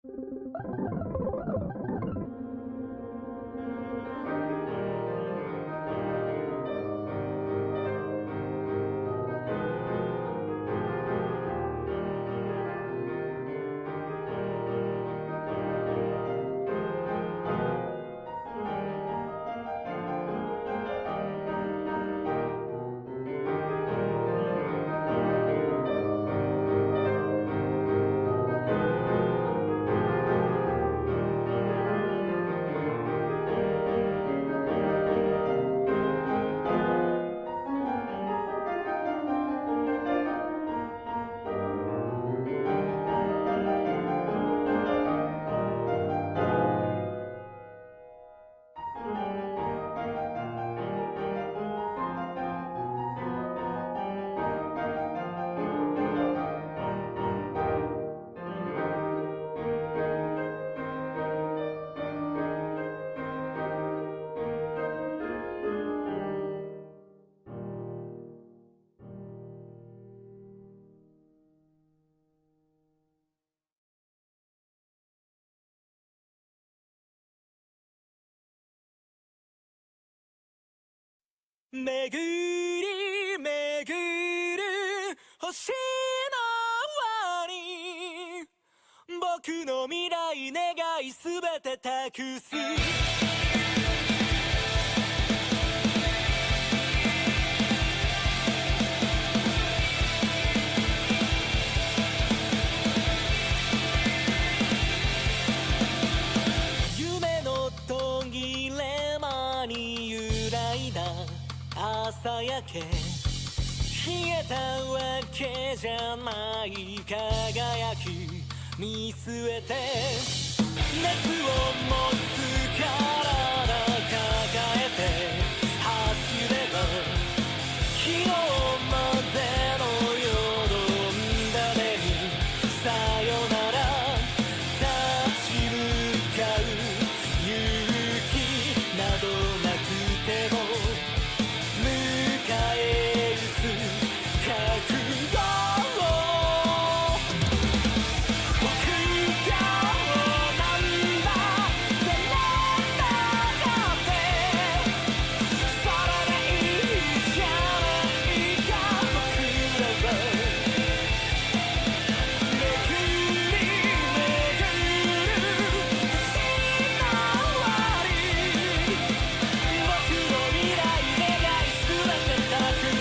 巡り巡る星の輪に僕の未来願いすべて託す夢の途切れ間に揺らいだ朝焼け冷えたわけじゃない輝き見据えて熱を持つ体抱えて走れば昨日までのよどんだ目にさよなら立ち向かう勇気などなくても迎え撃つ覚悟を僕がなんだってなんだってそれでいいじゃないか僕らは巡り巡る星の輪に僕の未来願いすべて託す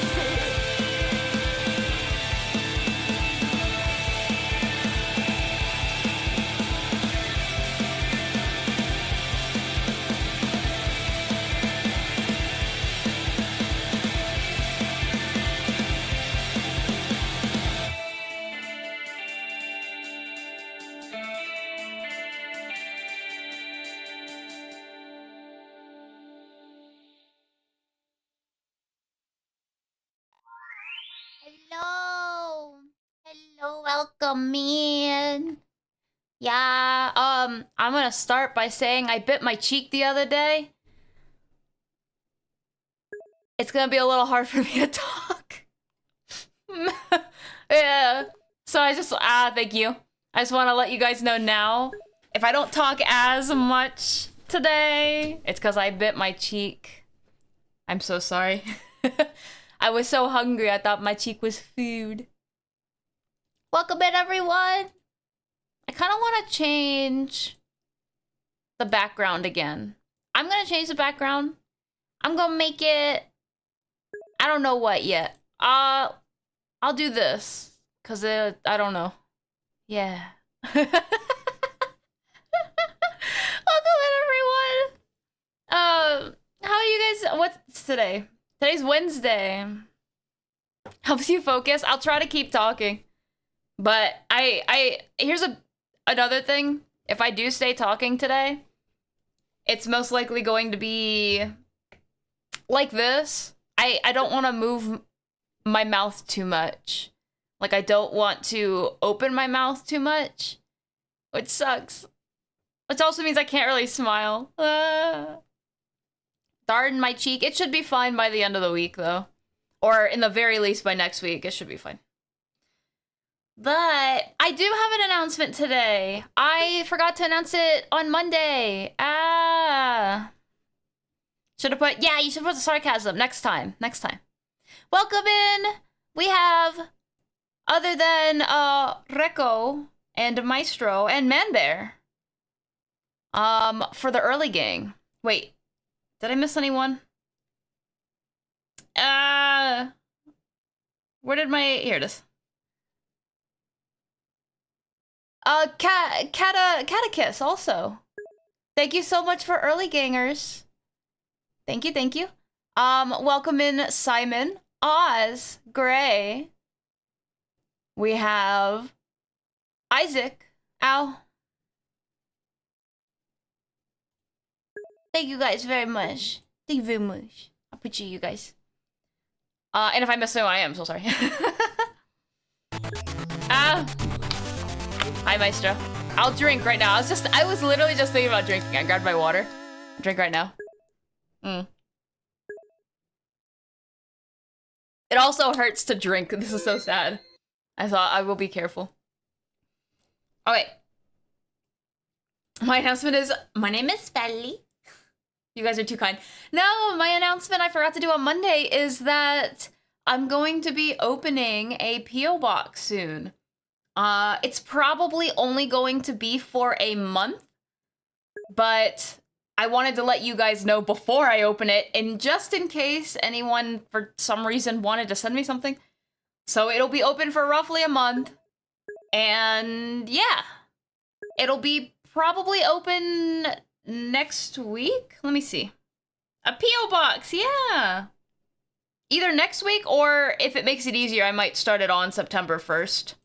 Hello. Hello, welcome in. Yeah, I'm gonna start by saying I bit my cheek the other day. It's gonna be a little hard for me to talk. Yeah. So I just, thank you. I just want to let you guys know now. If I don't talk as much today, it's because I bit my cheek. I'm so sorry. I was so hungry, I thought my cheek was food. Welcome in, everyone. I kind of want to change the background again. I'm going to change the background. I'm going to make it... I don't know what yet. I'll do this. Because I don't know. Yeah. Welcome in, everyone. How are you guys? What's today? Today's Wednesday. Helps you focus. I'll try to keep talking. But here's another thing. If I do stay talking today, it's most likely going to be like this. I don't want to move my mouth too much. Like, I don't want to open my mouth too much, which sucks. Which also means I can't really smile. Darn my cheek. It should be fine by the end of the week, though. Or in the very least by next week, it should be fine. But I do have an announcement today. I forgot to announce it on Monday. Ah. Should have put, yeah, you should put the sarcasm next time. Next time. Welcome in. We have, other than Reko and Maestro and Manbear, for the early gang. Wait, did I miss anyone? Where did my, here it is. Catechus also. Thank you so much for early gangers. Thank you, thank you. Welcome in Simon, Oz, Gray. We have Isaac. Ow. Thank you guys very much. Thank you very much. I appreciate you guys. And if I miss anyone, I am so sorry. Hi, Maestro. I'll drink right now. I was literally just thinking about drinking. I grabbed my water. Drink right now. It also hurts to drink. This is so sad. I thought I will be careful. Okay. My announcement is, my name is Felly. You guys are too kind. No, my announcement I forgot to do on Monday is that I'm going to be opening a P.O. box soon. It's probably only going to be for a month, but I wanted to let you guys know before I open it, and just in case anyone for some reason wanted to send me something. So it'll be open for roughly a month, and yeah, it'll be probably open next week. Let me see. A P.O. box, yeah. Either next week, or if it makes it easier, I might start it on September 1st.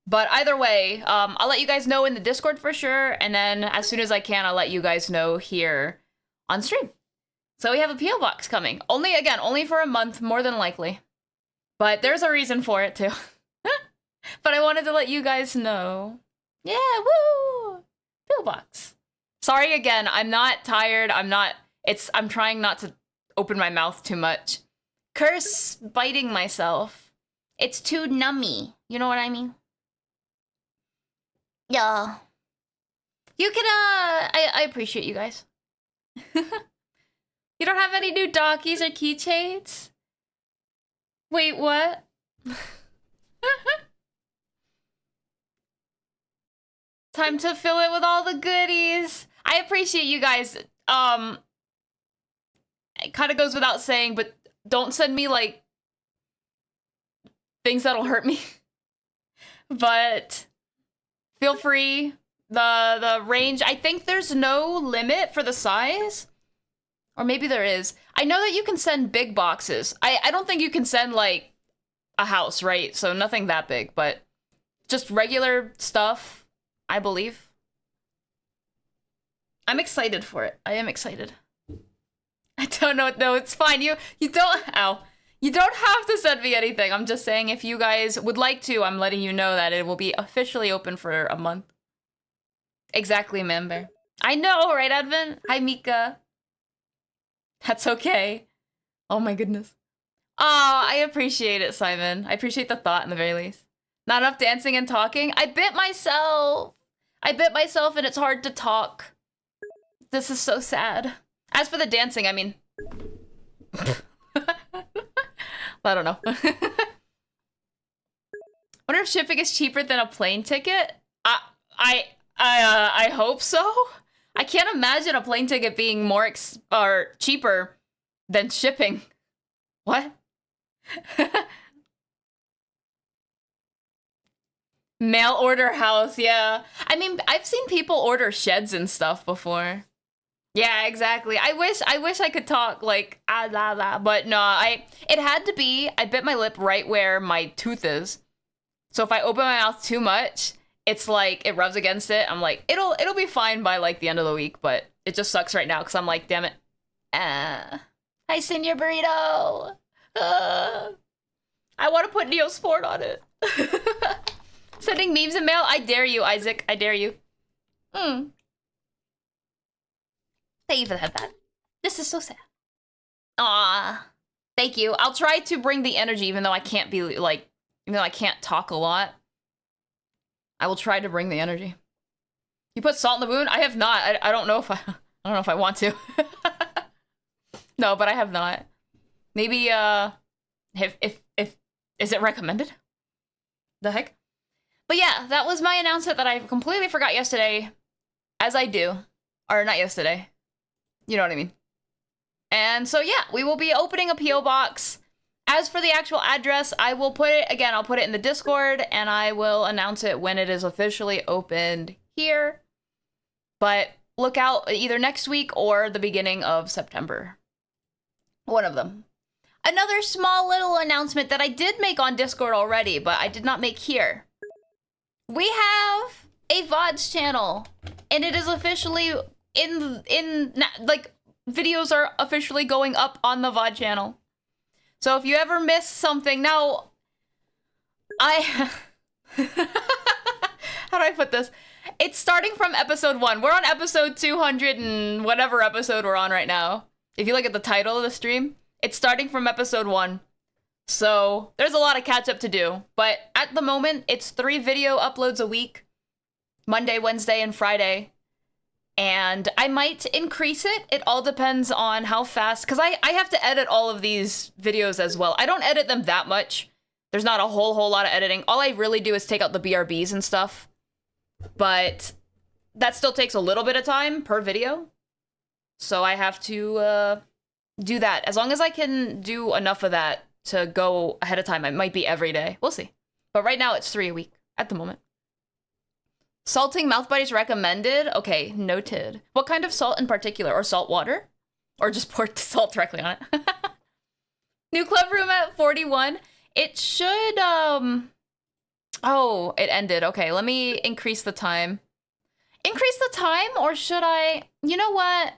But either way, I'll let you guys know in the Discord for sure, and then as soon as I can, I'll let you guys know here on stream. So we have a P.O. box coming. Only for a month, more than likely. But there's a reason for it, too. But I wanted to let you guys know. Yeah, woo! P.O. box. Sorry again, I'm not tired, I'm trying not to open my mouth too much. Curse biting myself. It's too nummy, you know what I mean? Yeah. You can, I appreciate you guys. You don't have any new doggies or keychains? Wait, what? Time to fill it with all the goodies. I appreciate you guys. It kind of goes without saying, but don't send me, like, things that'll hurt me. But feel free. The range, I think there's no limit for the size. Or maybe there is. I know that you can send big boxes. I don't think you can send, like, a house, right? So nothing that big, but just regular stuff, I believe. I'm excited for it. I am excited. I don't know. No, it's fine. You don't, ow. You don't have to send me anything. I'm just saying if you guys would like to, I'm letting you know that it will be officially open for a month. Exactly, member. I know, right, Advent? Hi, Mika. That's okay. Oh my goodness. Oh, I appreciate it, Simon. I appreciate the thought in the very least. Not enough dancing and talking. I bit myself and it's hard to talk. This is so sad. As for the dancing, I mean... I don't know. Wonder if shipping is cheaper than a plane ticket? I hope so. I can't imagine a plane ticket being more cheaper than shipping. What? Mail order house, yeah. I mean, I've seen people order sheds and stuff before. Yeah, exactly. I wish I could talk like but no, it had to be, I bit my lip right where my tooth is. So if I open my mouth too much, it's like it rubs against it. I'm like, it'll be fine by like the end of the week, but it just sucks right now because I'm like, damn it. Hi, Senior Burrito. I want to put Neosport on it. Sending memes in mail? I dare you, Isaac. I dare you. Thank you for the headband. This is so sad. Aw. Thank you. I'll try to bring the energy even though I can't be like, even though I can't talk a lot. I will try to bring the energy. You put salt in the wound? I have not. I don't know if I don't know if I want to. No, but I have not. Maybe if is it recommended? The heck? But yeah, that was my announcement that I completely forgot yesterday, as I do. Or not yesterday. You know what I mean. And so yeah, we will be opening a P.O. box. As for the actual address, I will put it, again, I'll put it in the Discord, and I will announce it when it is officially opened here. But look out either next week or the beginning of September. One of them. Another small little announcement that I did make on Discord already, but I did not make here. We have a VODs channel, and it is officially like, videos are officially going up on the VOD channel. So if you ever miss something, now, how do I put this? It's starting from episode 1. We're on episode 200 and whatever episode we're on right now. If you look at the title of the stream, it's starting from episode 1. So there's a lot of catch up to do. But at the moment, it's 3 video uploads a week. Monday, Wednesday, and Friday. And I might increase it. It all depends on how fast, because I have to edit all of these videos as well. I don't edit them that much. There's not a whole lot of editing. All I really do is take out the BRBs and stuff. But that still takes a little bit of time per video. So I have to do that. As long as I can do enough of that to go ahead of time, it might be every day. We'll see. But right now it's 3 a week at the moment. Salting mouth buddies recommended? Okay, noted. What kind of salt in particular? Or salt water? Or just pour salt directly on it? New club room at 41. It should, oh, it ended. Okay, let me increase the time. Increase the time, or should I? You know what?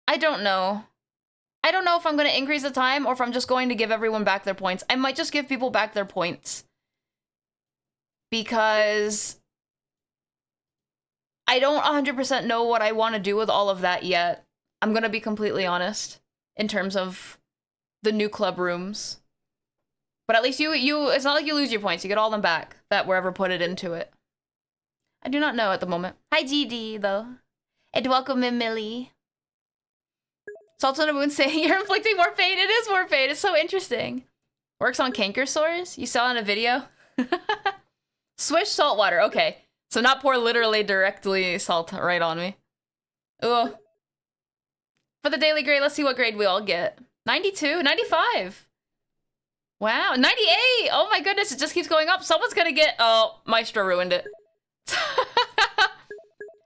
I don't know. I don't know if I'm going to increase the time or if I'm just going to give everyone back their points. I might just give people back their points. Because I don't 100% know what I want to do with all of that yet. I'm going to be completely honest in terms of the new club rooms. But at least you it's not like you lose your points. You get all them back that were ever put it into it. I do not know at the moment. Hi, GD, though. And welcome in, Millie. Salt on the wound saying you're inflicting more pain. It is more pain. It's so interesting. Works on canker sores. You saw in a video. Swish salt water. Okay. So not pour literally directly salt right on me. Ooh. For the daily grade, let's see what grade we all get. 92, 95. Wow, 98. Oh my goodness, it just keeps going up. Someone's gonna get, oh, Maestro ruined it. I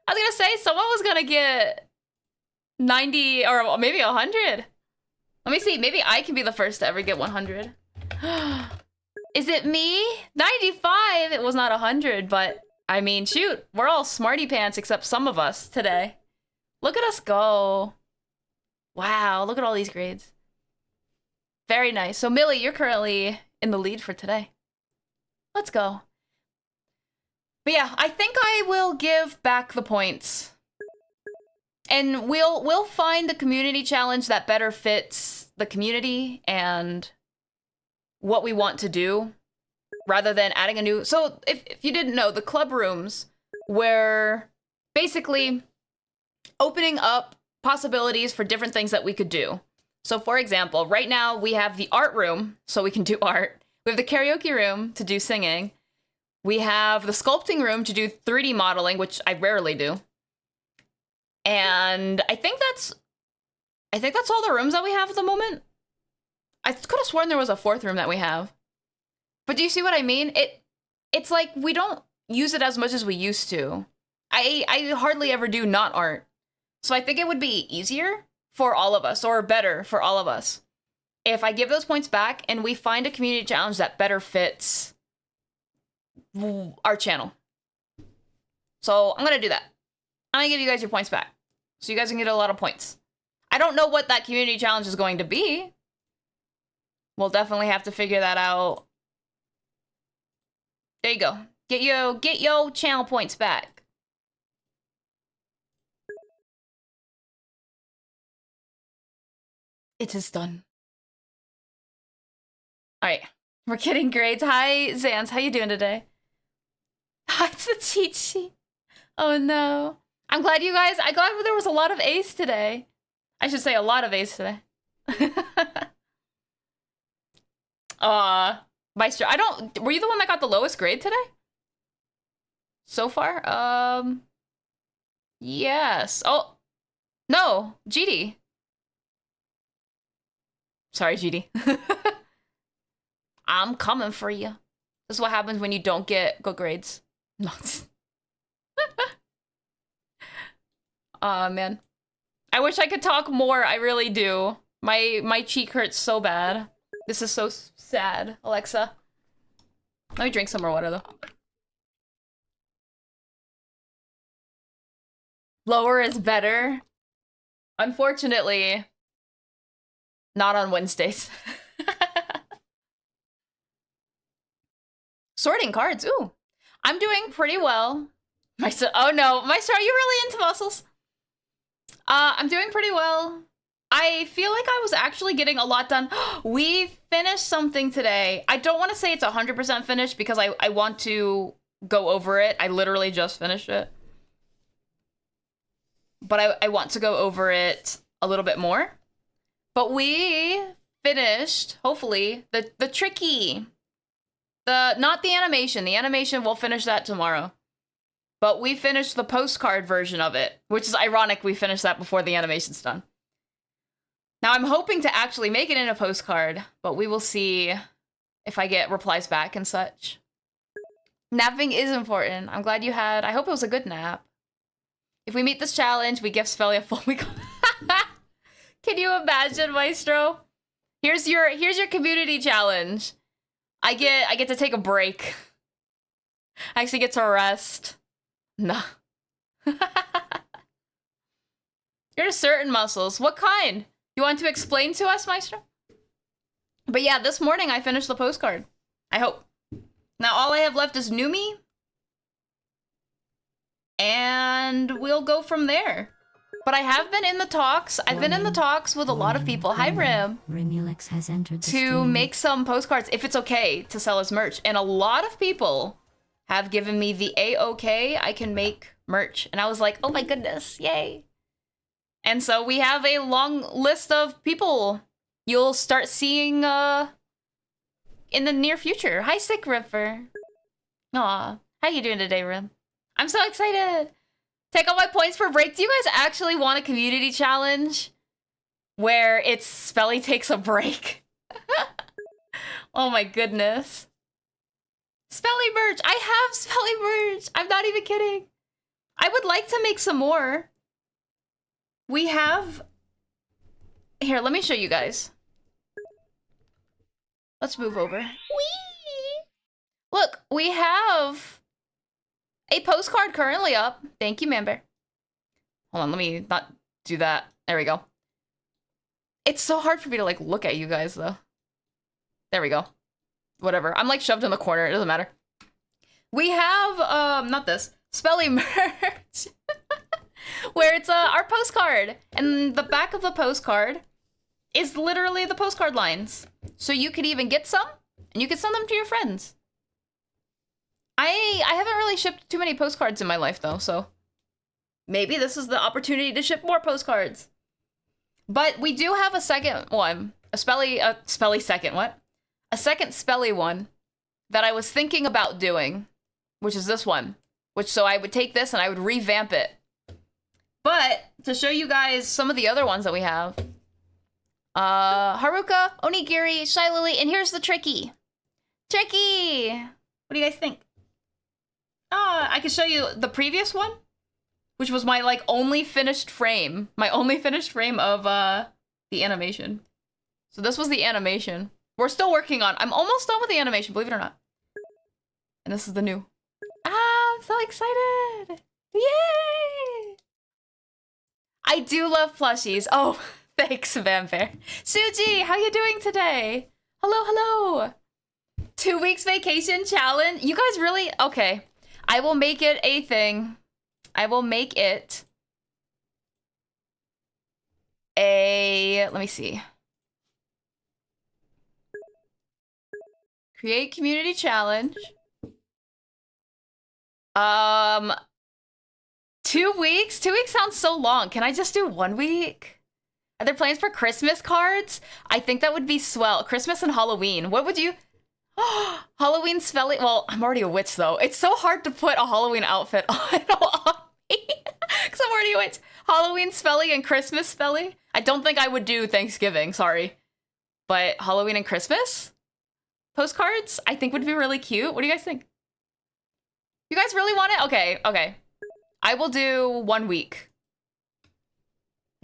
was gonna say someone was gonna get 90 or maybe 100. Let me see, maybe I can be the first to ever get 100. Is it me? 95, it was not 100, but I mean, shoot, we're all smarty pants except some of us today. Look at us go. Wow, look at all these grades. Very nice. So Millie, you're currently in the lead for today. Let's go. But yeah, I think I will give back the points. And we'll find the community challenge that better fits the community and what we want to do, rather than adding a new... So if you didn't know, the club rooms were basically opening up possibilities for different things that we could do. So for example, right now we have the art room, so we can do art. We have the karaoke room to do singing. We have the sculpting room to do 3D modeling, which I rarely do. And I think that's all the rooms that we have at the moment. I could have sworn there was a 4th room that we have. But do you see what I mean? It's like we don't use it as much as we used to. I hardly ever do not art. So I think it would be easier for all of us, or better for all of us, if I give those points back and we find a community challenge that better fits our channel. So I'm gonna do that. I'm gonna give you guys your points back, so you guys can get a lot of points. I don't know what that community challenge is going to be. We'll definitely have to figure that out. There you go. Get your channel points back. It is done. All right. We're getting grades. Hi, Zans. How you doing today? It's the cheat sheet. Oh no. I'm glad you guys. I'm glad there was a lot of A's today. I should say a lot of A's today. Meister, I don't. Were you the one that got the lowest grade today? So far? Yes. Oh, no, GD. Sorry, GD. I'm coming for you. This is what happens when you don't get good grades. No. Man. I wish I could talk more. I really do. My cheek hurts so bad. This is so sad, Alexa. Let me drink some more water, though. Lower is better. Unfortunately, not on Wednesdays. Sorting cards. Ooh. I'm doing pretty well. Oh no, Meister, are you really into muscles? I'm doing pretty well. I feel like I was actually getting a lot done. We finished something today. I don't want to say it's 100% finished because I want to go over it. I literally just finished it. But I want to go over it a little bit more. But we finished, hopefully, the tricky. Not the animation. The animation, we'll finish that tomorrow. But we finished the postcard version of it, which is ironic we finished that before the animation's done. Now, I'm hoping to actually make it in a postcard, but we will see if I get replies back and such. Napping is important. I'm glad you had... I hope it was a good nap. If we meet this challenge, we give Spelly a full week. Can you imagine, Maestro? Here's your community challenge. I get to take a break. I actually get to rest. Nah. You're certain muscles. What kind? You want to explain to us, Maestro? But yeah, this morning I finished the postcard. I hope. Now all I have left is Numi. And we'll go from there. But I have been in the talks. I've been in the talks with a lot of people. Hi, Rim. Rimulix has entered the to stream. make some postcards if it's okay to sell as merch. And a lot of people have given me the A-OK, I can make merch. And I was like, oh my goodness, yay. And so we have a long list of people you'll start seeing in the near future. Hi, Sick Ripper. Aw, how you doing today, Rim? I'm so excited. Take all my points for break. Do you guys actually want a community challenge where it's Spelly takes a break? Oh my goodness. Spelly merch. I have Spelly merch. I'm not even kidding. I would like to make some more. We have... Here, let me show you guys. Let's move over. Whee! Look, we have a postcard currently up. Thank you, Manbear. Hold on, let me not do that. There we go. It's so hard for me to like look at you guys though. There we go. Whatever. I'm like shoved in the corner. It doesn't matter. We have not this Spelly merch where it's our postcard, and the back of the postcard is literally the postcard lines. So you could even get some, and you could send them to your friends. I haven't really shipped too many postcards in my life though, so maybe this is the opportunity to ship more postcards. But we do have a second one, a second Spelly one that I was thinking about doing, which is this one. So I would take this and I would revamp it. But to show you guys some of the other ones that we have, Haruka, Onigiri, Shy Lily, and here's the Tricky. Tricky! What do you guys think? I can show you the previous one, which was my like only finished frame. My only finished frame of the animation. So this was the animation. We're still working on. I'm almost done with the animation, believe it or not. And this is the new. I'm so excited! Yay! I do love plushies. Oh, thanks, Vampire. Suji, how you doing today? Hello, hello. 2 weeks vacation challenge. You guys really? Okay. I will make it a thing. I will make it a... Let me see. Create community challenge. 2 weeks? 2 weeks sounds so long. Can I just do 1 week? Are there plans for Christmas cards? I think that would be swell. Christmas and Halloween. What would you... Halloween spelling... Well, I'm already a witch, though. It's so hard to put a Halloween outfit on me. Because I'm already a witch. Halloween spelling and Christmas spelling? I don't think I would do Thanksgiving, sorry. But Halloween and Christmas? Postcards? I think would be really cute. What do you guys think? You guys really want it? Okay, okay. I will do 1 week.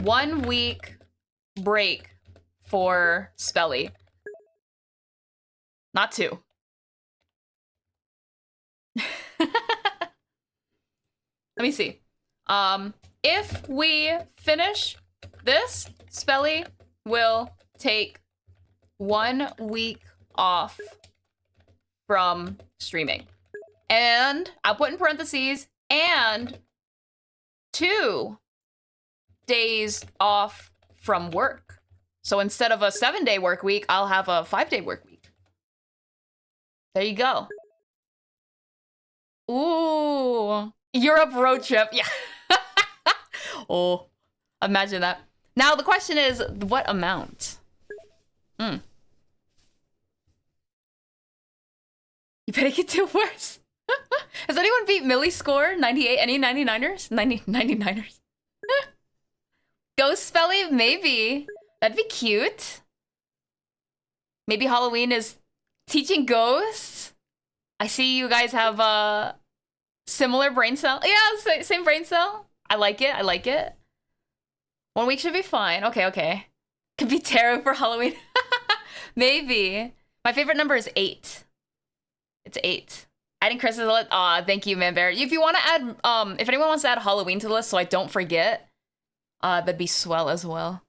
1 week break for Spelly. Not 2. Let me see. If we finish this, Spelly will take 1 week off from streaming. And I'll put in parentheses, and 2 days off from work. So instead of a 7-day work week, I'll have a 5-day work week. There you go. Ooh, Europe road trip. Yeah. Oh, imagine that. Now the question is, what amount? You better get to worse. Has anyone beat Millie's score? 98? Any 99ers? 99ers. Ghost Spelly? Maybe. That'd be cute. Maybe Halloween is teaching ghosts? I see you guys have a similar brain cell. Yeah, same brain cell. I like it. I like it. 1 week should be fine. Okay, okay. Could be tarot for Halloween. Maybe. My favorite number is 8. It's 8. Adding Chris to the list. Aw, thank you, Man Bear. If you want to add, if anyone wants to add Halloween to the list so I don't forget, that'd be swell as well.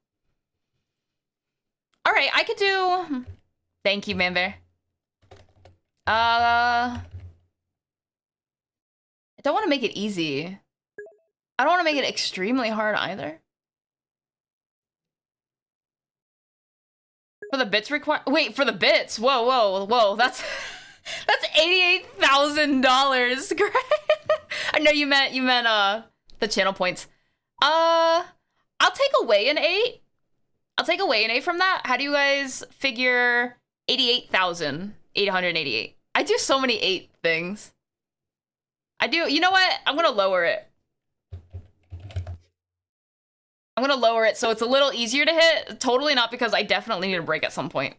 All right, I could do... Thank you, Man Bear. I don't want to make it easy. I don't want to make it extremely hard either. For the bits required? Wait, for the bits? Whoa, whoa, whoa. That's $88,000. Great. I know you meant the channel points. I'll take away an 8. I'll take away an 8 from that. How do you guys figure 88,888? I do so many 8 things. I do. You know what? I'm gonna lower it. I'm gonna lower it so it's a little easier to hit. Totally not because I definitely need a break at some point.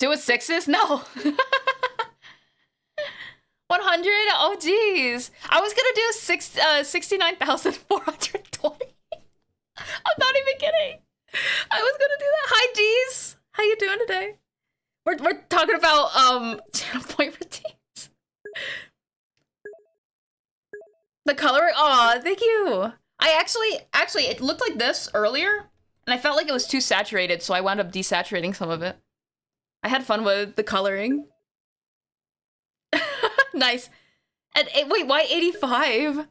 Do it 6s? No. 100? Oh, geez. I was gonna do 69,420. I'm not even kidding. I was gonna do that. Hi, G's. How you doing today? We're talking about channel point routines. The coloring. Aw, thank you. I actually it looked like this earlier, and I felt like it was too saturated, so I wound up desaturating some of it. I had fun with the coloring. Nice. And wait, why 85?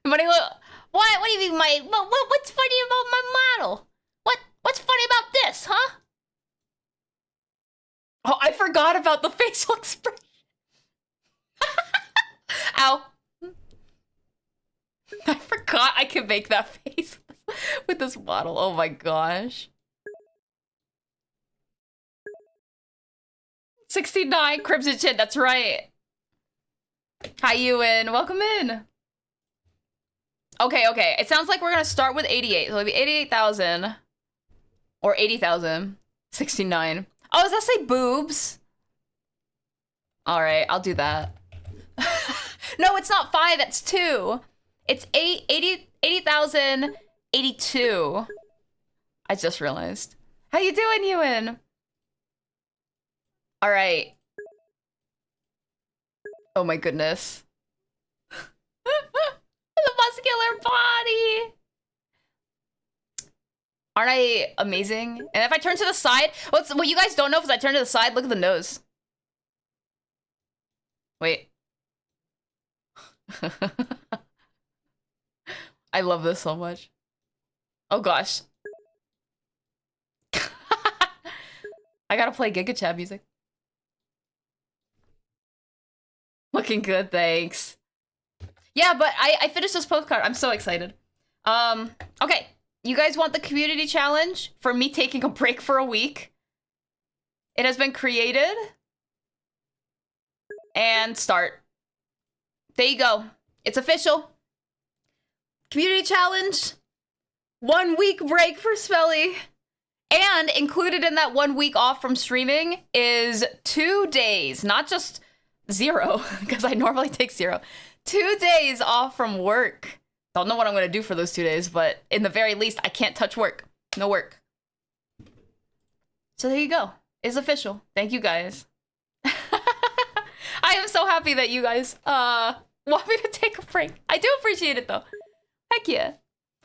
Money. What do you mean, what's funny about my model? What's funny about this, huh? Oh, I forgot about the facial expression. Ow. I forgot I could make that face with this model. Oh my gosh. 69 Crimson Chin, that's right. Hi, Ewan. Welcome in. Okay, okay. It sounds like we're gonna start with 88. So it'll be 88,000. Or 80,000. 69. Oh, does that say boobs? Alright, I'll do that. No, it's not 5, it's 2. It's 80,082. I just realized. How you doing, Ewan? All right. Oh my goodness. The muscular body. Aren't I amazing? And if I turn to the side, what you guys don't know is I turn to the side, look at the nose. Wait. I love this so much. Oh gosh. I gotta play Giga Chad music. Looking good, thanks. Yeah, but I finished this postcard. I'm so excited. Okay. You guys want the community challenge for me taking a break for a week? It has been created. And start. There you go. It's official. Community challenge. 1 week break for Smelly. And included in that 1 week off from streaming is 2 days, not just 0, because I normally take 0. 2 days off from work. Don't know what I'm going to do for those 2 days, but in the very least, I can't touch work. No work. So there you go. It's official. Thank you guys. I am so happy that you guys want me to take a break. I do appreciate it though. Heck yeah.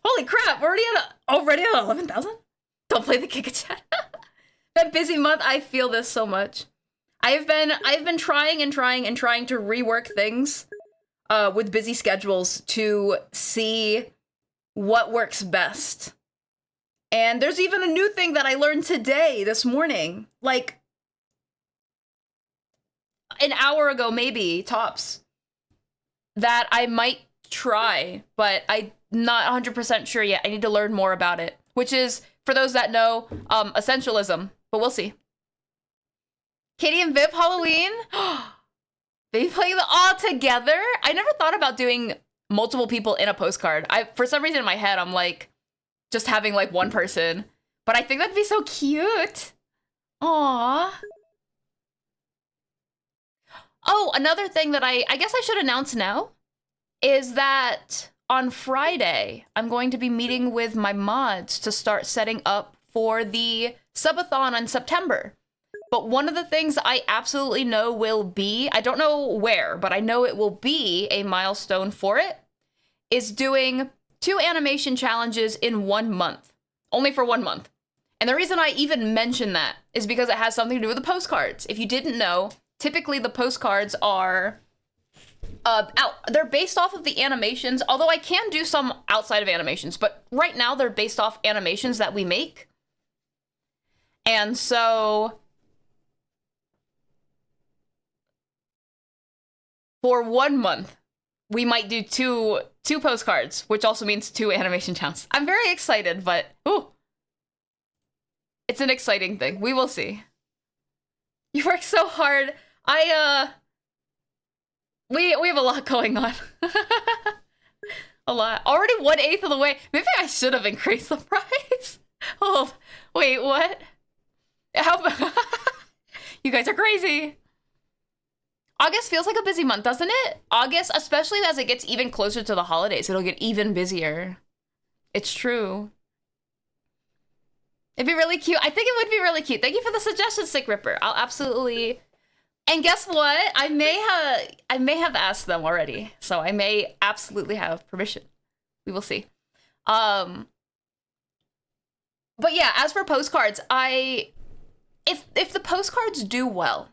Holy crap, we're already at 11,000? Don't play the Giga Chat. That busy month, I feel this so much. I've been trying to rework things with busy schedules to see what works best. And there's even a new thing that I learned today, this morning, like an hour ago, maybe, tops, that I might try, but I'm not 100% sure yet. I need to learn more about it, which is, for those that know, essentialism, but we'll see. Katie and Vip Halloween? They play them all together? I never thought about doing multiple people in a postcard. For some reason in my head, I'm like, just having like one person. But I think that'd be so cute. Aww. Oh, another thing that I guess I should announce now is that on Friday, I'm going to be meeting with my mods to start setting up for the subathon in September. But one of the things I absolutely know will be, I don't know where, but I know it will be a milestone for it, is doing 2 animation challenges in 1 month. Only for 1 month. And the reason I even mention that is because it has something to do with the postcards. If you didn't know, typically the postcards are they're based off of the animations, although I can do some outside of animations, but right now they're based off animations that we make. And so for 1 month, we might do two postcards, which also means 2 animation challenges. I'm very excited, but ooh, it's an exciting thing. We will see. You work so hard. We have a lot going on. A lot. Already 1/8 of the way. Maybe I should have increased the price. Oh, wait, what? How? You guys are crazy. August feels like a busy month, doesn't it? August, especially as it gets even closer to the holidays, it'll get even busier. It's true. It'd be really cute. I think it would be really cute. Thank you for the suggestion, Sick Ripper. I'll absolutely... And guess what? I may have asked them already, so I may absolutely have permission. We will see. But yeah, as for postcards, if the postcards do well,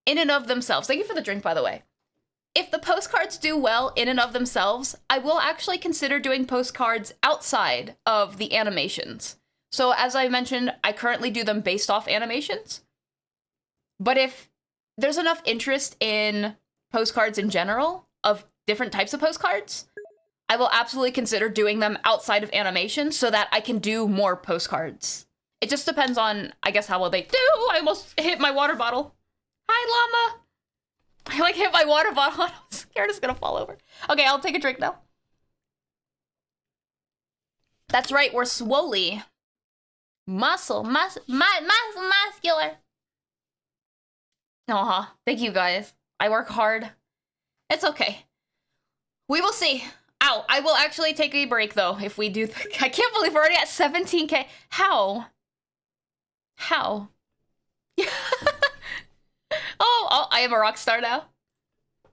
in and of themselves, thank you for the drink, by the way. If the postcards do well in and of themselves, I will actually consider doing postcards outside of the animations. So as I mentioned, I currently do them based off animations. But if there's enough interest in postcards in general, of different types of postcards, I will absolutely consider doing them outside of animation so that I can do more postcards. It just depends on, I guess, how well they do. I almost hit my water bottle. Hi, llama. I like hit my water bottle. I'm scared it's gonna fall over. Okay, I'll take a drink now. That's right, we're swoley. Muscular. Aw, thank you guys. I work hard. It's okay. We will see. Ow, I will actually take a break though if we do. I can't believe we're already at 17K. How? How? Oh, I am a rock star now.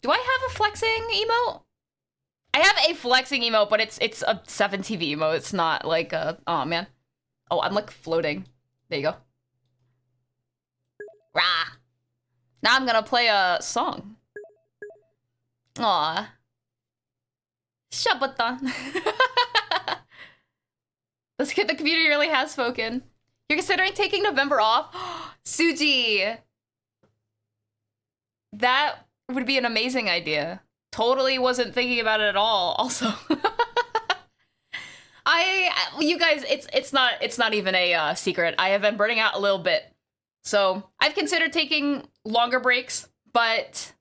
Do I have a flexing emote? I have a flexing emote, but it's a 7TV emote. It's not like a, oh man. Oh, I'm like floating. There you go. Rah. Now I'm gonna play a song. Aw. Shabaton. The community really has spoken. You're considering taking November off? Suji! That would be an amazing idea. Totally wasn't thinking about it at all, also. You guys, it's not even a secret. I have been burning out a little bit. So I've considered taking longer breaks, but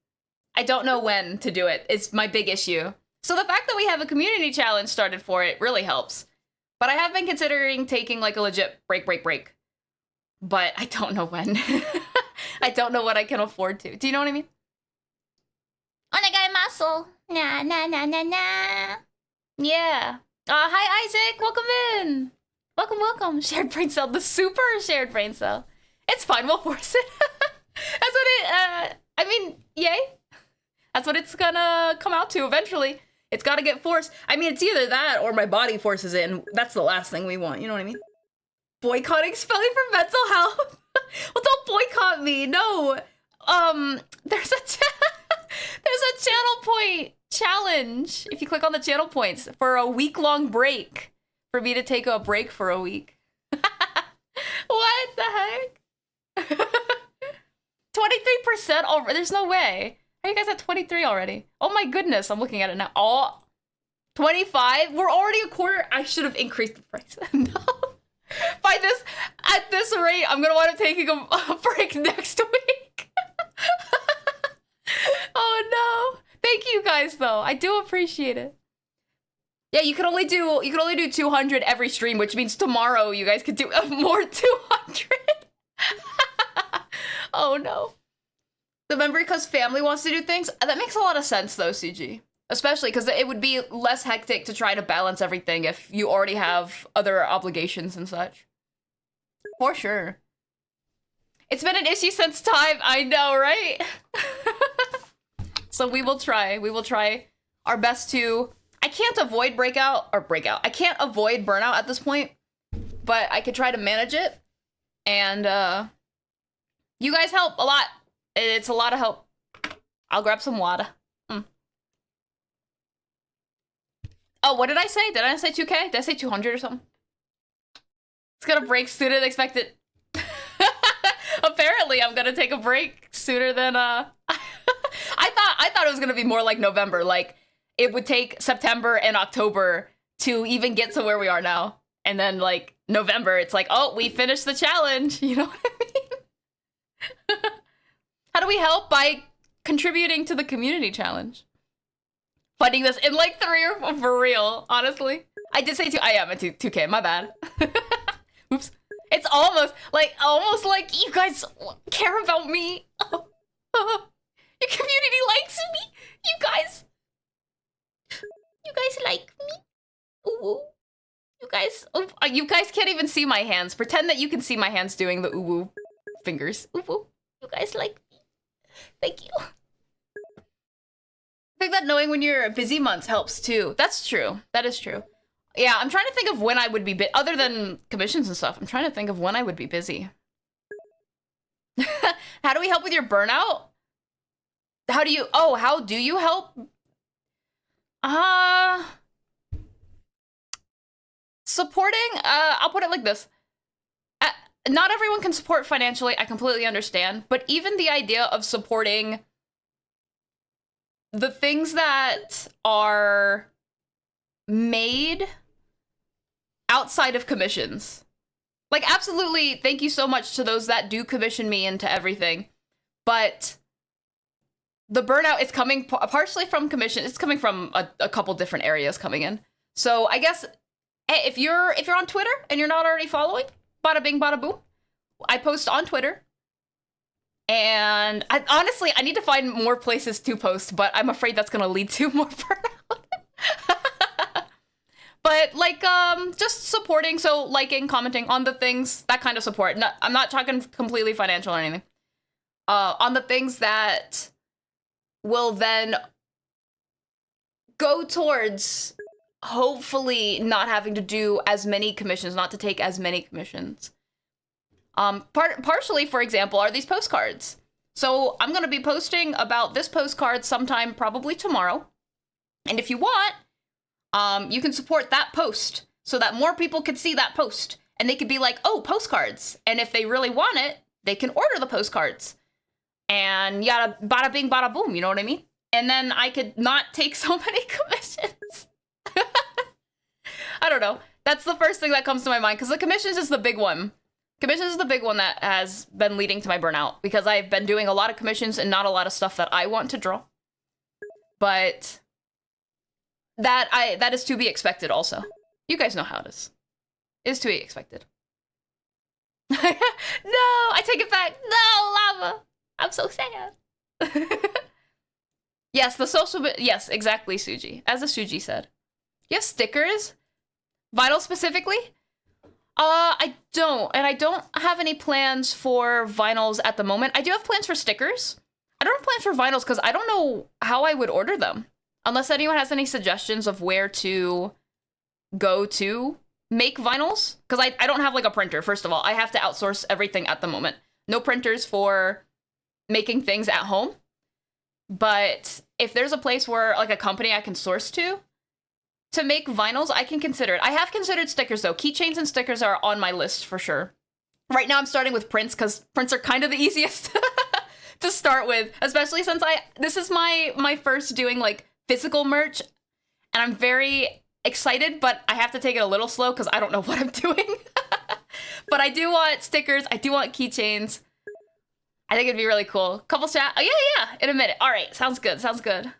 I don't know when to do it. It's my big issue. So the fact that we have a community challenge started for it really helps. But I have been considering taking like a legit break. But I don't know when. I don't know what I can afford to. Do you know what I mean? Onegai Na. Yeah. Hi Isaac, welcome in. Welcome. Shared brain cell, the super shared brain cell. It's fine, we'll force it. That's what it, I mean, yay. That's what it's gonna come out to eventually. It's gotta get forced. I mean, it's either that or my body forces it, and that's the last thing we want, you know what I mean? Boycotting spelling for mental health? Well, don't boycott me, no. There's a channel point challenge. If you click on the channel points for a week-long break, for me to take a break for a week. What the heck? 23% already, there's no way. How are you guys at 23 already? Oh my goodness, I'm looking at it now. Oh, 25? We're already a quarter. I should have increased the price. No. At this rate, I'm gonna wind up taking a break next week. Oh no. Thank you guys though. I do appreciate it. Yeah, you can only do 200 every stream, which means tomorrow you guys could do more 200. Oh no. Remember, because family wants to do things? That makes a lot of sense though, CG. Especially because it would be less hectic to try to balance everything if you already have other obligations and such. For sure. It's been an issue since time, I know, right? So we will try our best to, I can't avoid breakout. I can't avoid burnout at this point, but I could try to manage it. And you guys help a lot. It's a lot of help. I'll grab some water. Oh, what did I say? Did I say 2K? Did I say 200 or something? It's gonna break sooner than expected. Apparently, I'm gonna take a break sooner than I thought it was gonna be more like November. Like it would take September and October to even get to where we are now, and then like November, it's like, oh, we finished the challenge. You know what I mean? How do we help? By contributing to the community challenge. Finding this in like 3 or 4 for real, honestly. I did say 2. I am at 2K, my bad. Oops. It's almost like you guys care about me. Your community likes me. You guys like me. Ooh. You guys can't even see my hands. Pretend that you can see my hands doing the ooh fingers. Ooh. You guys like me. Thank you. I think that knowing when you're busy months helps too. That's true. That is true. Yeah, I'm trying to think of when I would be other than commissions and stuff. I'm trying to think of when I would be busy. How do we help with your burnout? How do you help? Supporting, I'll put it like this. Not everyone can support financially, I completely understand, but even the idea of supporting the things that are made outside of commissions. Like, absolutely, thank you so much to those that do commission me into everything. But the burnout is coming partially from commission. It's coming from a couple different areas coming in. So I guess, hey, if you're on Twitter and you're not already following, bada bing, bada boom. I post on Twitter. And honestly, I need to find more places to post, but I'm afraid that's gonna lead to more burnout. But like, just supporting, so liking, commenting on the things, that kind of support. I'm not talking completely financial or anything. On the things that will then go towards hopefully not having to do as many commissions, not to take as many commissions. Partially, for example, are these postcards. So I'm going to be posting about this postcard sometime probably tomorrow. And if you want, you can support that post. so that more people could see that post and they could be like, oh, postcards. And if they really want it, they can order the postcards. And yada, bada bing, bada boom, you know what I mean? And then I could not take so many commissions. I don't know. That's the first thing that comes to my mind, because the commissions is the big one. Commissions is the big one that has been leading to my burnout, because I've been doing a lot of commissions and not a lot of stuff that I want to draw. But that is to be expected also. You guys know how it is. It is to be expected. No, I take it back. No, Lava. I'm so sad. Yes, the social bit. Yes, exactly, Suji. As the Suji said. You have stickers? Vinyl specifically? I don't. And I don't have any plans for vinyls at the moment. I do have plans for stickers. I don't have plans for vinyls because I don't know how I would order them. Unless anyone has any suggestions of where to go to make vinyls. Because I don't have like a printer, first of all. I have to outsource everything at the moment. No printers for making things at home. But if there's a place where like a company I can source to make vinyls, I can consider it. I have considered stickers though. Keychains and stickers are on my list for sure. Right now I'm starting with prints because prints are kind of the easiest to start with, especially since this is my first doing like physical merch, and I'm very excited, but I have to take it a little slow because I don't know what I'm doing. But I do want stickers. I do want keychains. I think it'd be really cool. Couple chat. Oh, yeah. In a minute. All right. Sounds good. Sounds good.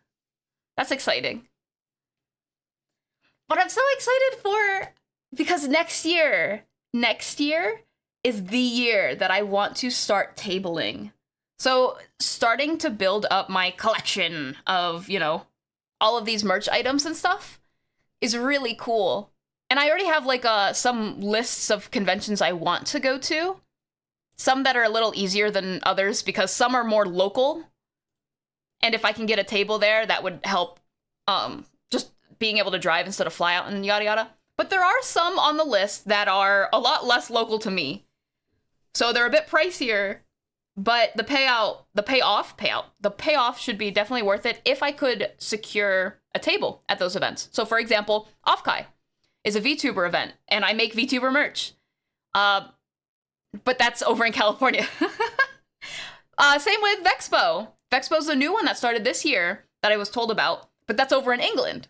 That's exciting. But I'm so excited because next year is the year that I want to start tabling. So starting to build up my collection of, all of these merch items and stuff is really cool. And I already have like some lists of conventions I want to go to. Some that are a little easier than others because some are more local. And if I can get a table there, that would help just being able to drive instead of fly out and yada yada. But there are some on the list that are a lot less local to me. So they're a bit pricier, but the payoff should be definitely worth it if I could secure a table at those events. So for example, Offkai is a VTuber event and I make VTuber merch. But that's over in California. Same with Vexpo. Vexpo's the new one that started this year that I was told about, but that's over in England.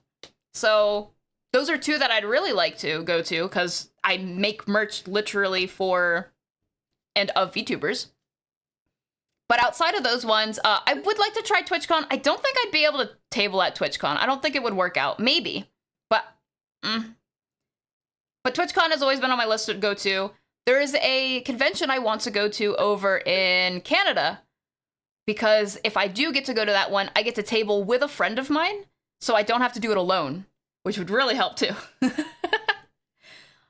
So those are two that I'd really like to go to because I make merch literally for and of VTubers. But outside of those ones, I would like to try TwitchCon. I don't think I'd be able to table at TwitchCon. I don't think it would work out. Maybe. But TwitchCon has always been on my list to go to. There is a convention I want to go to over in Canada because if I do get to go to that one, I get to table with a friend of mine, so I don't have to do it alone, which would really help too.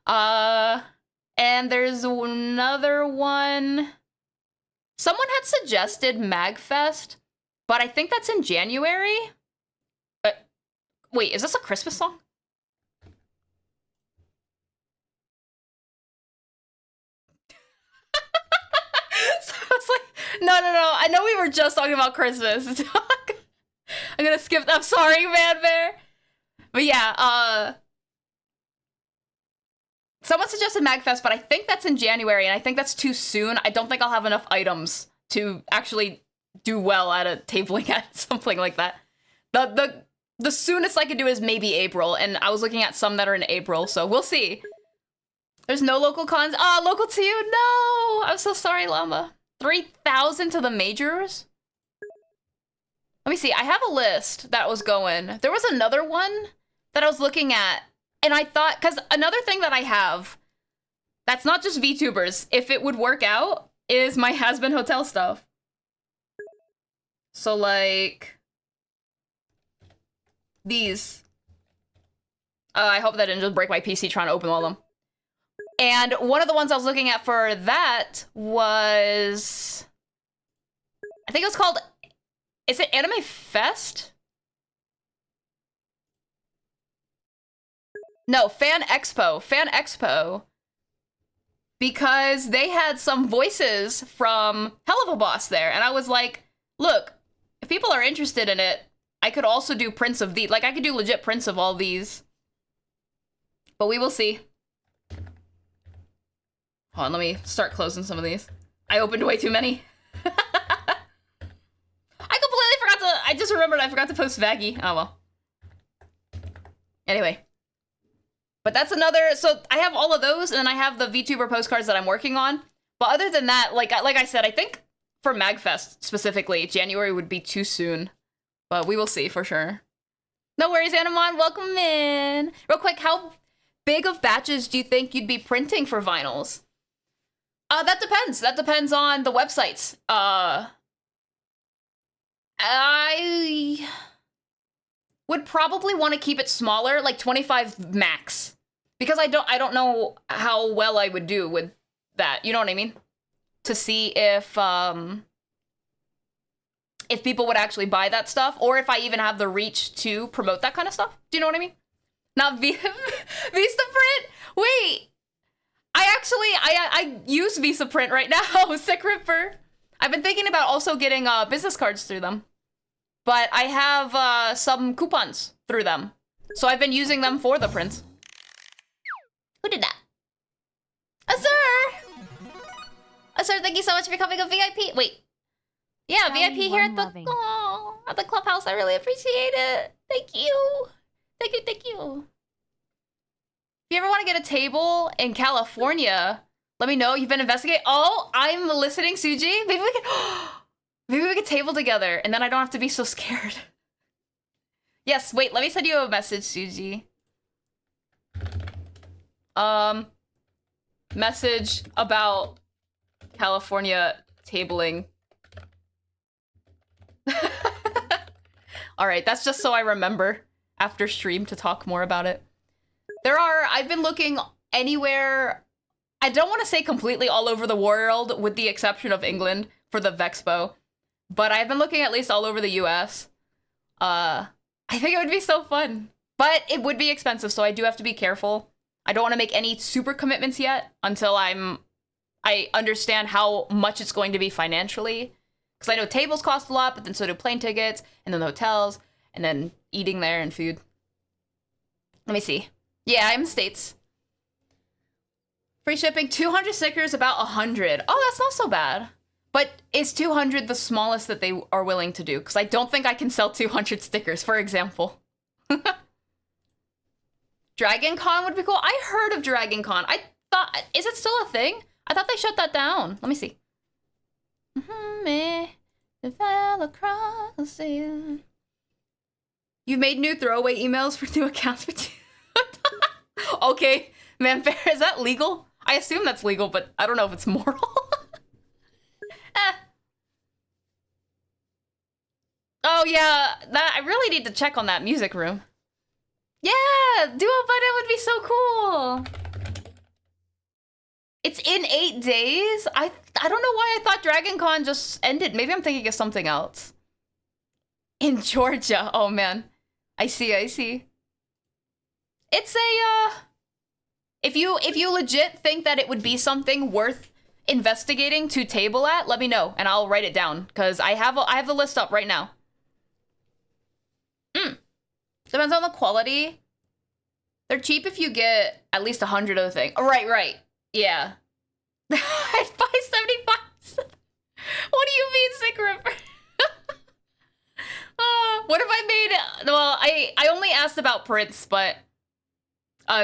And there's another one. Someone had suggested MagFest, but I think that's in January. Wait, is this a Christmas song? So I was like, no. I know we were just talking about Christmas. I'm gonna skip. I'm sorry, Man Bear. But yeah, someone suggested MagFest, but I think that's in January, and I think that's too soon. I don't think I'll have enough items to actually do well at a tabling at something like that. The soonest I could do is maybe April, and I was looking at some that are in April, so we'll see. There's no local cons. Oh, local to you? No! I'm so sorry, Llama. 3,000 to the majors? Let me see. I have a list that was going. There was another one that I was looking at, and I thought, because another thing that I have that's not just VTubers, if it would work out, is my Has-Been Hotel stuff. So, like, these. I hope that didn't just break my PC trying to open all of them. And one of the ones I was looking at for that was, I think it was called, is it Anime Fest? No, Fan Expo. Because they had some voices from Hell of a Boss there. And I was like, look, if people are interested in it, I could also do prints of these. Like, I could do legit prints of all these But we will see. Hold on, let me start closing some of these. I opened way too many. I completely forgot to, I just remembered I forgot to post Vaggy. Oh well. Anyway. But that's another, so I have all of those, and then I have the VTuber postcards that I'm working on. But other than that, like I said, I think for MagFest specifically, January would be too soon. But we will see for sure. No worries, Animon, welcome in. Real quick, how big of batches do you think you'd be printing for vinyls? That depends. That depends on the websites. I would probably want to keep it smaller, like 25 max. Because I don't know how well I would do with that. You know what I mean? To see if people would actually buy that stuff, or if I even have the reach to promote that kind of stuff. Do you know what I mean? Not Vistaprint? Wait. I use Vistaprint right now. Sick Ripper. I've been thinking about also getting business cards through them. But I have some coupons through them. So I've been using them for the prints. Who did that? Azur! Azur, thank you so much for becoming a VIP. Wait. Yeah, VIP here at the clubhouse. I really appreciate it. Thank you. Thank you, thank you. If you ever want to get a table in California, let me know. You've been investigating. Oh, I'm listening, Suji. Maybe we could table together, and then I don't have to be so scared. Yes, wait, let me send you a message, Suji. Message about California tabling. All right, that's just so I remember after stream to talk more about it. I've been looking anywhere, I don't want to say completely all over the world, with the exception of England for the Vexpo, but I've been looking at least all over the US. I think it would be so fun, but it would be expensive, so I do have to be careful. I don't want to make any super commitments yet until I understand how much it's going to be financially. Because I know tables cost a lot, but then so do plane tickets, and then the hotels, and then eating there and food. Let me see. Yeah, I'm in the States. Free shipping, 200 stickers, about 100. Oh, that's not so bad. But is 200 the smallest that they are willing to do? Because I don't think I can sell 200 stickers, for example. Dragon Con would be cool. I heard of Dragon Con. I thought, is it still a thing? I thought they shut that down. Let me see. You've made new throwaway emails for new accounts for two. Okay, man, fair. Is that legal? I assume that's legal, but I don't know if it's moral. Oh yeah, I really need to check on that music room. Yeah, Duo Button would be so cool. It's in 8 days? I don't know why I thought Dragon Con just ended. Maybe I'm thinking of something else. In Georgia. Oh man. I see. It's a if you legit think that it would be something worth investigating to table at, let me know and I'll write it down, because I have the list up right now. Depends on the quality. They're cheap if you get at least 100 of the thing. Oh, right. Yeah. I'd buy 75. What do you mean, Sick Ripper? What if I made... Well, I only asked about prints, but...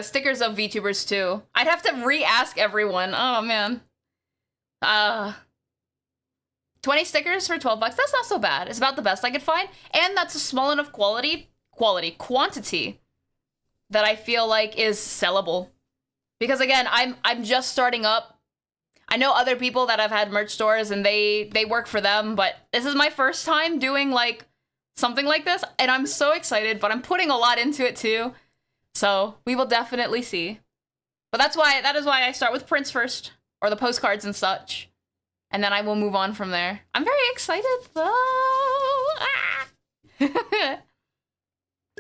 stickers of VTubers too. I'd have to re-ask everyone. Oh, man. 20 stickers for 12 bucks. That's not so bad. It's about the best I could find. And that's a small enough quantity that I feel like is sellable. Because again, I'm just starting up. I know other people that have had merch stores and they work for them, but this is my first time doing like something like this, and I'm so excited, but I'm putting a lot into it too. So we will definitely see. But that is why I start with prints first, or the postcards and such. And then I will move on from there. I'm very excited though. Ah!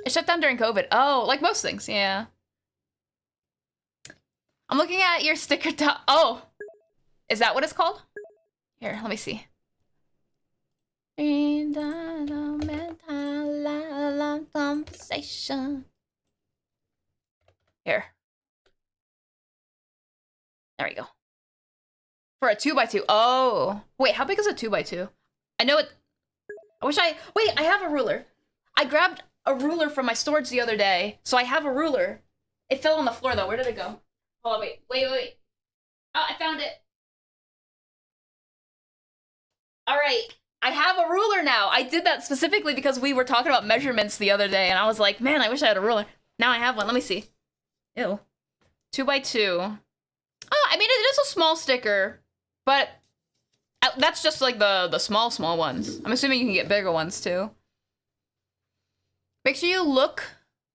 It shut down during COVID. Oh, like most things, yeah. I'm looking at your sticker oh, is that what it's called? Here, let me see. Conversation. Here, There we go. For a 2x2. Oh. Wait, how big is a 2x2? I know it... Wait, I have a ruler. I grabbed a ruler from my storage the other day, so I have a ruler. It fell on the floor, though. Where did it go? Hold on, wait. Oh, I found it. All right. I have a ruler now. I did that specifically because we were talking about measurements the other day, and I was like, man, I wish I had a ruler. Now I have one. Let me see. Ew. 2x2. Oh, I mean, it is a small sticker, but that's just like the small ones. I'm assuming you can get bigger ones too. Make sure you look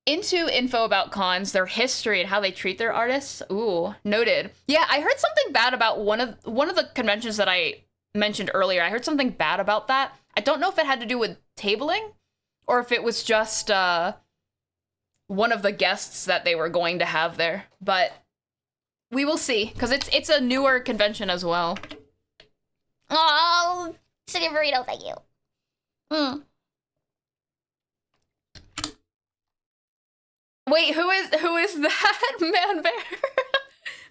into info about cons, their history, and how they treat their artists. Ooh, noted. Yeah, I heard something bad about one of the conventions that I mentioned earlier. I heard something bad about that. I don't know if it had to do with tabling or if it was just one of the guests that they were going to have there, but we will see, because it's a newer convention as well. Oh, chicken burrito, thank you. Wait, who is that man bear?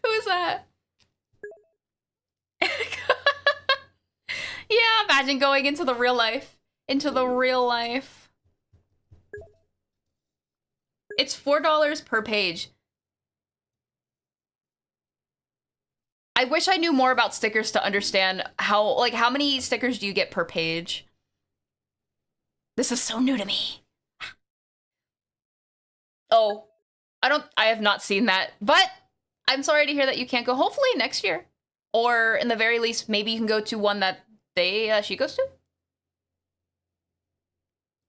Who is that? Yeah, imagine going into the real life. Into the real life. It's $4 per page. I wish I knew more about stickers to understand how many stickers do you get per page? This is so new to me. Oh, I have not seen that, but I'm sorry to hear that you can't go. Hopefully next year, or in the very least, maybe you can go to one that she goes to.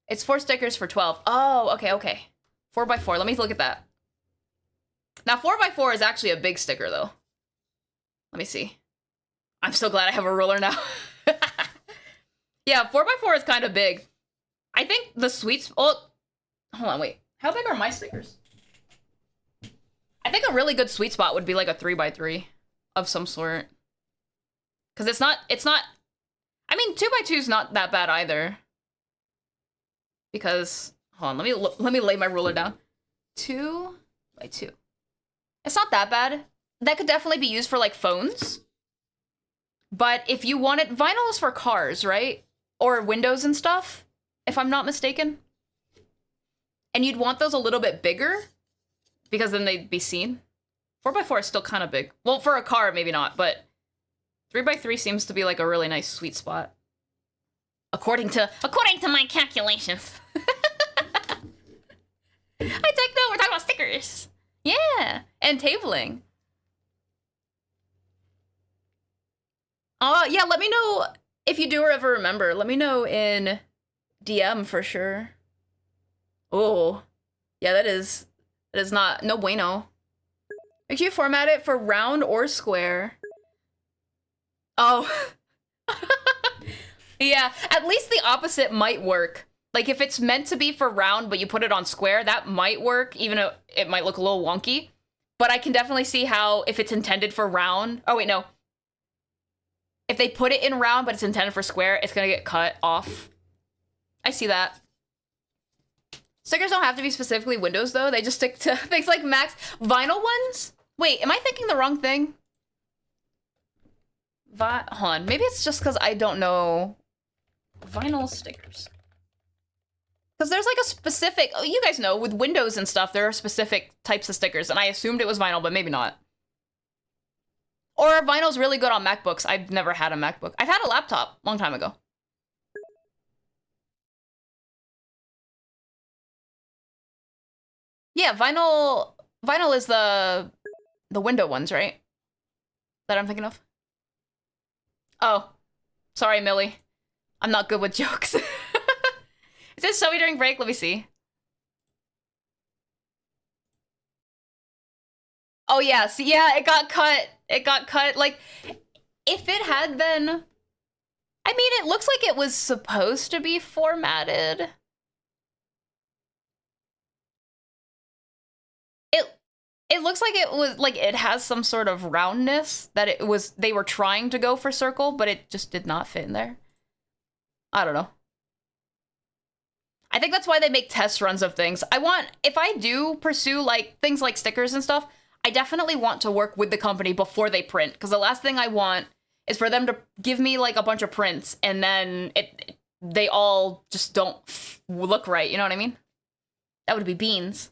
It's 4 stickers for 12. Oh, okay. 4x4. Let me look at that. Now 4x4 is actually a big sticker though. Let me see. I'm so glad I have a ruler now. Yeah, 4x4 is kind of big. I think the sweet... Oh, hold on, wait. How big are my stickers? I think a really good sweet spot would be like a 3x3 of some sort. Because it's not... I mean, 2x2 is not that bad either. Because... Hold on, let me lay my ruler down. 2x2. It's not that bad. That could definitely be used for like phones. But if you want it, vinyl is for cars, right? Or windows and stuff, if I'm not mistaken. And you'd want those a little bit bigger because then they'd be seen. 4x4 is still kind of big. Well, for a car, maybe not, but 3x3 seems to be like a really nice sweet spot. According to my calculations. I take no, we're talking about stickers. Yeah, and tabling. Yeah, let me know if you do or ever remember. Let me know in DM for sure. Oh, yeah, that is not, no bueno. Make sure you format it for round or square. Oh. Yeah, at least the opposite might work. Like if it's meant to be for round, but you put it on square, that might work, even though it might look a little wonky. But I can definitely see how if it's intended for round, oh wait, no. If they put it in round, but it's intended for square, it's gonna get cut off. I see that. Stickers don't have to be specifically windows though. They just stick to things like Max. Vinyl ones? Wait, am I thinking the wrong thing? Hold on, maybe it's just because I don't know vinyl stickers. Because there's like a specific, oh, you guys know, with Windows and stuff, there are specific types of stickers, and I assumed it was vinyl, but maybe not. Or vinyl's really good on MacBooks. I've never had a MacBook. I've had a laptop, long time ago. Yeah, vinyl is the window ones, right? That I'm thinking of. Oh, sorry, Millie. I'm not good with jokes. Is this show me during break? Let me see. Oh yeah, see, yeah, it got cut. It got cut. Like, if it had been, I mean, it looks like it was supposed to be formatted. It looks like it was, like, it has some sort of roundness that they were trying to go for circle, but it just did not fit in there. I don't know. I think that's why they make test runs of things. If I do pursue, like, things like stickers and stuff, I definitely want to work with the company before they print, because the last thing I want is for them to give me like a bunch of prints and then they all just don't look right, you know what I mean? That would be beans.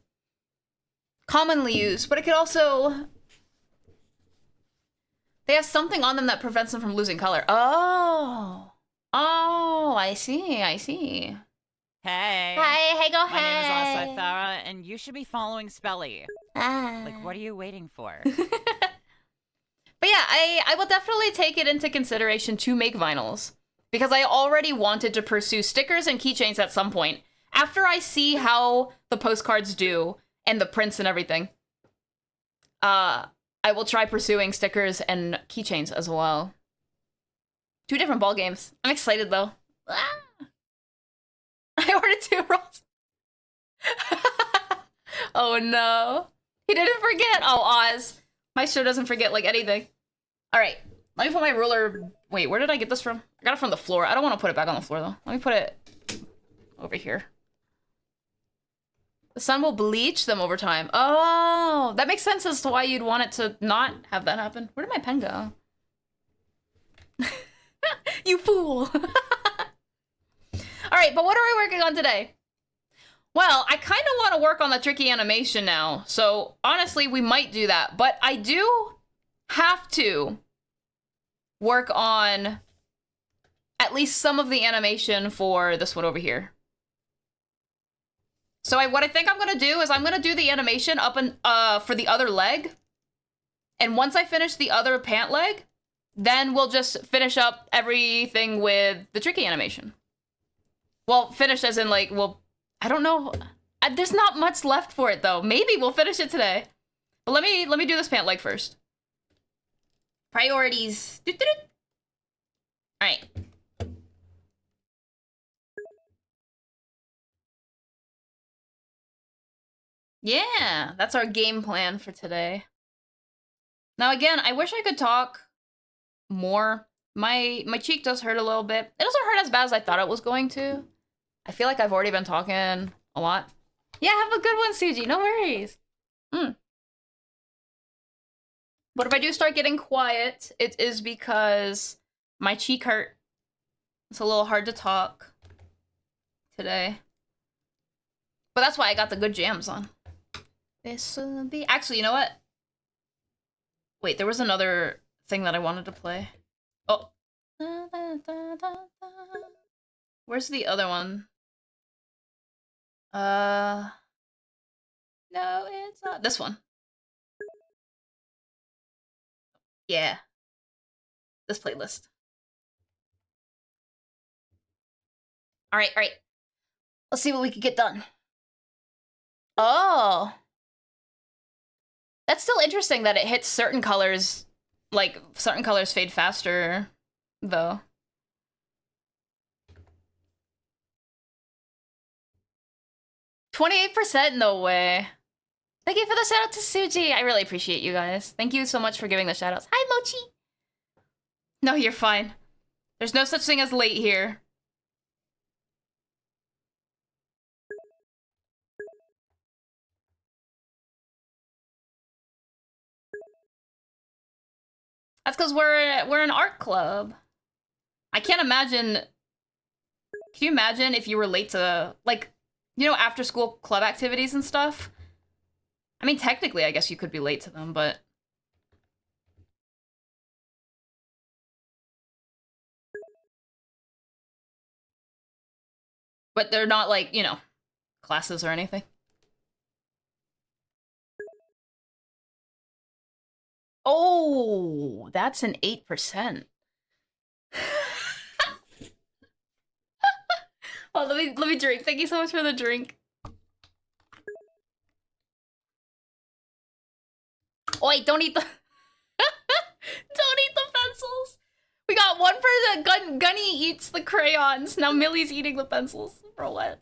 Commonly used, but it could also... They have something on them that prevents them from losing color. Oh. Oh, I see, I see. Hey. Hi, hey, go My name is hey. also Farah, and you should be following Spelly. Like, what are you waiting for? But yeah, I will definitely take it into consideration to make vinyls, because I already wanted to pursue stickers and keychains at some point. After I see how the postcards do and the prints and everything, I will try pursuing stickers and keychains as well. 2 different ball games. I'm excited though. Ah! I ordered 2 rolls. Oh no. He didn't forget. Oh, Oz. Maestro doesn't forget like anything. All right, let me put my ruler. Wait, where did I get this from? I got it from the floor. I don't want to put it back on the floor though. Let me put it over here. The sun will bleach them over time. Oh, that makes sense as to why you'd want it to not have that happen. Where did my pen go? You fool. All right, but what are we working on today? Well, I kind of want to work on the tricky animation now. So honestly, we might do that, but I do have to work on at least some of the animation for this one over here. So what I think I'm gonna do is I'm gonna do the animation up and for the other leg. And once I finish the other pant leg, then we'll just finish up everything with the tricky animation. Well, finish as in like, well, I don't know. There's not much left for it though. Maybe we'll finish it today. But let me do this pant leg first. Priorities. All right. Yeah, that's our game plan for today. Now again, I wish I could talk more. My cheek does hurt a little bit. It doesn't hurt as bad as I thought it was going to. I feel like I've already been talking a lot. Yeah, have a good one, Suji. No worries. But if I do start getting quiet, it is because my cheek hurt. It's a little hard to talk today. But that's why I got the good jams on. This will be... Actually, you know what? Wait, there was another thing that I wanted to play. Oh. Where's the other one? No, it's not. This one. Yeah. This playlist. All right. Let's see what we can get done. Oh. That's still interesting that it hits certain colors, like certain colors fade faster, though. %? No way. Thank you for the shout out to Suji. I really appreciate you guys. Thank you so much for giving the shout outs. Hi, Mochi. No, you're fine. There's no such thing as late here. That's because we're an art club. I can't imagine. Can you imagine if you were late to, like, you know, after school club activities and stuff? I mean, technically, I guess you could be late to them, but... But they're not, like, you know, classes or anything. Oh, that's an 8%. Oh, let me drink. Thank you so much for the drink. Oh, wait, don't eat the... Don't eat the pencils. We got one person. Gunny eats the crayons. Now Millie's eating the pencils. For what?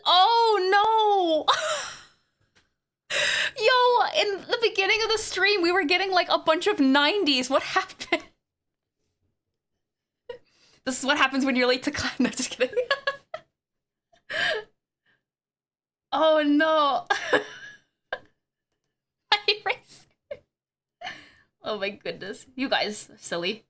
Oh, no. Yo, in the beginning of the stream, we were getting like a bunch of 90s. What happened? This is what happens when you're late to class. No, just kidding. Oh no. My eraser. Oh my goodness. You guys are silly.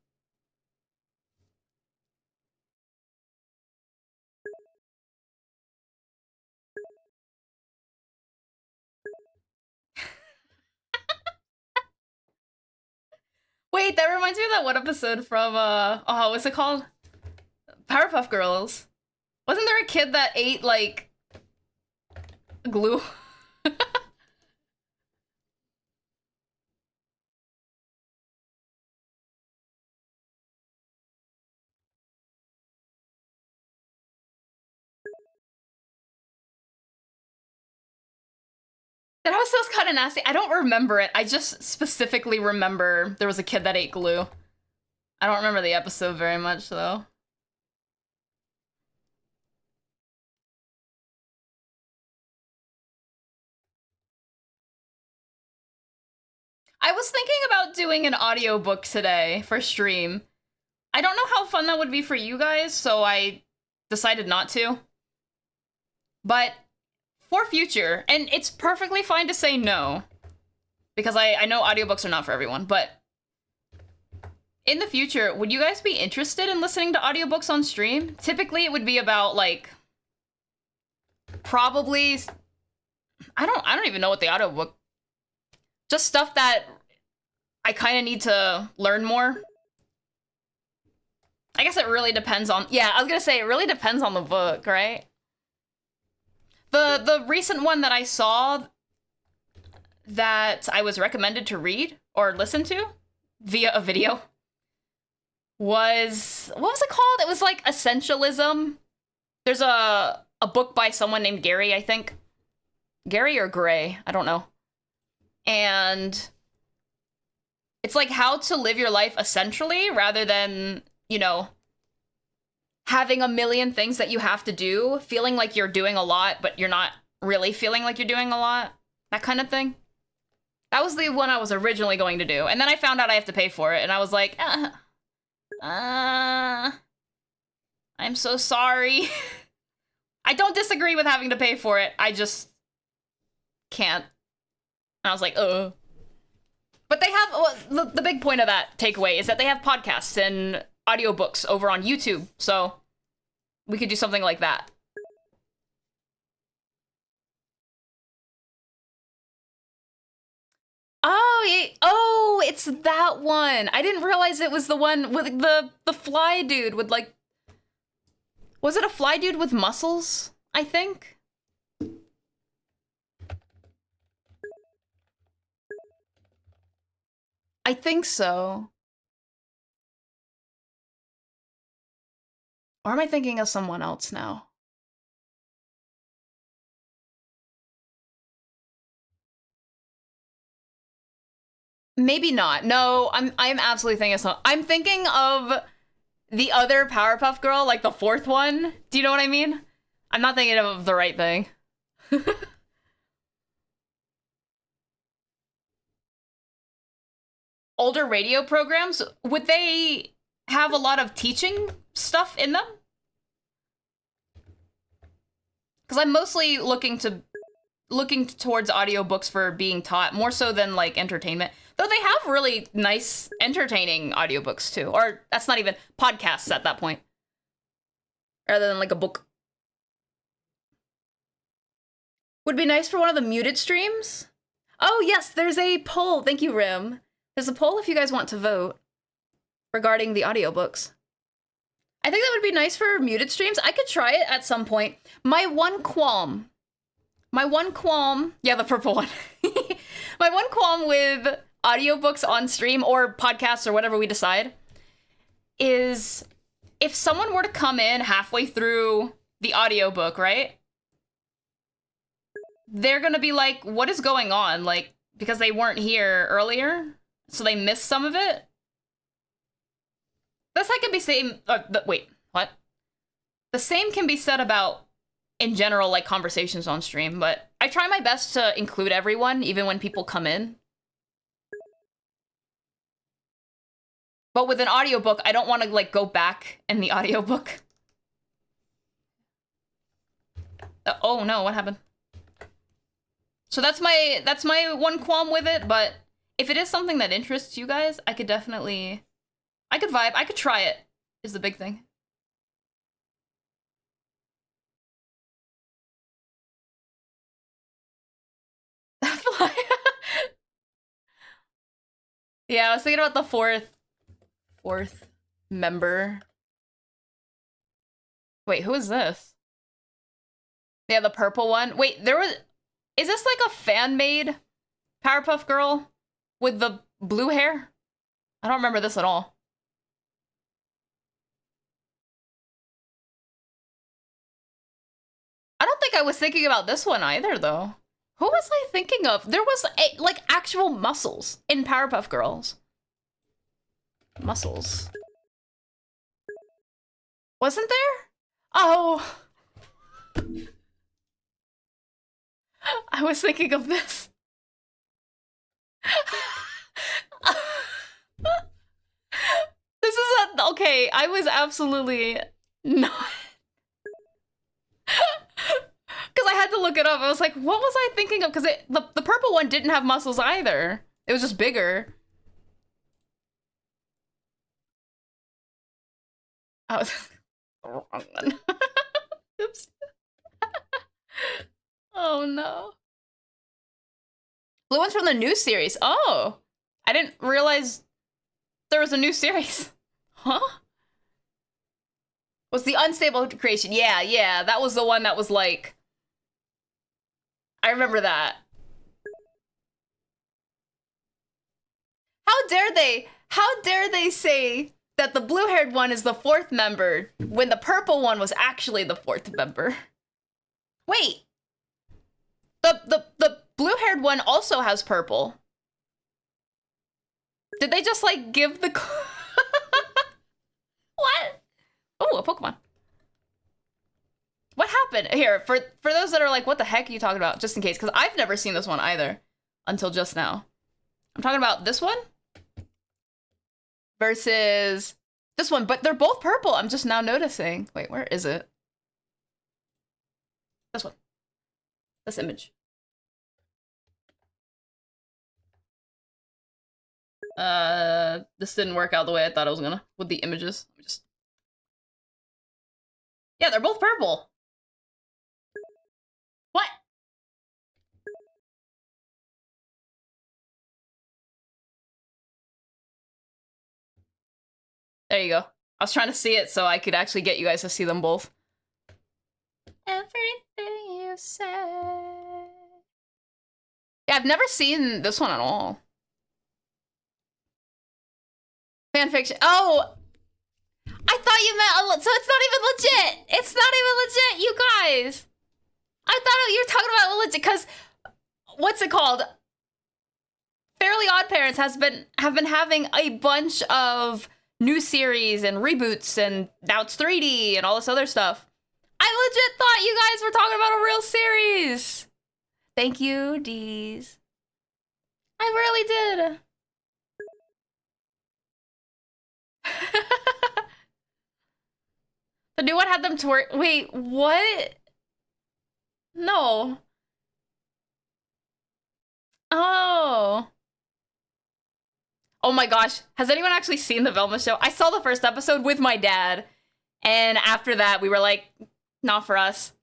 Wait, that reminds me of that one episode from oh, what's it called? Powerpuff Girls. Wasn't there a kid that ate like glue? That episode's kind of nasty. I don't remember it. I just specifically remember there was a kid that ate glue. I don't remember the episode very much, though. I was thinking about doing an audiobook today for stream. I don't know how fun that would be for you guys, so I decided not to. But for future, and it's perfectly fine to say no, because I know audiobooks are not for everyone, but in the future, would you guys be interested in listening to audiobooks on stream? Typically, it would be about, like, probably, I don't even know what the audiobook, just stuff that I kind of need to learn more. I guess it really depends on, yeah, I was gonna say, it really depends on the book, right? The recent one that I saw that I was recommended to read or listen to via a video was, what was it called? It was like Essentialism. There's a book by someone named Gary, I think. Gary or Gray, I don't know. And it's like how to live your life essentially rather than, you know, having a million things that you have to do, feeling like you're doing a lot, but you're not really feeling like you're doing a lot. That kind of thing. That was the one I was originally going to do. And then I found out I have to pay for it, and I was like, I'm so sorry. I don't disagree with having to pay for it. I just can't. And I was like, But they have, well, the big point of that takeaway is that they have podcasts and audiobooks over on YouTube, so we could do something like that. Oh, it's that one. I didn't realize it was the one with the fly dude with, like, was it a fly dude with muscles, I think? I think so. Or am I thinking of someone else now? Maybe not. No, I'm absolutely thinking of some. I'm thinking of the other Powerpuff Girl, like the fourth one. Do you know what I mean? I'm not thinking of the right thing. Older radio programs, would they have a lot of teaching stuff in them? Because I'm mostly looking towards audiobooks for being taught, more so than, like, entertainment. Though they have really nice, entertaining audiobooks, too. Or, that's not even podcasts at that point. Rather than, like, a book. Would be nice for one of the muted streams? Oh, yes, there's a poll. Thank you, Rim. There's a poll if you guys want to vote regarding the audiobooks. I think that would be nice for muted streams. I could try it at some point. My one qualm, yeah, the purple one. My one qualm with audiobooks on stream or podcasts or whatever we decide is if someone were to come in halfway through the audiobook, right? They're gonna be like, what is going on? Like, because they weren't here earlier, so they missed some of it. That's like, could be same. Wait, what? The same can be said about, in general, like, conversations on stream, but I try my best to include everyone, even when people come in. But with an audiobook, I don't want to, like, go back in the audiobook. Oh no, what happened? So that's my one qualm with it, but if it is something that interests you guys, I could definitely, I could vibe, I could try it, is the big thing. Yeah, I was thinking about the fourth member. Wait, who is this? Yeah, the purple one. Wait, is this like a fan-made Powerpuff Girl with the blue hair? I don't remember this at all. I don't think I was thinking about this one either, though. Who was I thinking of? There was like actual muscles in Powerpuff Girls. Muscles. Wasn't there? Oh. I was thinking of this. This is okay, I was absolutely not. Because I had to look it up. I was like, what was I thinking of? Because the purple one didn't have muscles either. It was just bigger. I was the wrong one. Oops. Oh no. Blue one's from the new series. Oh, I didn't realize there was a new series. Huh? Was the unstable creation? Yeah, that was the one that was like. I remember that. How dare they? How dare they say that the blue-haired one is the fourth member when the purple one was actually the fourth member? Wait. The blue-haired one also has purple. Did they just like give the what? Oh, a Pokemon. What happened? Here, for those that are like, what the heck are you talking about? Just in case, because I've never seen this one either until just now. I'm talking about this one versus this one, but they're both purple. I'm just now noticing. Wait, where is it? This one. This image. This didn't work out the way I thought it was gonna with the images. Let me just. Yeah, they're both purple. What? There you go. I was trying to see it so I could actually get you guys to see them both. Everything you say. Yeah, I've never seen this one at all. Fanfiction. Oh! I thought you meant, so it's not even legit! It's not even legit, you guys! I thought you were talking about legit, because, what's it called? Fairly Odd Parents have been having a bunch of new series and reboots, and now it's 3D and all this other stuff. I legit thought you guys were talking about a real series. Thank you, Deez. I really did. The new one had them twerk. Wait, what? No. Oh. Oh my gosh. Has anyone actually seen the Velma show? I saw the first episode with my dad. And after that, we were like, not for us.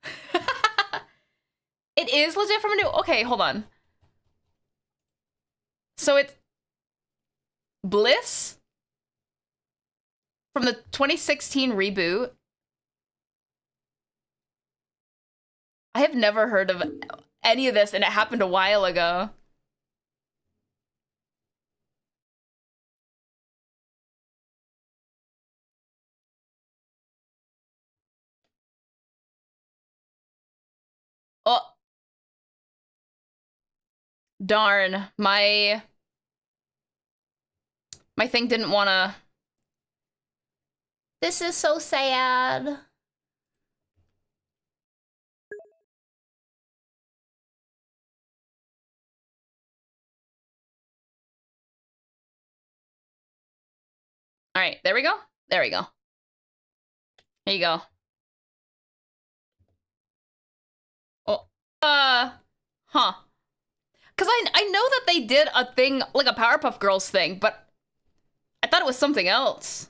It is legit from a new... Okay, hold on. So it's... Bliss? From the 2016 reboot. I have never heard of any of this, and it happened a while ago. Oh. Darn. My thing didn't wanna... This is so sad. All right, there we go. There we go. There you go. Oh, huh. Because I know that they did a thing, like a Powerpuff Girls thing, but I thought it was something else.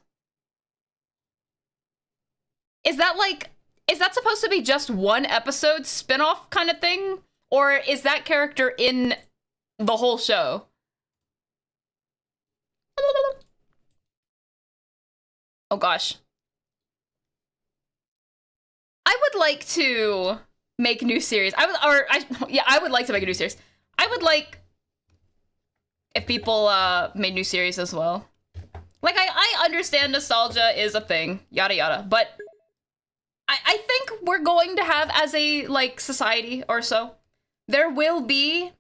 Is that supposed to be just one episode spin-off kind of thing? Or is that character in the whole show? Oh gosh. I would like to make new series. I would like to make a new series. I would like if people made new series as well. Like, I understand nostalgia is a thing, yada yada, but I think we're going to have, as a, like, society or so, there will be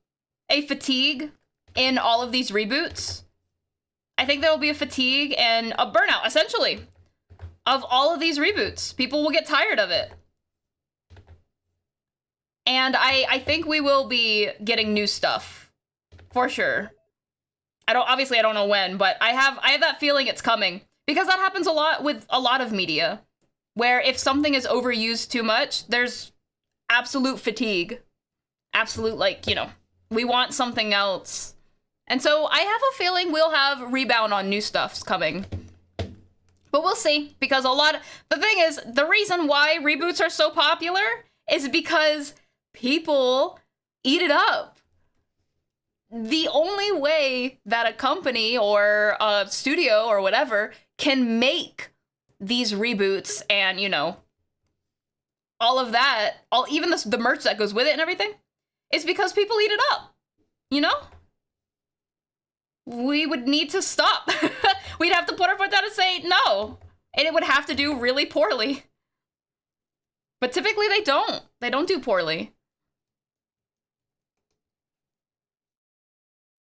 a fatigue in all of these reboots. I think there will be a fatigue and a burnout, essentially, of all of these reboots. People will get tired of it. And I think we will be getting new stuff, for sure. Obviously I don't know when, but I have that feeling it's coming, because that happens a lot with a lot of media, where if something is overused too much, there's absolute fatigue. Absolute, like, you know, we want something else. And so I have a feeling we'll have rebound on new stuff's coming. But we'll see, because the thing is, the reason why reboots are so popular is because people eat it up. The only way that a company or a studio or whatever can make these reboots and, you know, all of that, even the merch that goes with it and everything, is because people eat it up, you know? We would need to stop. We'd have to put our foot down and say no. And it would have to do really poorly. But typically they don't. They don't do poorly.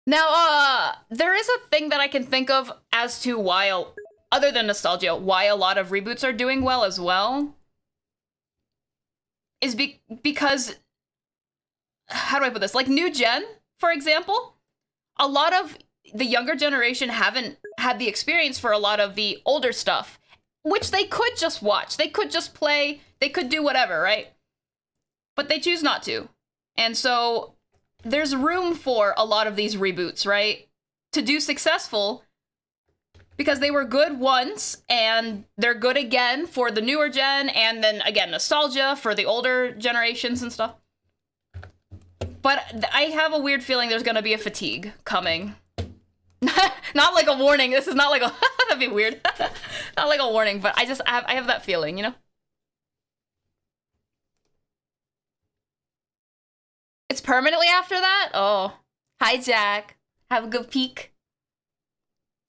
Now, there is a thing that I can think of as to why, other than nostalgia, why a lot of reboots are doing well as well. Is because, how do I put this? Like, new gen, for example, a lot of the younger generation haven't had the experience for a lot of the older stuff, which they could just watch. They could just play. They could do whatever, right? But they choose not to. And so there's room for a lot of these reboots, right? To do successful, because they were good once, and they're good again for the newer gen, and then, again, nostalgia for the older generations and stuff. But I have a weird feeling there's gonna be a fatigue coming. Not like a warning. This is not like a... That'd be weird. Not like a warning, but I have that feeling, you know? It's permanently after that? Oh. Hi, Jack. Have a good peek.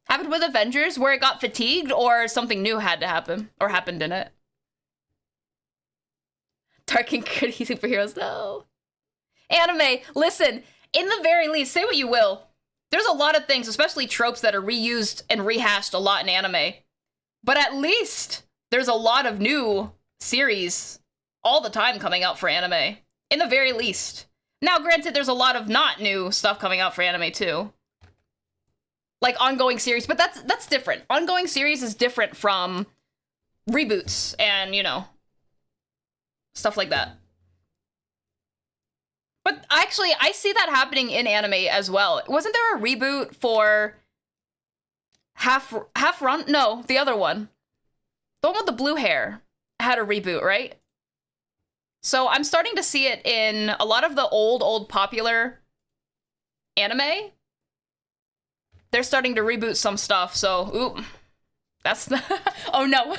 Happened with Avengers, where it got fatigued, or something new had to happen, or happened in it. Dark and gritty superheroes, no. Anime, listen, in the very least, say what you will, there's a lot of things, especially tropes, that are reused and rehashed a lot in anime. But at least there's a lot of new series all the time coming out for anime. In the very least. Now, granted, there's a lot of not new stuff coming out for anime, too. Like, ongoing series, but that's different. Ongoing series is different from reboots and, you know, stuff like that. But actually, I see that happening in anime as well. Wasn't there a reboot for Half Run? No, the other one. The one with the blue hair had a reboot, right? So I'm starting to see it in a lot of the old popular anime. They're starting to reboot some stuff, so, oop. That's the... Oh, no.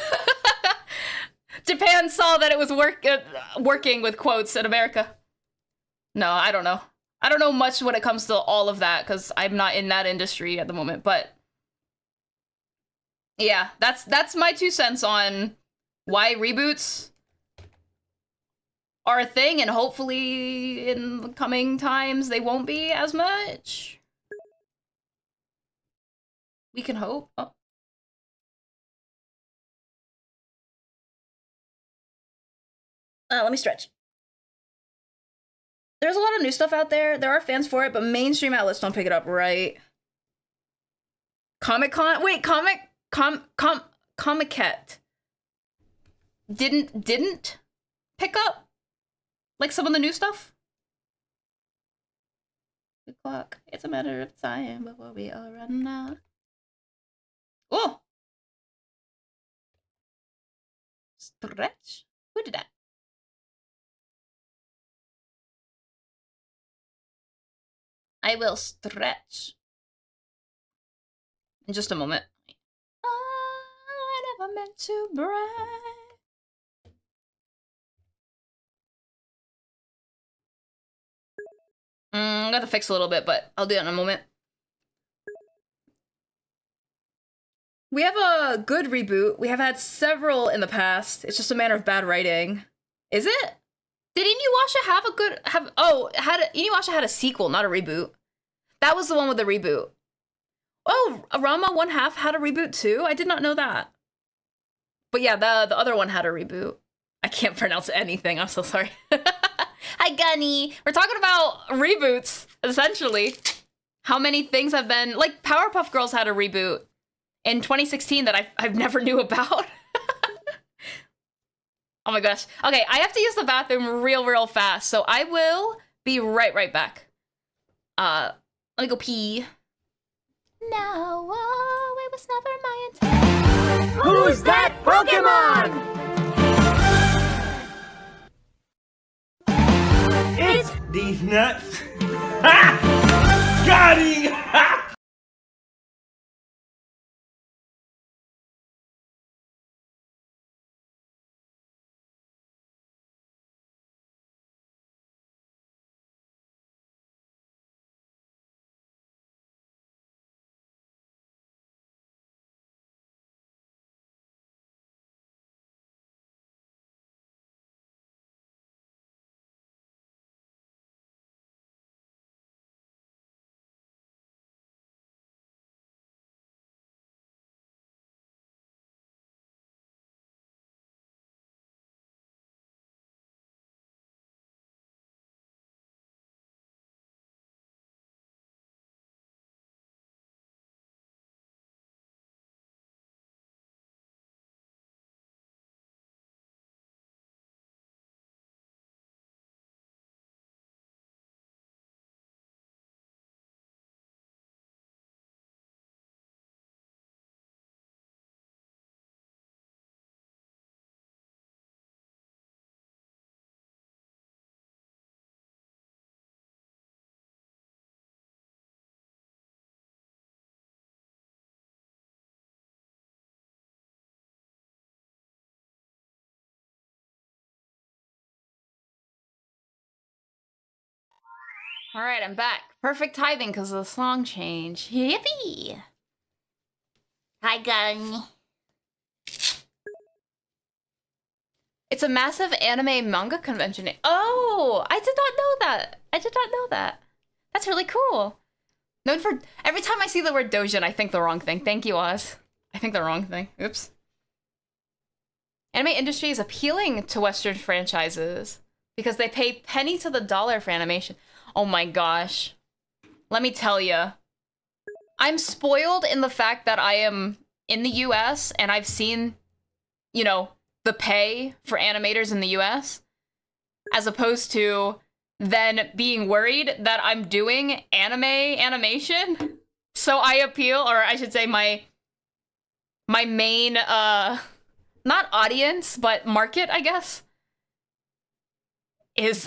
Japan saw that it was working with quotes in America. No, I don't know. I don't know much when it comes to all of that, because I'm not in that industry at the moment, but... Yeah, that's my 2 cents on why reboots are a thing, and hopefully in the coming times they won't be as much. We can hope. Oh. Let me stretch. There's a lot of new stuff out there. There are fans for it, but mainstream outlets don't pick it up, right? Comic-Con? Wait, Comic-Cat didn't pick up, like, some of the new stuff? the clock. It's a matter of time before we all run out. Oh! Stretch? Who did that? I will stretch. In just a moment. I never meant to brag. I got to fix a little bit, but I'll do it in a moment. We have a good reboot. We have had several in the past. It's just a matter of bad writing. Is it? Did Inuyasha have a good Inuyasha had a sequel, not a reboot. That was the one with the reboot. Oh, Arama 1/2 had a reboot too? I did not know that. But yeah, the other one had a reboot. I can't pronounce anything, I'm so sorry. Hi, Gunny. We're talking about reboots, essentially. How many things have been... Like, Powerpuff Girls had a reboot in 2016 that I've never knew about. Oh my gosh. Okay, I have to use the bathroom real fast, so I will be right back. Let me go pee. No, oh, it was never my intent. Who's that Pokemon? It's these nuts. Ha! Got him! Ha! All right, I'm back. Perfect timing because of the song change. Yippee! Hi, Gun. It's a massive anime manga convention. Oh, I did not know that. I did not know that. That's really cool. Known for every time I see the word doujin, I think the wrong thing. Thank you, Oz. I think the wrong thing. Oops. Anime industry is appealing to Western franchises because they pay penny to the dollar for animation. Oh my gosh. Let me tell you. I'm spoiled in the fact that I am in the US and I've seen, you know, the pay for animators in the US, as opposed to then being worried that I'm doing animation. So I appeal, or I should say my main, not audience, but market, I guess, is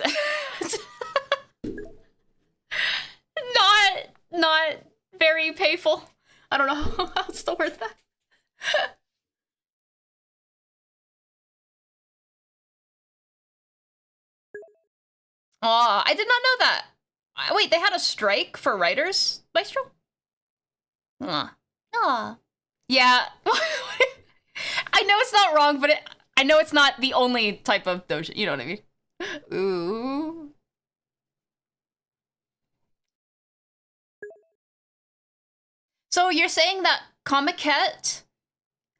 not very payful. I don't know how else to word that. Aw, I did not know that. Wait, they had a strike for writers, Maestro? Aw. Yeah. I know it's not wrong, but I know it's not the only type of doujin. You know what I mean? Ooh. So you're saying that Comiket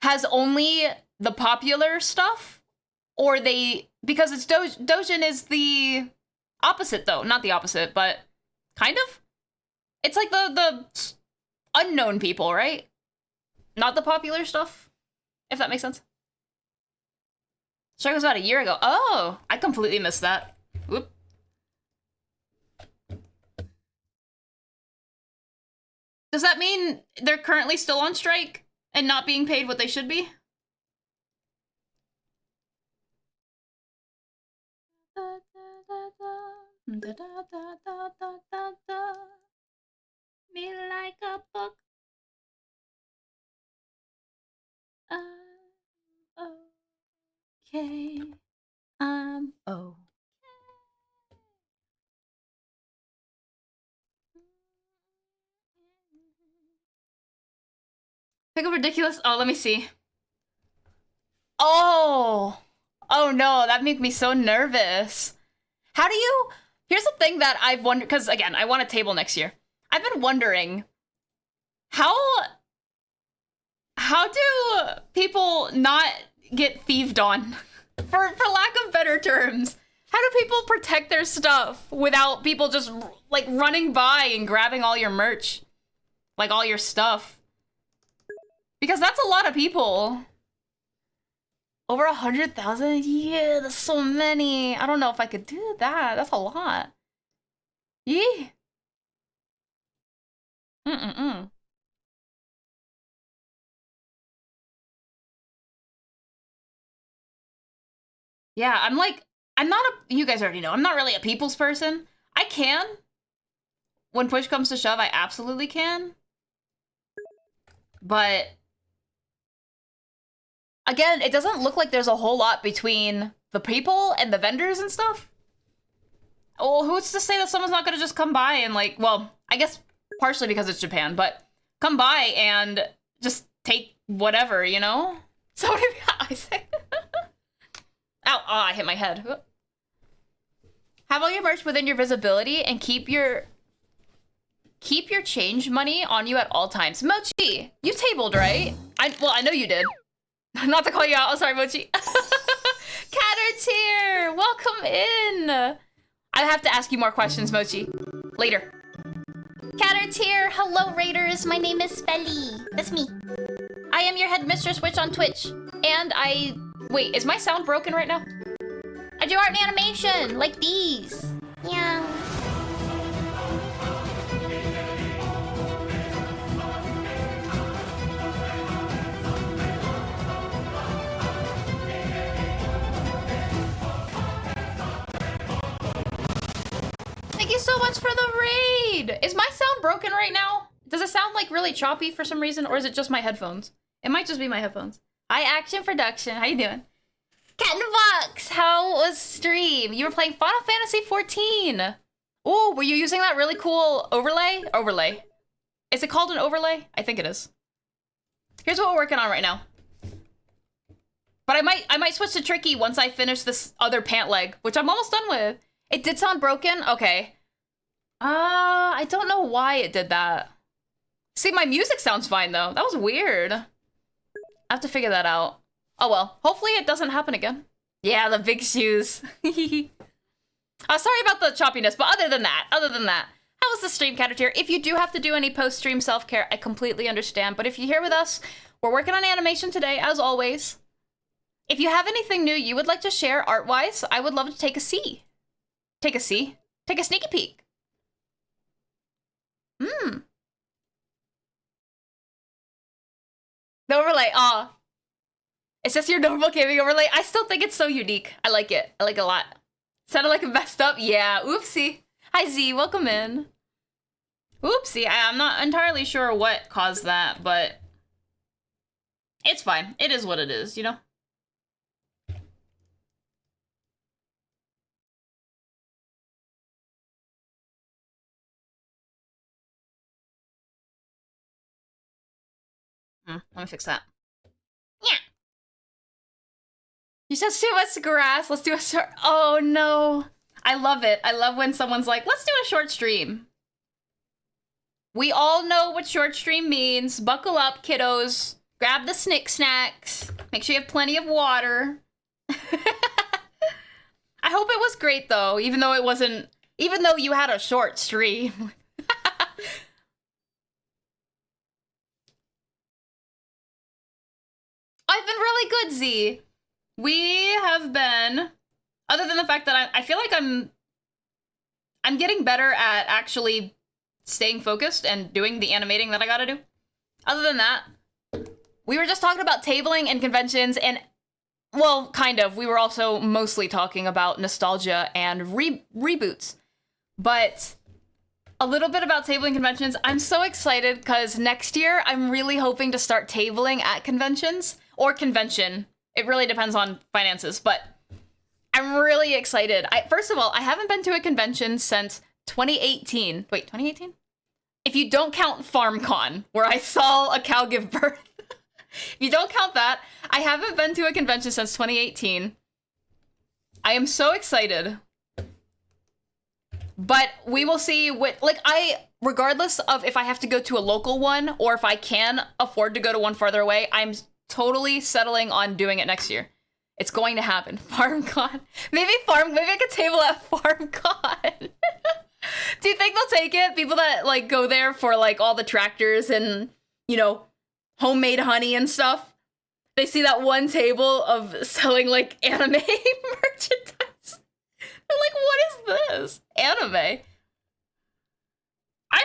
has only the popular stuff? Or they... Because it's doujin is the opposite, though. Not the opposite, but kind of? It's like the unknown people, right? Not the popular stuff? If that makes sense. Strike was about a year ago. Oh, I completely missed that. Whoop. Does that mean they're currently still on strike and not being paid what they should be? Me like a book. Okay. Oh. Pick up ridiculous. Oh, let me see. Oh. Oh no, that made me so nervous. How do you... Here's the thing that I've wondered, because again, I want a table next year. I've been wondering, how do people not get thieved on? For lack of better terms. How do people protect their stuff without people just, like, running by and grabbing all your merch? Like, all your stuff. Because that's a lot of people. Over 100,000? Yeah, that's so many. I don't know if I could do that. That's a lot. Yeah. Yeah, I'm not a, you guys already know, I'm not really a people's person. I can. When push comes to shove, I absolutely can. But again, it doesn't look like there's a whole lot between the people and the vendors and stuff. Well, who's to say that someone's not gonna just come by and like, well, I guess partially because it's Japan, but come by and just take whatever, you know? So what did I say? Ow, oh, I hit my head. Have all your merch within your visibility and keep your change money on you at all times. Mochi, you tabled, right? Well, I know you did. Not to call you out. Oh, sorry, Mochi. Cattertier, welcome in. I have to ask you more questions, Mochi. Later. Cattertier, hello Raiders, my name is Spelly. That's me. I am your headmistress witch on Twitch. And Wait, is my sound broken right now? I do art and animation, like these. Yeah. Thank you so much for the raid! Is my sound broken right now? Does it sound like really choppy for some reason, or is it just my headphones? It might just be my headphones. Hi, Action Production. How you doing? Cat in the Box, how was stream? You were playing Final Fantasy 14. Oh, were you using that really cool overlay? Overlay. Is it called an overlay? I think it is. Here's what we're working on right now. But I might switch to Tricky once I finish this other pant leg, which I'm almost done with. It did sound broken? Okay. I don't know why it did that. See, my music sounds fine though. That was weird. I have to figure that out. Oh well, hopefully it doesn't happen again. Yeah, the big shoes. Sorry about the choppiness, but other than that, how was the stream, Cattertier? If you do have to do any post-stream self-care, I completely understand. But if you're here with us, we're working on animation today, as always. If you have anything new you would like to share art-wise, I would love to take a see. Take a see? Take a sneaky peek. The overlay, aw. It's just your normal gaming overlay. I still think it's so unique. I like it. I like it a lot. Sounded like a messed up? Yeah, oopsie. Hi Z, welcome in. Oopsie, I'm not entirely sure what caused that, but it's fine. It is what it is, you know? Let me fix that. Yeah. You said too much grass. Let's do a short. Oh no. I love it. I love when someone's like, let's do a short stream. We all know what short stream means. Buckle up, kiddos. Grab the snick snacks. Make sure you have plenty of water. I hope it was great though, even though it wasn't, even though you had a short stream. I've been really good, Z. We have been, other than the fact that I feel like I'm getting better at actually staying focused and doing the animating that I gotta do. Other than that, we were just talking about tabling and conventions and, well, kind of. We were also mostly talking about nostalgia and reboots. But a little bit about tabling conventions. I'm so excited because next year I'm really hoping to start tabling at conventions or convention. It really depends on finances, but I'm really excited. First of all, I haven't been to a convention since 2018. Wait, 2018? If you don't count FarmCon, where I saw a cow give birth. If you don't count that, I haven't been to a convention since 2018. I am so excited. But we will see what, like, regardless of if I have to go to a local one or if I can afford to go to one farther away, I'm totally settling on doing it next year. It's going to happen. FarmCon. Maybe I could table at FarmCon. Do you think they'll take it? People that, like, go there for, like, all the tractors and, you know, homemade honey and stuff. They see that one table of selling, like, anime merchandise. They're like, what is this? Anime. I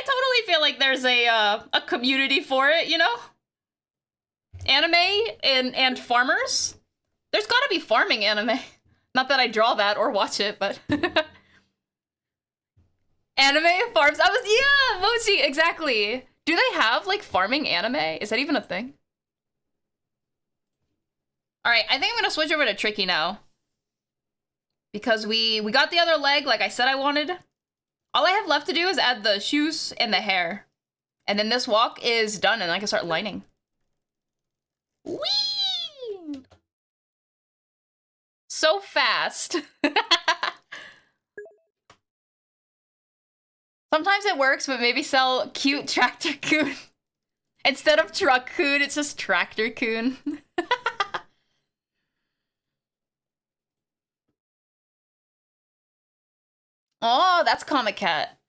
totally feel like there's a community for it, you know? Anime and farmers. There's gotta be farming anime. Not that I draw that or watch it, but anime and farms. Yeah, Mochi, exactly. Do they have, like, farming anime? Is that even a thing? All right, I think I'm gonna switch over to Tricky now. Because we got the other leg like I said I wanted. All I have left to do is add the shoes and the hair. And then this walk is done and I can start lining. Whee! So fast. Sometimes it works, but maybe sell cute Tractor Coon. Instead of Truck Coon, it's just Tractor Coon. Oh, that's Comic Cat.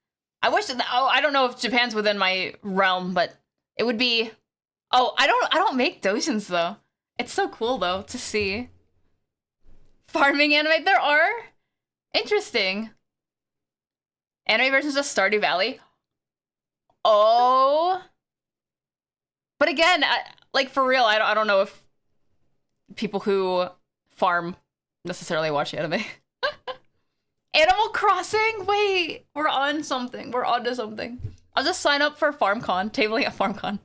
I wish that, oh, I don't know if Japan's within my realm, but it would be. Oh, I don't make doujins though. It's so cool though to see. Farming anime, there are? Interesting. Anime versions of Stardew Valley. Oh. But again, like, for real, I don't know if people who farm necessarily watch anime. Animal Crossing? Wait, we're on something. We're onto something. I'll just sign up for FarmCon, tabling at FarmCon.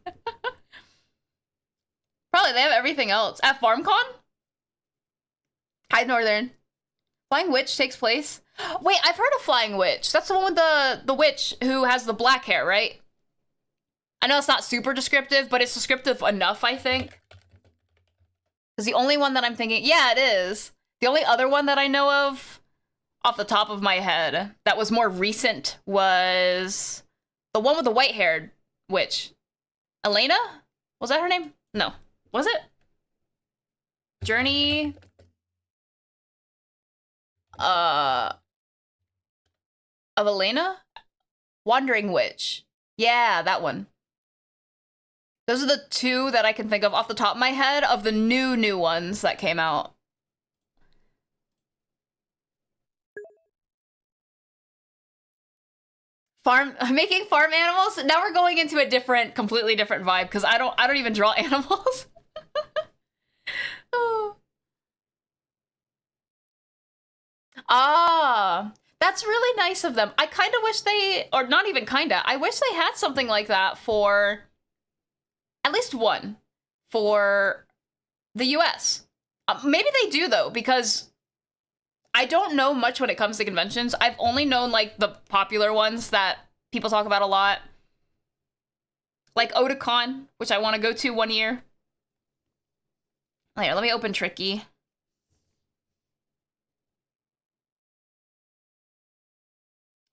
Probably they have everything else. At FarmCon? Hi, Northern. Flying Witch takes place? Wait, I've heard of Flying Witch. That's the one with the witch who has the black hair, right? I know it's not super descriptive, but it's descriptive enough, I think. Because the only one that I'm thinking, yeah, it is. The only other one that I know of, off the top of my head, that was more recent was the one with the white-haired witch. Elena? Was that her name? No. Was it? Journey... of Elena? Wandering Witch. Yeah, that one. Those are the two that I can think of off the top of my head of the new ones that came out. Making farm animals? Now we're going into a completely different vibe because I don't even draw animals. Oh. Ah, that's really nice of them. I kind of wish they, or not even kinda, I wish they had something like that for, at least one, for the US. Maybe they do though, because I don't know much when it comes to conventions. I've only known, like, the popular ones that people talk about a lot. Like Otakon, which I want to go to one year. Here, let me open Tricky.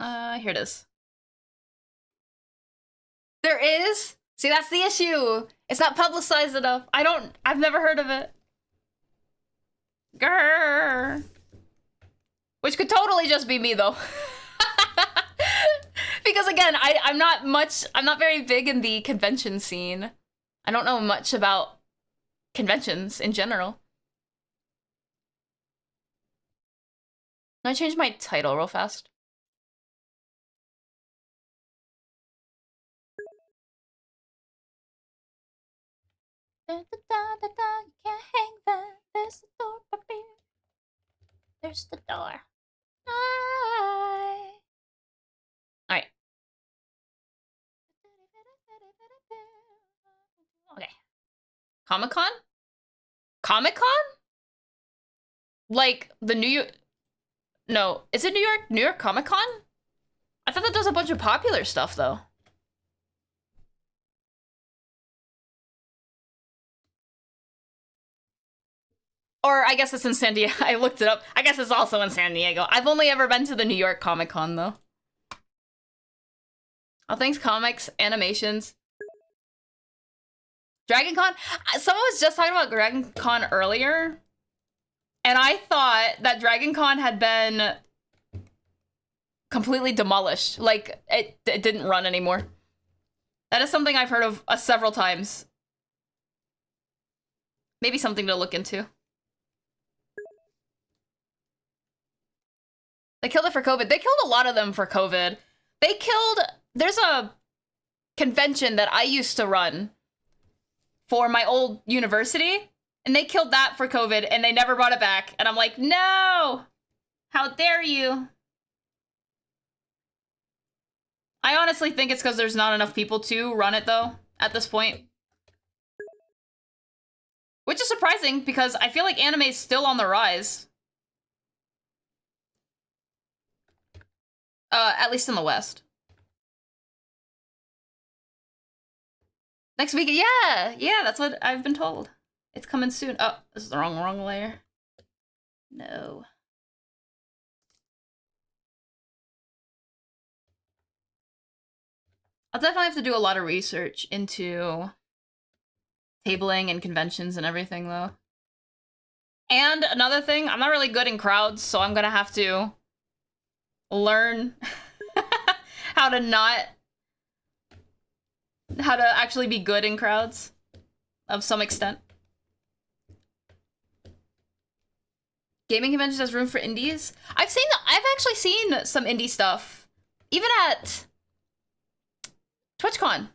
Here it is. There is? See, that's the issue. It's not publicized enough. I've never heard of it. Grrr. Which could totally just be me, though. Because again, I'm not very big in the convention scene. I don't know much about conventions in general. Can I change my title real fast? Can't hang that. There's the door, puppy. There's the door. Alright. Okay. Comic-Con? Comic-Con? Like, the New York... No, is it New York? New York Comic-Con? I thought that does a bunch of popular stuff, though. Or I guess it's in San Diego. I looked it up. I guess it's also in San Diego. I've only ever been to the New York Comic-Con, though. All things comics, animations. Dragon Con? Someone was just talking about Dragon Con earlier. And I thought that Dragon Con had been completely demolished. Like, it didn't run anymore. That is something I've heard of several times. Maybe something to look into. They killed it for COVID. They killed a lot of them for COVID. They killed... There's a convention that I used to run for my old university, and they killed that for COVID, and they never brought it back. And I'm like, no! How dare you? I honestly think it's because there's not enough people to run it, though, at this point. Which is surprising, because I feel like anime is still on the rise. At least in the West. Next week, yeah, that's what I've been told. It's coming soon. Oh, this is the wrong layer. No. I'll definitely have to do a lot of research into tabling and conventions and everything, though. And another thing, I'm not really good in crowds, so I'm gonna have to learn how to actually be good in crowds of some extent. Gaming conventions has room for indies. I've actually seen some indie stuff, even at TwitchCon.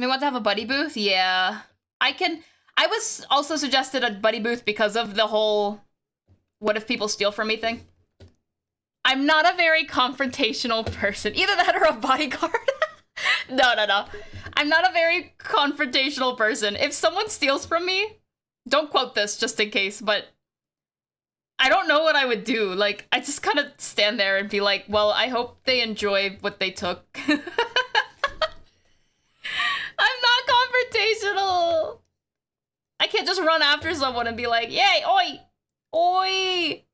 They want to have a buddy booth? Yeah. I was also suggested a buddy booth because of the whole what if people steal from me thing. I'm not a very confrontational person. Either that or a bodyguard. No. I'm not a very confrontational person. If someone steals from me, don't quote this just in case, but I don't know what I would do. Like, I just kind of stand there and be like, well, I hope they enjoy what they took. I'm not confrontational. I can't just run after someone and be like, yay, oi, oi.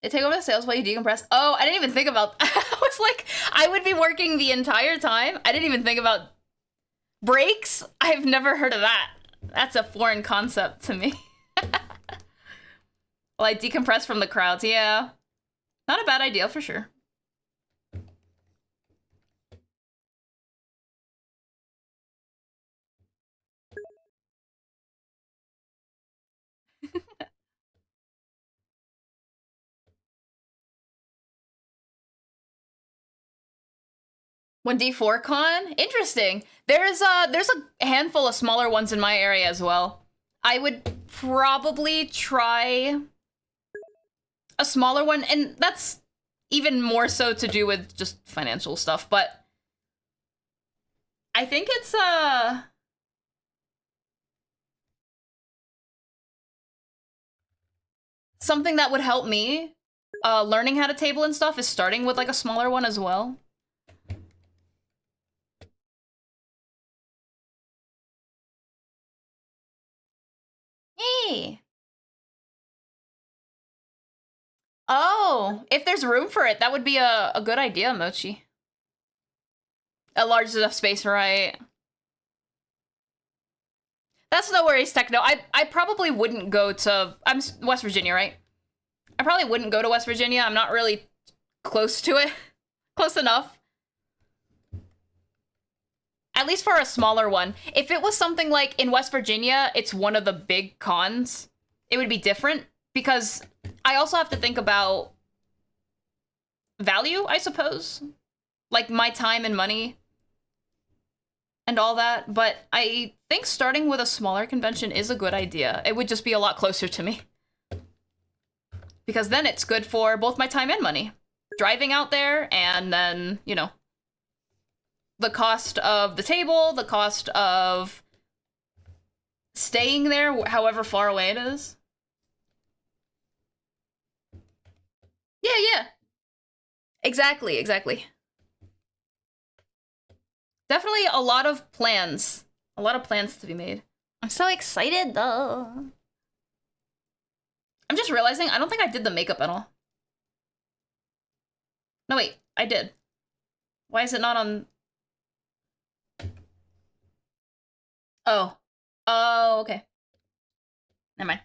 They take over the sales while you decompress. Oh, I didn't even think about that. I was like, I would be working the entire time. I didn't even think about breaks. I've never heard of that. That's a foreign concept to me. Well, I decompress from the crowds. Yeah. Not a bad idea for sure. When D4 Con? Interesting. There's a handful of smaller ones in my area as well. I would probably try a smaller one, and that's even more so to do with just financial stuff, but I think it's something that would help me learning how to table and stuff is starting with like a smaller one as well. Hey. Oh, if there's room for it, that would be a good idea, Mochi. A large enough space, right? That's no worries, Techno. I probably wouldn't go to... I'm West Virginia, right? I probably wouldn't go to West Virginia. I'm not really close to it. Close enough. At least for a smaller one. If it was something like in West Virginia, it's one of the big cons, it would be different, because I also have to think about value, I suppose. Like my time and money and all that. But I think starting with a smaller convention is a good idea. It would just be a lot closer to me. Because then it's good for both my time and money. Driving out there, and then, you know, the cost of the table, the cost of staying there, however far away it is. Yeah, yeah. Exactly, exactly. Definitely a lot of plans. A lot of plans to be made. I'm so excited though. I'm just realizing I don't think I did the makeup at all. No, wait, I did. Why is it not on? Oh. Oh, okay. Never mind.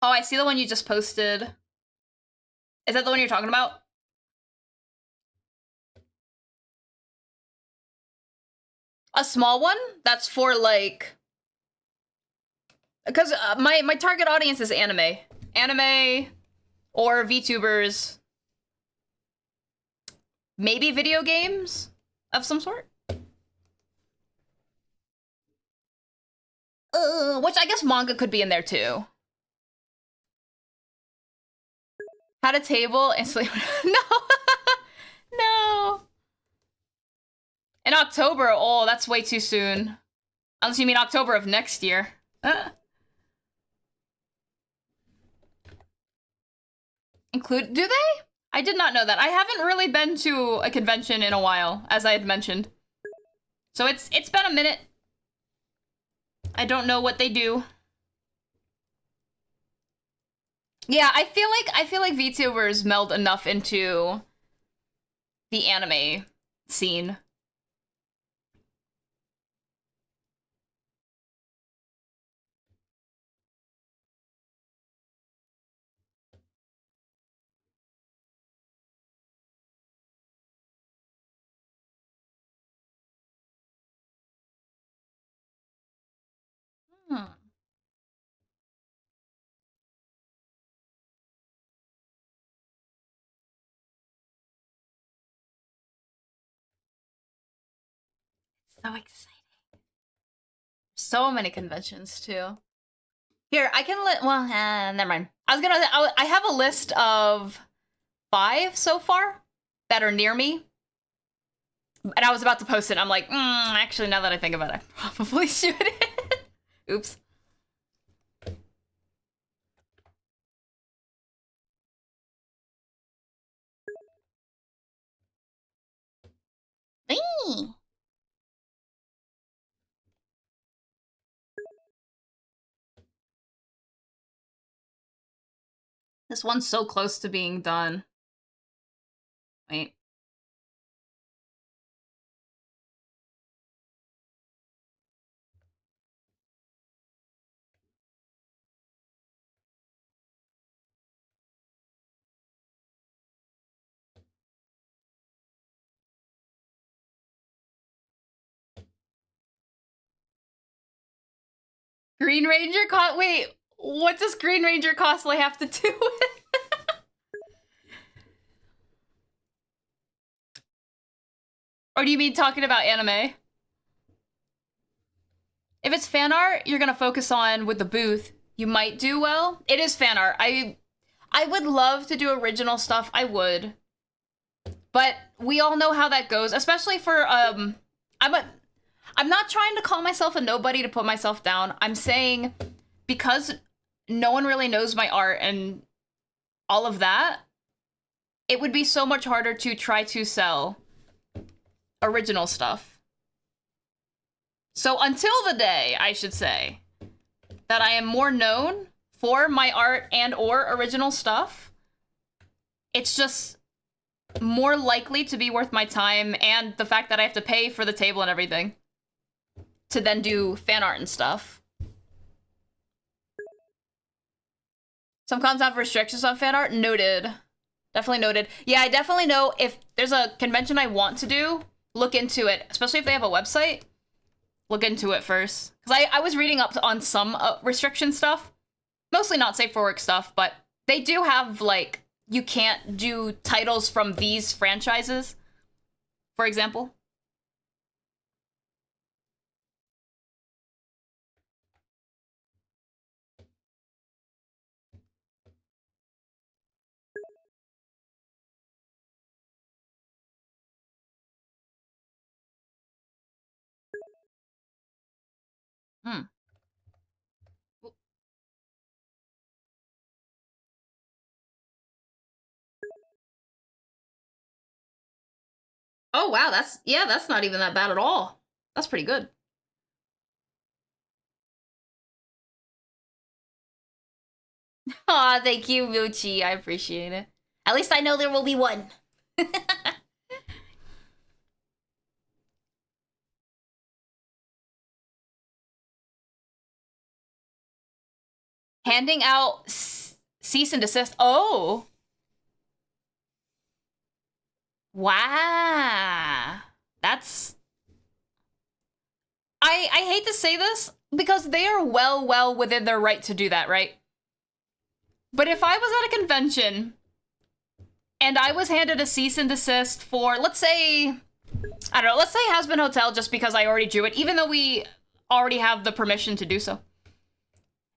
Oh, I see the one you just posted. Is that the one you're talking about? A small one? That's for like... Because my target audience is anime. Anime or VTubers. Maybe video games of some sort? Which I guess manga could be in there too. Had a table and sleep. No! No! In October? Oh, that's way too soon. Unless you mean October of next year. Include... Do they? I did not know that. I haven't really been to a convention in a while, as I had mentioned. So it's been a minute. I don't know what they do. Yeah, I feel like VTubers meld enough into the anime scene. Hmm. So exciting. So many conventions too. Here, I can well, never mind. I have a list of 5 so far that are near me. And I was about to post it. I'm like, actually, now that I think about it, I probably should. Oops. Eee. This one's so close to being done. Wait. Green Ranger wait, what does Green Ranger cosplay have to do with? Or do you mean talking about anime? If it's fan art you're gonna focus on with the booth, you might do well. It is fan art. I would love to do original stuff, I would. But we all know how that goes, especially for, I'm not trying to call myself a nobody to put myself down. I'm saying because no one really knows my art and all of that, it would be so much harder to try to sell original stuff. So until the day, I should say, that I am more known for my art and or original stuff, it's just more likely to be worth my time, and the fact that I have to pay for the table and everything to then do fan art and stuff. Some cons have restrictions on fan art. Noted. Definitely noted. Yeah, I definitely know if there's a convention I want to do, look into it, especially if they have a website. Look into it first. Because I was reading up on some restriction stuff. Mostly not safe for work stuff, but they do have, like, you can't do titles from these franchises, for example. Hmm. Oh, wow, that's not even that bad at all. That's pretty good. Aw, thank you, Muchi. I appreciate it. At least I know there will be one. Handing out cease and desist. Oh. Wow. That's... I hate to say this, because they are well within their right to do that, right? But if I was at a convention and I was handed a cease and desist for, let's say, I don't know, let's say Has-Been Hotel, just because I already drew it, even though we already have the permission to do so.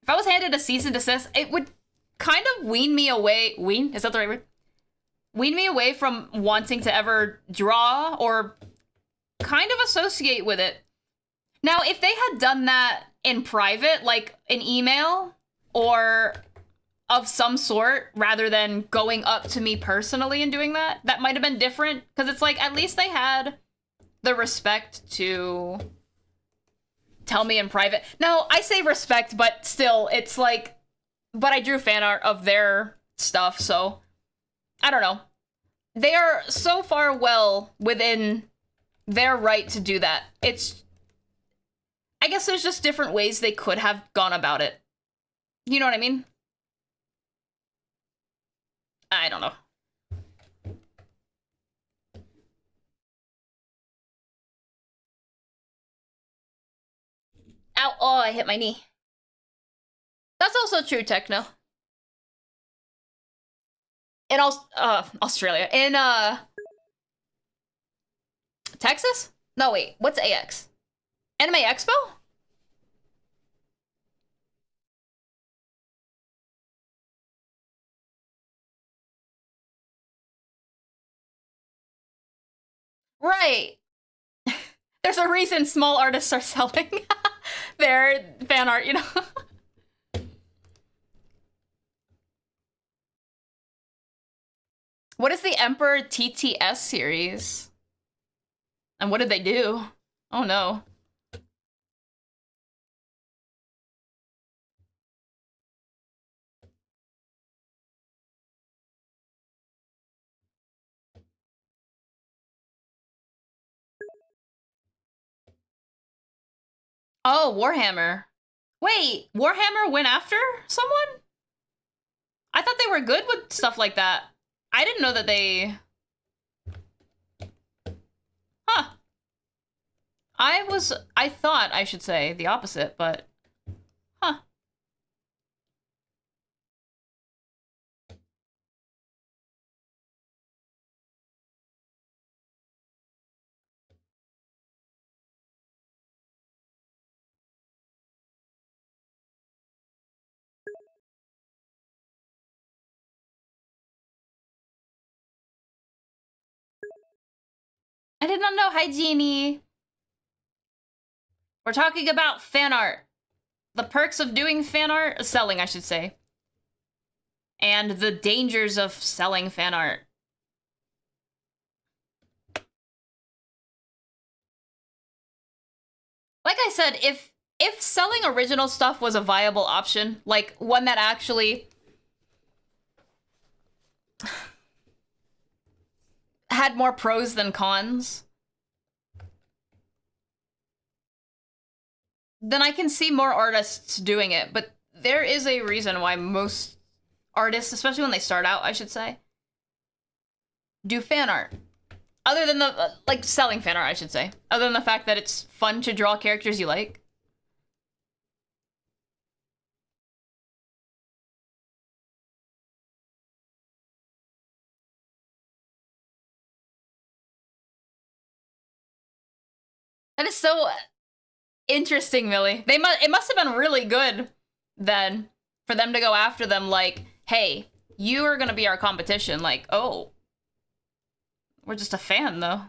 If I was handed a cease and desist, it would kind of wean me away. Wean? Is that the right word? Wean me away from wanting to ever draw or kind of associate with it. Now, if they had done that in private, like an email or of some sort, rather than going up to me personally and doing that, that might have been different. Because it's like, at least they had the respect to tell me in private. No, I say respect, but still, it's like, but I drew fan art of their stuff, so I don't know. They are so far well within their right to do that. It's, I guess there's just different ways they could have gone about it. You know what I mean? I don't know. Ow, oh, I hit my knee. That's also true, Techno. In Australia. In, Texas? No, wait, what's AX? Anime Expo? Right. There's a reason small artists are selling their fan art, you know? What is the Emperor TTS series? And what did they do? Oh no. Oh, Warhammer. Wait, Warhammer went after someone? I thought they were good with stuff like that. I didn't know that they... Huh. I thought, I should say, the opposite, but... Huh. I did not know. Hi, Jeannie. We're talking about fan art. The perks of doing fan art, selling, I should say. And the dangers of selling fan art. Like I said, if selling original stuff was a viable option, like one that actually had more pros than cons, then I can see more artists doing it. But there is a reason why most artists, especially when they start out, I should say, do fan art. Other than the, like, selling fan art, I should say. Other than the fact that it's fun to draw characters you like. That is so interesting, Millie. It must have been really good then for them to go after them like, hey, you are gonna be our competition. Like, oh, we're just a fan though.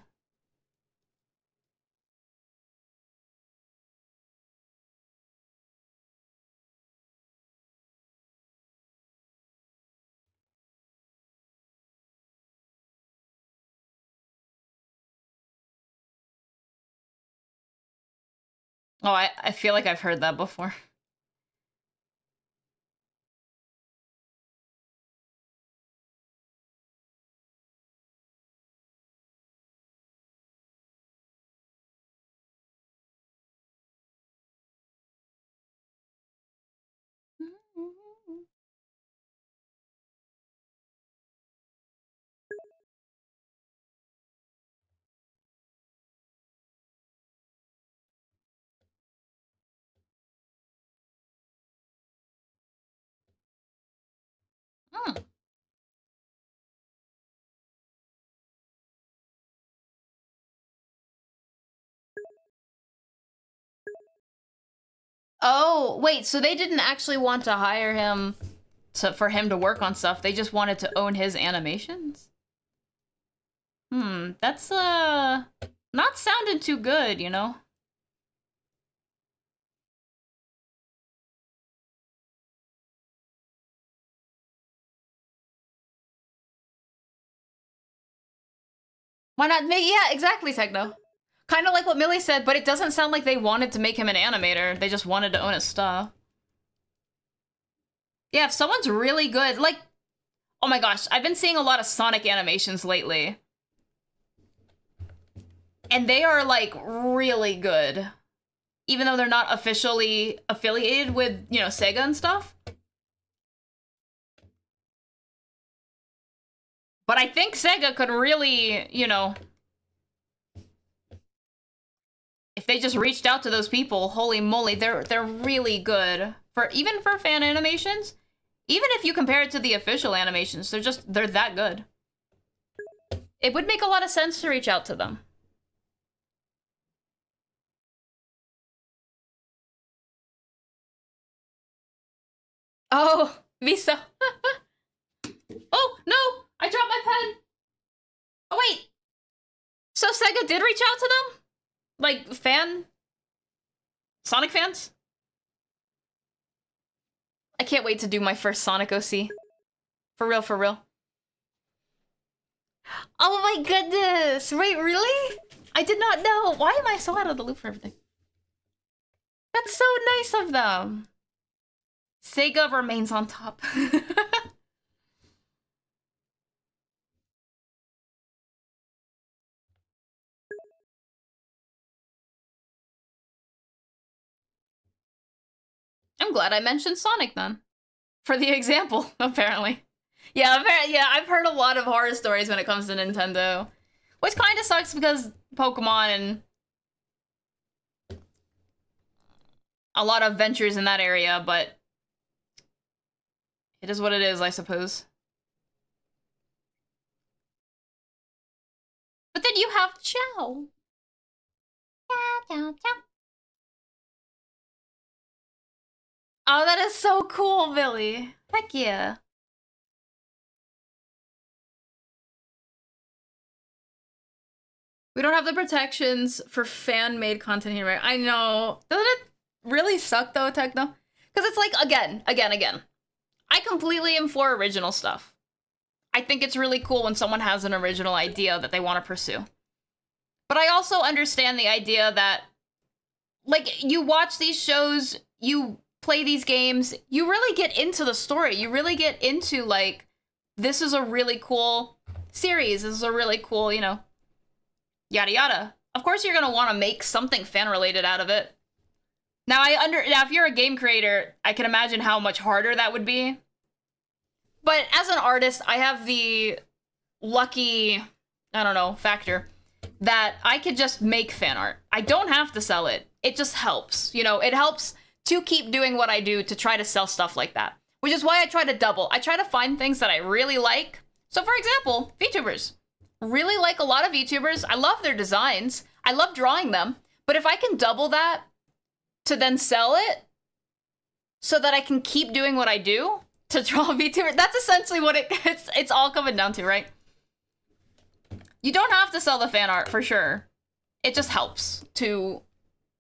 Oh, I feel like I've heard that before. Hmm. Oh, wait, so they didn't actually want to hire him for him to work on stuff. They just wanted to own his animations? That's not sounding too good, you know? Why not make, yeah, exactly, Techno. Kind of like what Millie said, but it doesn't sound like they wanted to make him an animator. They just wanted to own his stuff. Yeah, if someone's really good, like, oh my gosh, I've been seeing a lot of Sonic animations lately. And they are, like, really good. Even though they're not officially affiliated with, you know, Sega and stuff. But I think Sega could really, you know, if they just reached out to those people, holy moly, they're really good. Even for fan animations, even if you compare it to the official animations, they're that good. It would make a lot of sense to reach out to them. Oh, Visa. Oh, no! I dropped my pen! Oh, wait! So Sega did reach out to them? Like, Sonic fans? I can't wait to do my first Sonic OC. For real, for real. Oh my goodness! Wait, really? I did not know. Why am I so out of the loop for everything? That's so nice of them. Sega remains on top. I'm glad I mentioned Sonic then. For the example, apparently. Yeah, I've heard a lot of horror stories when it comes to Nintendo. Which kind of sucks because Pokemon and a lot of ventures in that area, but it is what it is, I suppose. But then you have Chow. Chow. Oh, that is so cool, Billy. Heck yeah. We don't have the protections for fan-made content here, right? I know. Doesn't it really suck, though, Techno? Because it's like, again. I completely am for original stuff. I think it's really cool when someone has an original idea that they want to pursue. But I also understand the idea that like, you watch these shows, you play these games, you really get into the story. You really get into, like, this is a really cool series. This is a really cool, you know, yada yada. Of course you're gonna want to make something fan-related out of it. Now, now, if you're a game creator, I can imagine how much harder that would be. But as an artist, I have the lucky, I don't know, factor that I could just make fan art. I don't have to sell it. It just helps. You know, it helps to keep doing what I do to try to sell stuff like that. Which is why I try to double. I try to find things that I really like. So for example, VTubers. Really like a lot of VTubers. I love their designs. I love drawing them. But if I can double that to then sell it so that I can keep doing what I do to draw VTubers, that's essentially what it's all coming down to, right? You don't have to sell the fan art for sure. It just helps to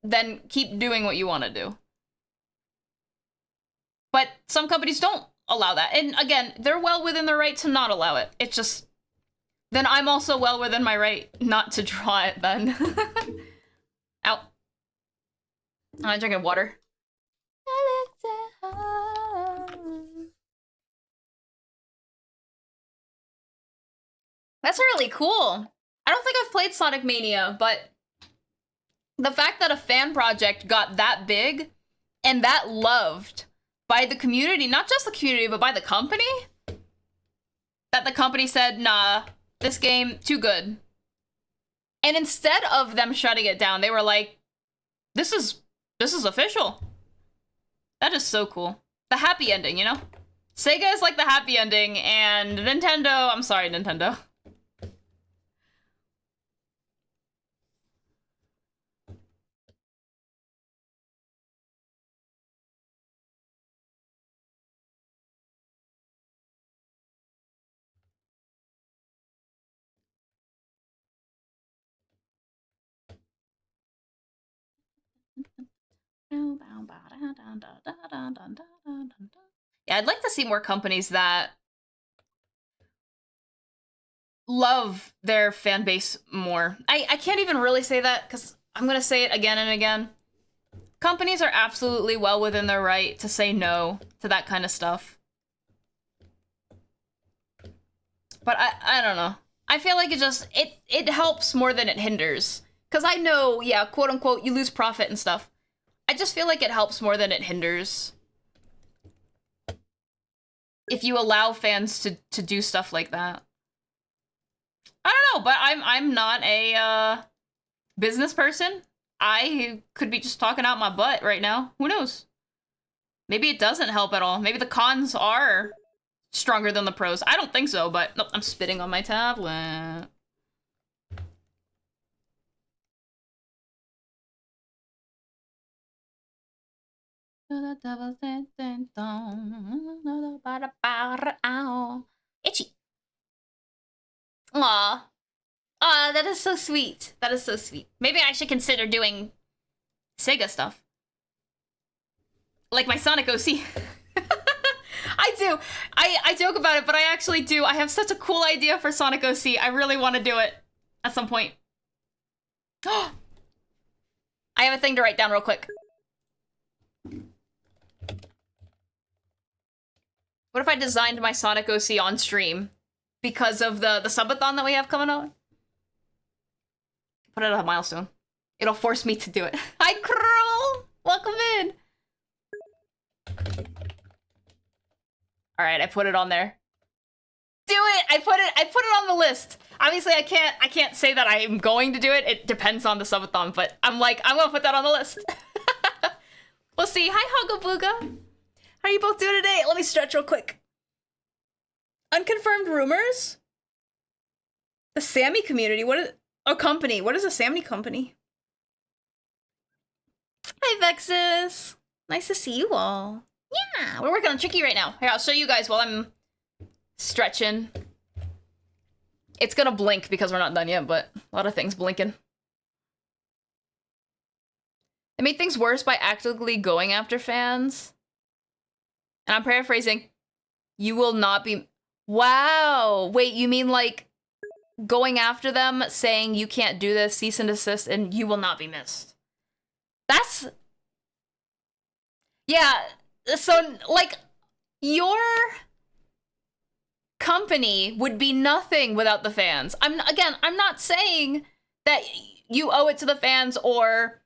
then keep doing what you want to do. But some companies don't allow that. And again, they're well within their right to not allow it. It's just, then I'm also well within my right not to draw it then. Ow. I'm drinking water. That's really cool. I don't think I've played Sonic Mania, but the fact that a fan project got that big and that loved by the community, not just the community, but by the company, that the company said, nah, this game, too good. And instead of them shutting it down, they were like, this is official. That is so cool. The happy ending, you know? Sega is like the happy ending, and Nintendo, I'm sorry, Nintendo. Yeah, I'd like to see more companies that love their fan base more. I can't even really say that because I'm gonna say it again and again. Companies are absolutely well within their right to say no to that kind of stuff. But I don't know. I feel like it helps more than it hinders. Because I know, yeah, quote unquote, you lose profit and stuff. I just feel like it helps more than it hinders. If you allow fans to do stuff like that. I don't know, but I'm not a business person. I could be just talking out my butt right now. Who knows? Maybe it doesn't help at all. Maybe the cons are stronger than the pros. I don't think so, but nope, I'm spitting on my tablet. Itchy. Aw. Aw, that is so sweet. That is so sweet. Maybe I should consider doing Sega stuff. Like my Sonic OC. I do. I joke about it, but I actually do. I have such a cool idea for Sonic OC. I really want to do it at some point. I have a thing to write down real quick. What if I designed my Sonic OC on stream because of the subathon that we have coming up? Put it as a milestone. It'll force me to do it. Hi, Curl! Welcome in! Alright, I put it on there. Do it! I put it on the list. Obviously, I can't say that I'm going to do it. It depends on the subathon, but I'm like, I'm gonna put that on the list. We'll see. Hi, Hugga Booga. How are you both doing today? Let me stretch real quick. Unconfirmed rumors? The Sammy community? What is a company? What is a Sammy company? Hi, Vexus. Nice to see you all. Yeah, we're working on Tricky right now. Here, I'll show you guys while I'm stretching. It's gonna blink because we're not done yet, but a lot of things blinking. They made things worse by actively going after fans. And I'm paraphrasing. You will not be... Wow! Wait, you mean like going after them, saying you can't do this, cease and desist, and you will not be missed. That's... Yeah, so, like, your company would be nothing without the fans. I'm not saying that you owe it to the fans or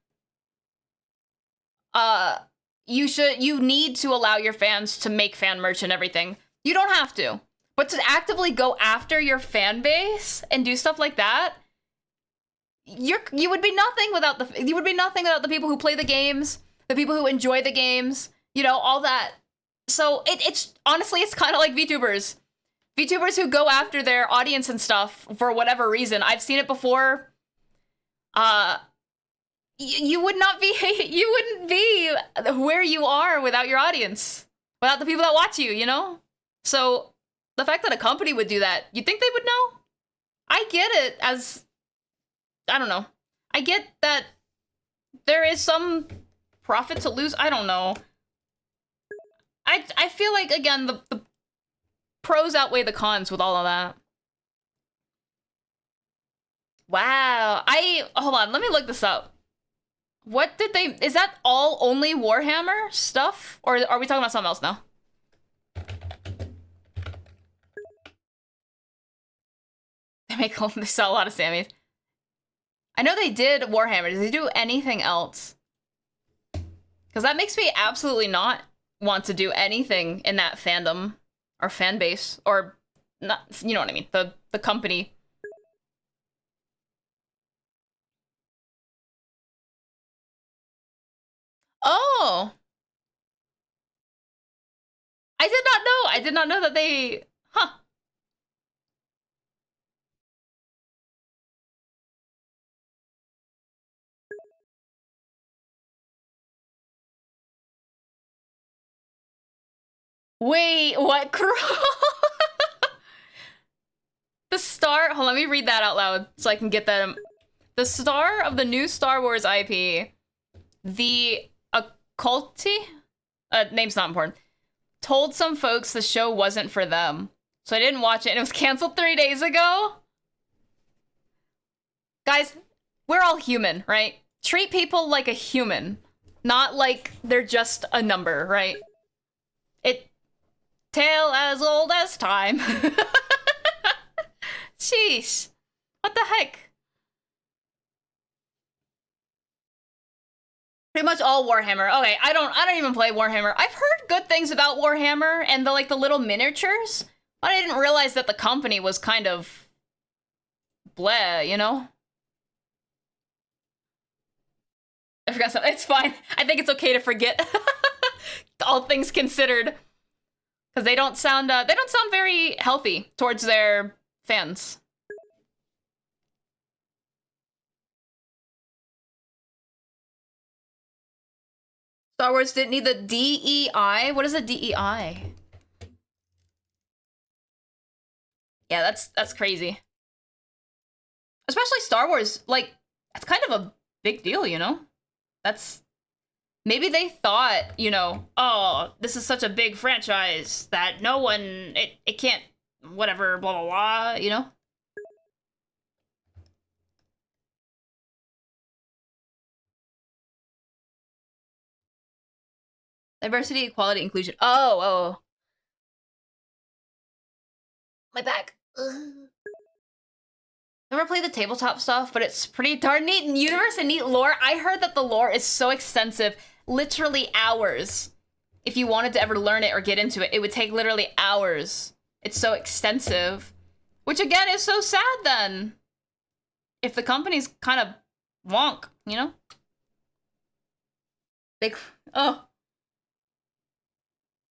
you need to allow your fans to make fan merch and everything. You don't have to. But to actively go after your fan base and do stuff like that, you would be nothing without the people who play the games, the people who enjoy the games, you know, all that. So it's honestly, it's kind of like VTubers. VTubers who go after their audience and stuff for whatever reason. I've seen it before. You wouldn't be where you are without your audience, without the people that watch you, you know? So the fact that a company would do that, you'd think they would know? I get it as, I don't know. I get that there is some profit to lose. I don't know. I feel like, again, the pros outweigh the cons with all of that. Wow. Hold on, let me look this up. What did they, is that all only Warhammer stuff? Or are we talking about something else now? They sell a lot of Sammys. I know they did Warhammer. Did they do anything else? Because that makes me absolutely not want to do anything in that fandom or fan base or not, you know what I mean? The company. Oh. I did not know. I did not know that they, huh. Wait, what? The star, hold on, let me read that out loud so I can get that. The star of the new Star Wars IP, the occulty, name's not important, told some folks the show wasn't for them. So I didn't watch it and it was canceled 3 days ago. Guys, we're all human, right? Treat people like a human, not like they're just a number, right? Tale as old as time. Sheesh. What the heck? Pretty much all Warhammer. Okay, I don't even play Warhammer. I've heard good things about Warhammer and the little miniatures, but I didn't realize that the company was kind of bleh, you know? I forgot something. It's fine. I think it's okay to forget. All things considered. Because they don't sound very healthy towards their fans. Star Wars didn't need the DEI? What is a DEI? Yeah, that's crazy. Especially Star Wars, like, that's kind of a big deal, you know? Maybe they thought, you know, oh, this is such a big franchise that no one, it can't, whatever, blah, blah, blah, you know? Diversity, equality, inclusion. Oh. My back. Ugh. Never played the tabletop stuff, but it's pretty darn neat in universe and neat lore. I heard that the lore is so extensive, literally hours. If you wanted to ever learn it or get into it, it would take literally hours. It's so extensive, which again is so sad then. If the company's kind of wonk, you know?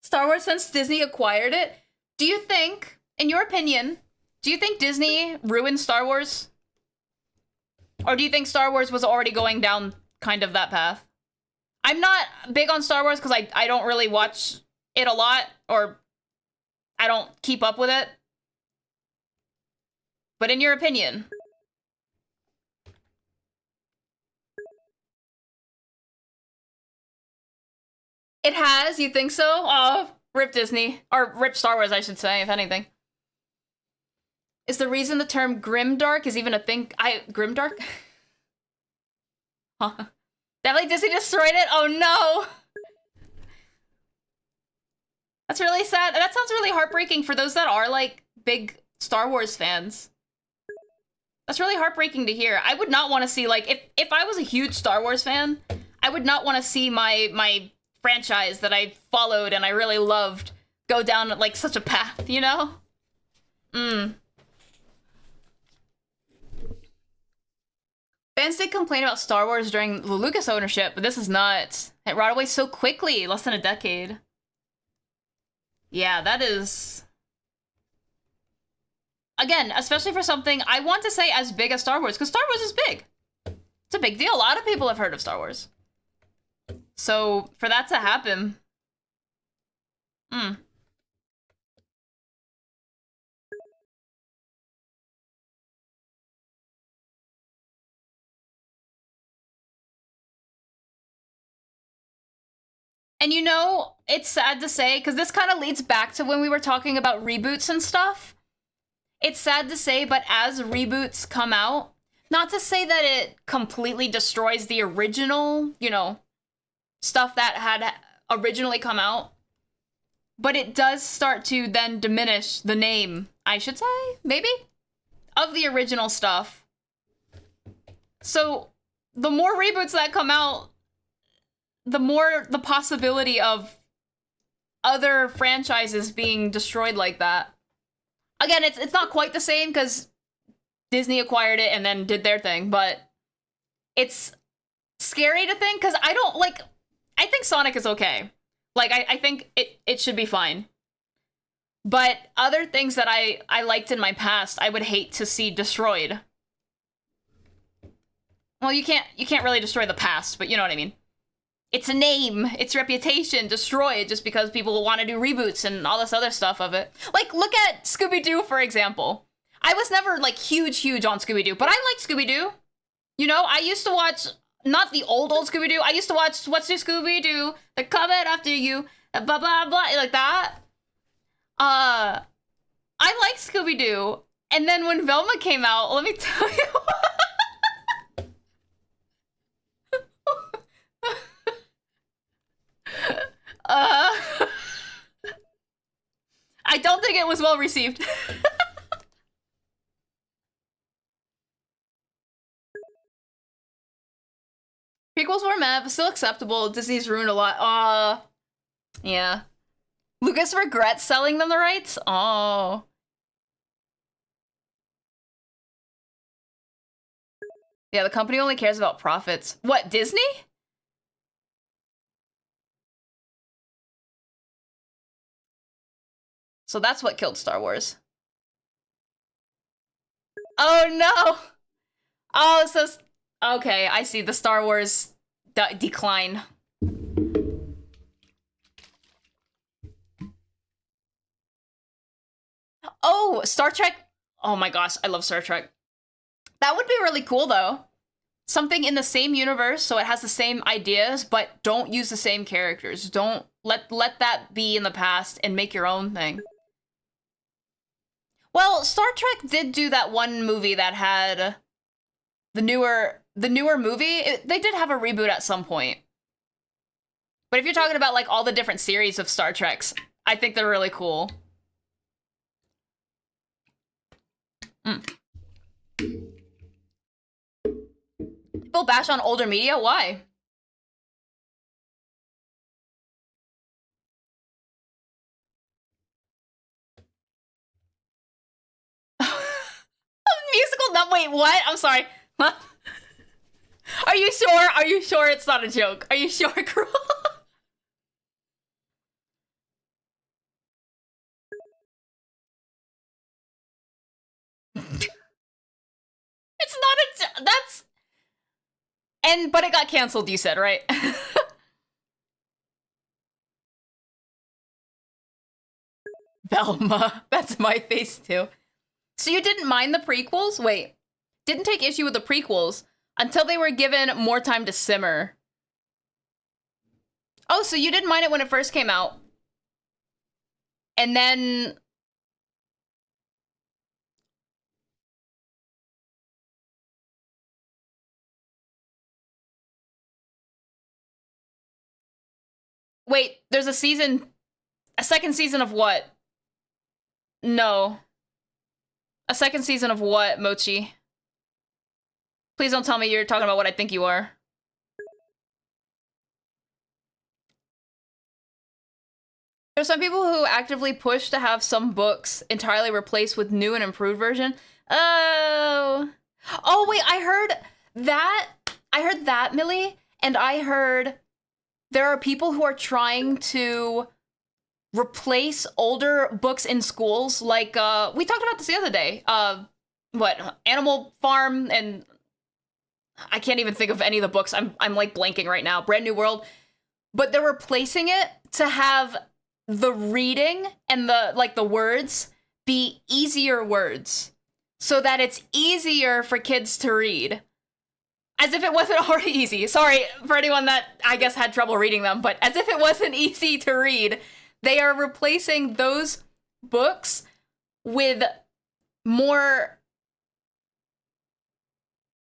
Star Wars since Disney acquired it. Do you think, in your opinion, do you think Disney ruined Star Wars? Or do you think Star Wars was already going down kind of that path? I'm not big on Star Wars because I don't really watch it a lot, or I don't keep up with it. But in your opinion? It has? You think so? Oh, rip Disney. Or rip Star Wars, I should say, if anything. Is the reason the term grimdark is even a thing? Grimdark? Huh. Definitely Disney destroyed it? Oh no! That's really sad. That sounds really heartbreaking for those that are, like, big Star Wars fans. That's really heartbreaking to hear. I would not want to see, like, if I was a huge Star Wars fan, I would not want to see my franchise that I followed and I really loved go down, like, such a path, you know? Fans did complain about Star Wars during the Lucas ownership, but this is nuts. It rotted away so quickly, less than a decade. Yeah, that is... Again, especially for something I want to say as big as Star Wars, because Star Wars is big. It's a big deal. A lot of people have heard of Star Wars. So, for that to happen... And you know, it's sad to say, because this kind of leads back to when we were talking about reboots and stuff. It's sad to say, but as reboots come out, not to say that it completely destroys the original, you know, stuff that had originally come out, but it does start to then diminish the name, I should say, maybe, of the original stuff. So the more reboots that come out, the more the possibility of other franchises being destroyed like that. Again, it's not quite the same because Disney acquired it and then did their thing, but it's scary to think because I think Sonic is okay. Like, I think it should be fine. But other things that I liked in my past, I would hate to see destroyed. Well, you can't really destroy the past, but you know what I mean. Its a name, its reputation destroyed just because people want to do reboots and all this other stuff of it. Like, look at Scooby-Doo, for example. I was never, like, huge on Scooby-Doo, but I liked Scooby-Doo. You know, I used to watch, not the old Scooby-Doo, I used to watch What's New Scooby-Doo, They're Coming After You, blah, blah, blah, like that. I liked Scooby-Doo. And then when Velma came out, let me tell you I don't think it was well received. Prequels were meh, but still acceptable. Disney's ruined a lot. Yeah. Lucas regrets selling them the rights? Oh. Yeah, the company only cares about profits. What, Disney? So that's what killed Star Wars. Oh no! Oh, so... Okay, I see. The Star Wars decline. Oh, Star Trek. Oh my gosh, I love Star Trek. That would be really cool, though. Something in the same universe, so it has the same ideas, but don't use the same characters. Don't let that be in the past and make your own thing. Well, Star Trek did do that one movie that had the newer movie. They did have a reboot at some point. But if you're talking about like all the different series of Star Treks, I think they're really cool. People bash on older media? Why? Musical? No, wait, what? I'm sorry. What? Are you sure? Are you sure it's not a joke? Are you sure, Cruel? It's not a... That's... But it got canceled, you said, right? Velma. That's my face, too. So you didn't mind the prequels? Wait. Didn't take issue with the prequels until they were given more time to simmer. Oh, so you didn't mind it when it first came out. And then... Wait, there's a second season of what? No. A second season of what, Mochi? Please don't tell me you're talking about what I think you are. There's some people who actively push to have some books entirely replaced with new and improved version. Oh. Oh, wait, I heard that, Millie, and I heard there are people who are trying to replace older books in schools, like, we talked about this the other day. What, Animal Farm, and I can't even think of any of the books. I'm like blanking right now. Brand New World. But they're replacing it to have the reading and the words be easier words, so that it's easier for kids to read. As if it wasn't already easy. Sorry for anyone that, I guess, had trouble reading them, but as if it wasn't easy to read, they are replacing those books with more...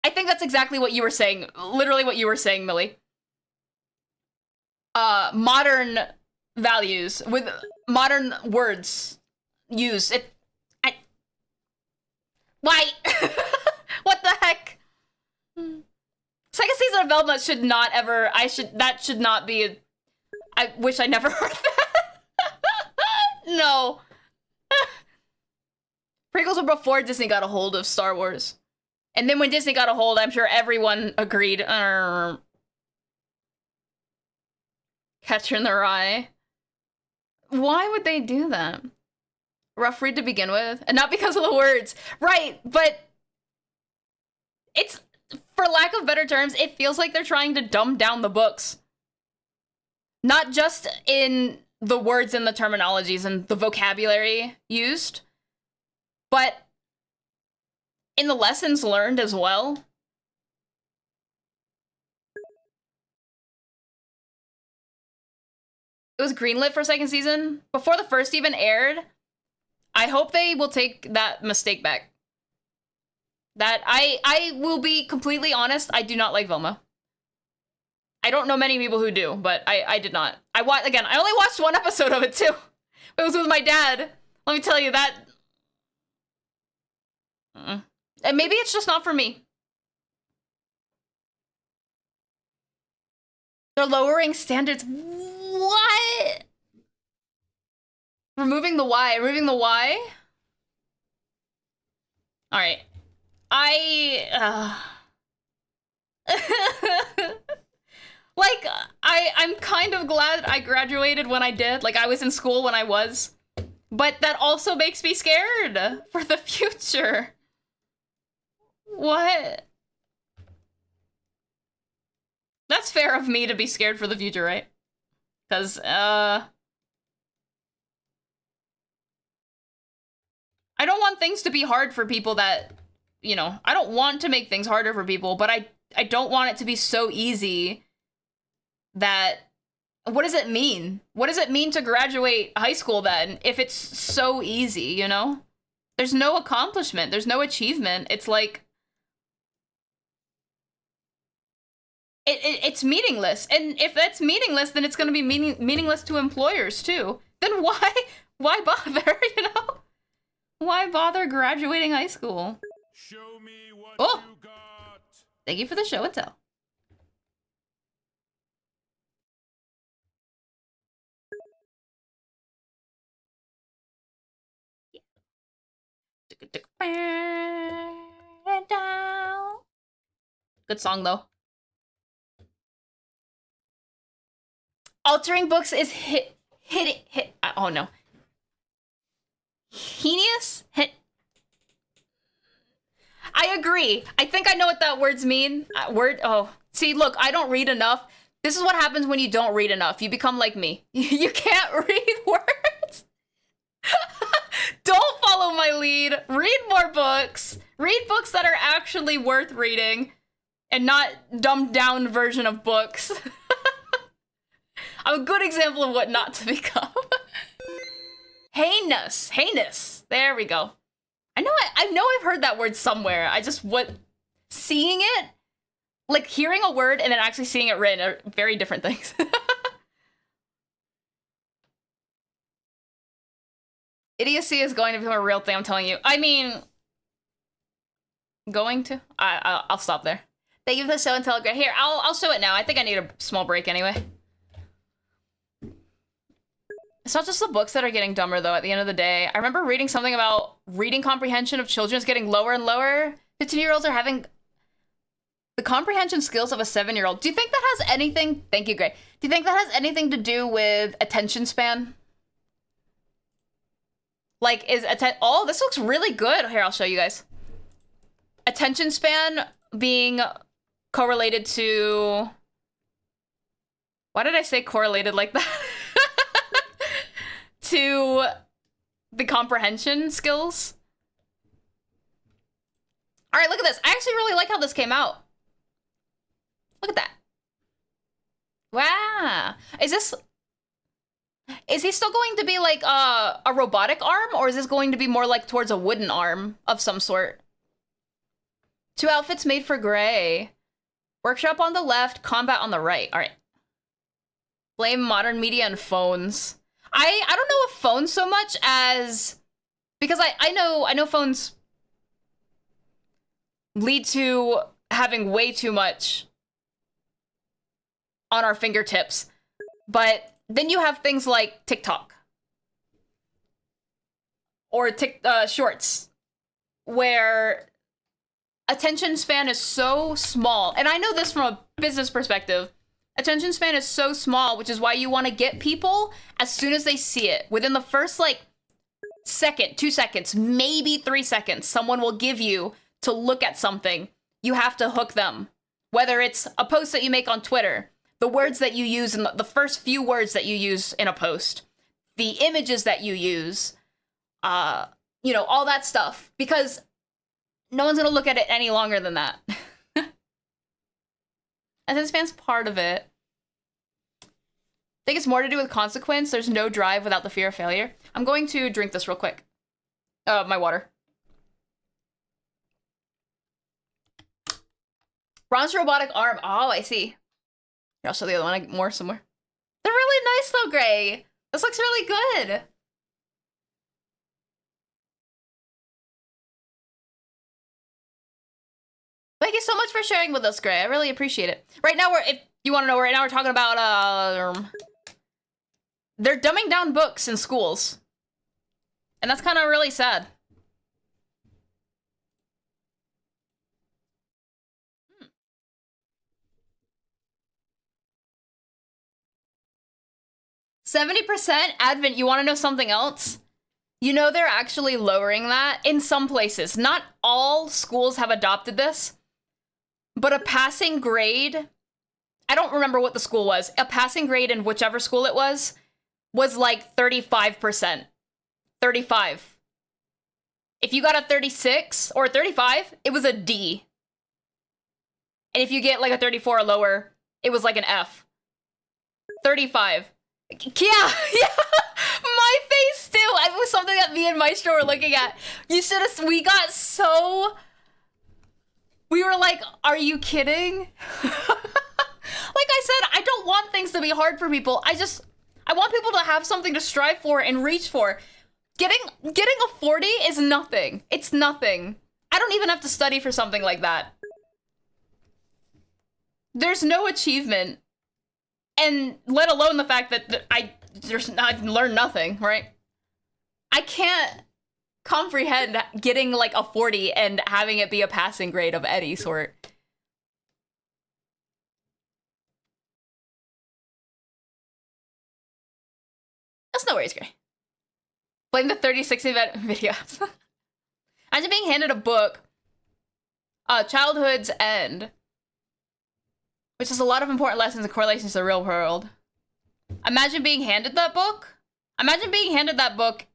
I think that's exactly what you were saying. Literally what you were saying, Millie. Modern values with modern words used. Why? What the heck? Second season of Velma should not ever... that should not be... I wish I never heard that. No. Prequels were before Disney got a hold of Star Wars. And then when Disney got a hold, I'm sure everyone agreed. Catcher in the Rye. Why would they do that? Rough read to begin with, and not because of the words. Right, but it's, for lack of better terms, it feels like they're trying to dumb down the books. Not just in the words and the terminologies and the vocabulary used, but in the lessons learned as well. It was greenlit for second season before the first even aired. I hope they will take that mistake back. That I will be completely honest, I do not like Velma. I don't know many people who do, but I did not. I only watched one episode of it too. It was with my dad. Let me tell you that. And maybe it's just not for me. They're lowering standards. What? Removing the Y. Removing the Y? Alright. Like, I'm kind of glad I graduated when I did. Like, I was in school when I was. But that also makes me scared for the future. What? That's fair of me to be scared for the future, right? Because, I don't want things to be hard for people that, you know, I don't want to make things harder for people, but I don't want it to be so easy that... What does it mean? What does it mean to graduate high school then, if it's so easy, you know? There's no accomplishment. There's no achievement. It's like... It's meaningless. And if that's meaningless, then it's going to be meaningless to employers, too. Then why bother, you know? Why bother graduating high school? Show me what you got. Thank you for the show and tell. Good song, though. Altering books is hit. Oh no. Heinous? I agree. I think I know what that words mean. Oh. See, look, I don't read enough. This is what happens when you don't read enough. You become like me. You can't read words. Don't follow my lead. Read more books. Read books that are actually worth reading and not dumbed down version of books. I'm a good example of what not to become. Heinous. There we go. I know I've heard that word somewhere. Seeing it, like hearing a word and then actually seeing it written are very different things. Idiocy is going to become a real thing, I'm telling you. I mean, going to? I'll stop there. Thank you for the show and telegram. Here, I'll show it now. I think I need a small break anyway. It's not just the books that are getting dumber, though, at the end of the day. I remember reading something about reading comprehension of children is getting lower and lower. 15-year-olds are having the comprehension skills of a 7-year-old. Do you think that has anything... Thank you, Gray. Do you think that has anything to do with attention span? Like, oh, this looks really good. Here, I'll show you guys. Attention span being correlated to... Why did I say correlated like that? To the comprehension skills. All right, look at this. I actually really like how this came out. Look at that. Wow. Is he still going to be like a robotic arm, or is this going to be more like towards a wooden arm of some sort? 2 outfits made for Gray. Workshop on the left, combat on the right. All right. Blame modern media and phones. I don't know if phones so much as, because I know phones lead to having way too much on our fingertips, but then you have things like TikTok or shorts, where attention span is so small. And I know this from a business perspective. Attention span is so small, which is why you want to get people as soon as they see it. Within the first, like, second, 2 seconds, maybe 3 seconds, someone will give you to look at something. You have to hook them. Whether it's a post that you make on Twitter, the words that you use, and the first few words that you use in a post, the images that you use, you know, all that stuff. Because no one's gonna look at it any longer than that. Attention span's part of it. I think it's more to do with consequence. There's no drive without the fear of failure. I'm going to drink this real quick. My water. Bronze robotic arm. Oh, I see. Here, I'll show the other one. I get more somewhere. They're really nice though, Gray. This looks really good. Thank you so much for sharing with us, Gray. I really appreciate it. Right now, if you want to know, right now we're talking about, they're dumbing down books in schools. And that's kind of really sad. 70% Advent, you want to know something else? You know they're actually lowering that in some places. Not all schools have adopted this, but a passing grade, I don't remember what the school was, a passing grade in whichever school it was like 35%. 35. If you got a 36 or a 35, it was a D. And if you get like a 34 or lower, it was like an F. 35. Yeah, yeah. My face too. It was something that me and Maestro were looking at. You should have. We got so. We were like, "Are you kidding?" Like I said, I don't want things to be hard for people. I want people to have something to strive for and reach for. Getting a 40 is nothing. It's nothing. I don't even have to study for something like that. There's no achievement. And let alone the fact that I've learned nothing, right? I can't comprehend getting like a 40 and having it be a passing grade of any sort. That's no worries, Gray. Blame the 36 event videos. Imagine being handed a book, Childhood's End, which has a lot of important lessons and correlations to the real world. Imagine being handed that book. Imagine being handed that book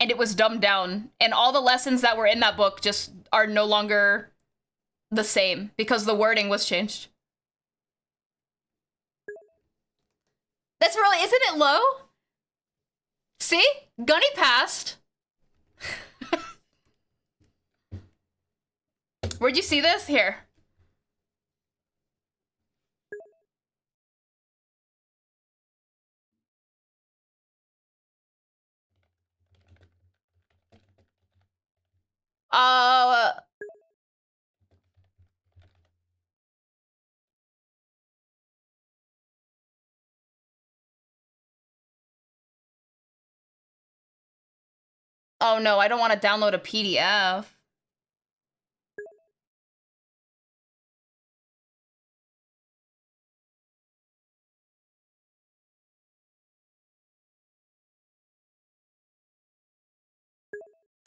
and it was dumbed down and all the lessons that were in that book just are no longer the same because the wording was changed. That's really, isn't it low? See? Gunny passed. Where'd you see this? Here. Uh... Oh no, I don't want to download a PDF.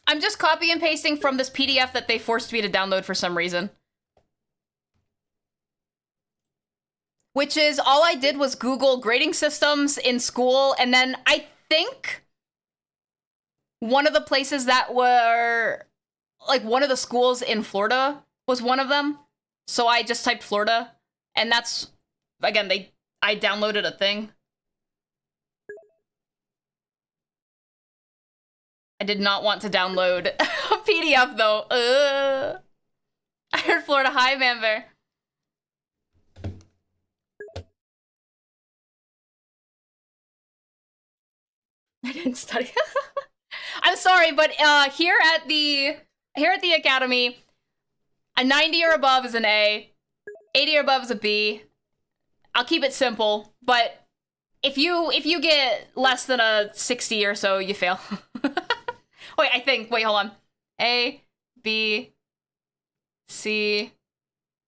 I'm just copy and pasting from this PDF that they forced me to download for some reason. Which is, all I did was Google grading systems in school, and then I think one of the places that were, like, one of the schools in Florida was one of them. So I just typed Florida, and that's, again, I downloaded a thing. I did not want to download a PDF, though. I heard Florida. Hi, Manbear. I didn't study. I'm sorry, but here at the academy, a 90 or above is an A, 80 or above is a B. I'll keep it simple, but if you get less than a 60 or so, you fail. Wait, hold on. A, B, C.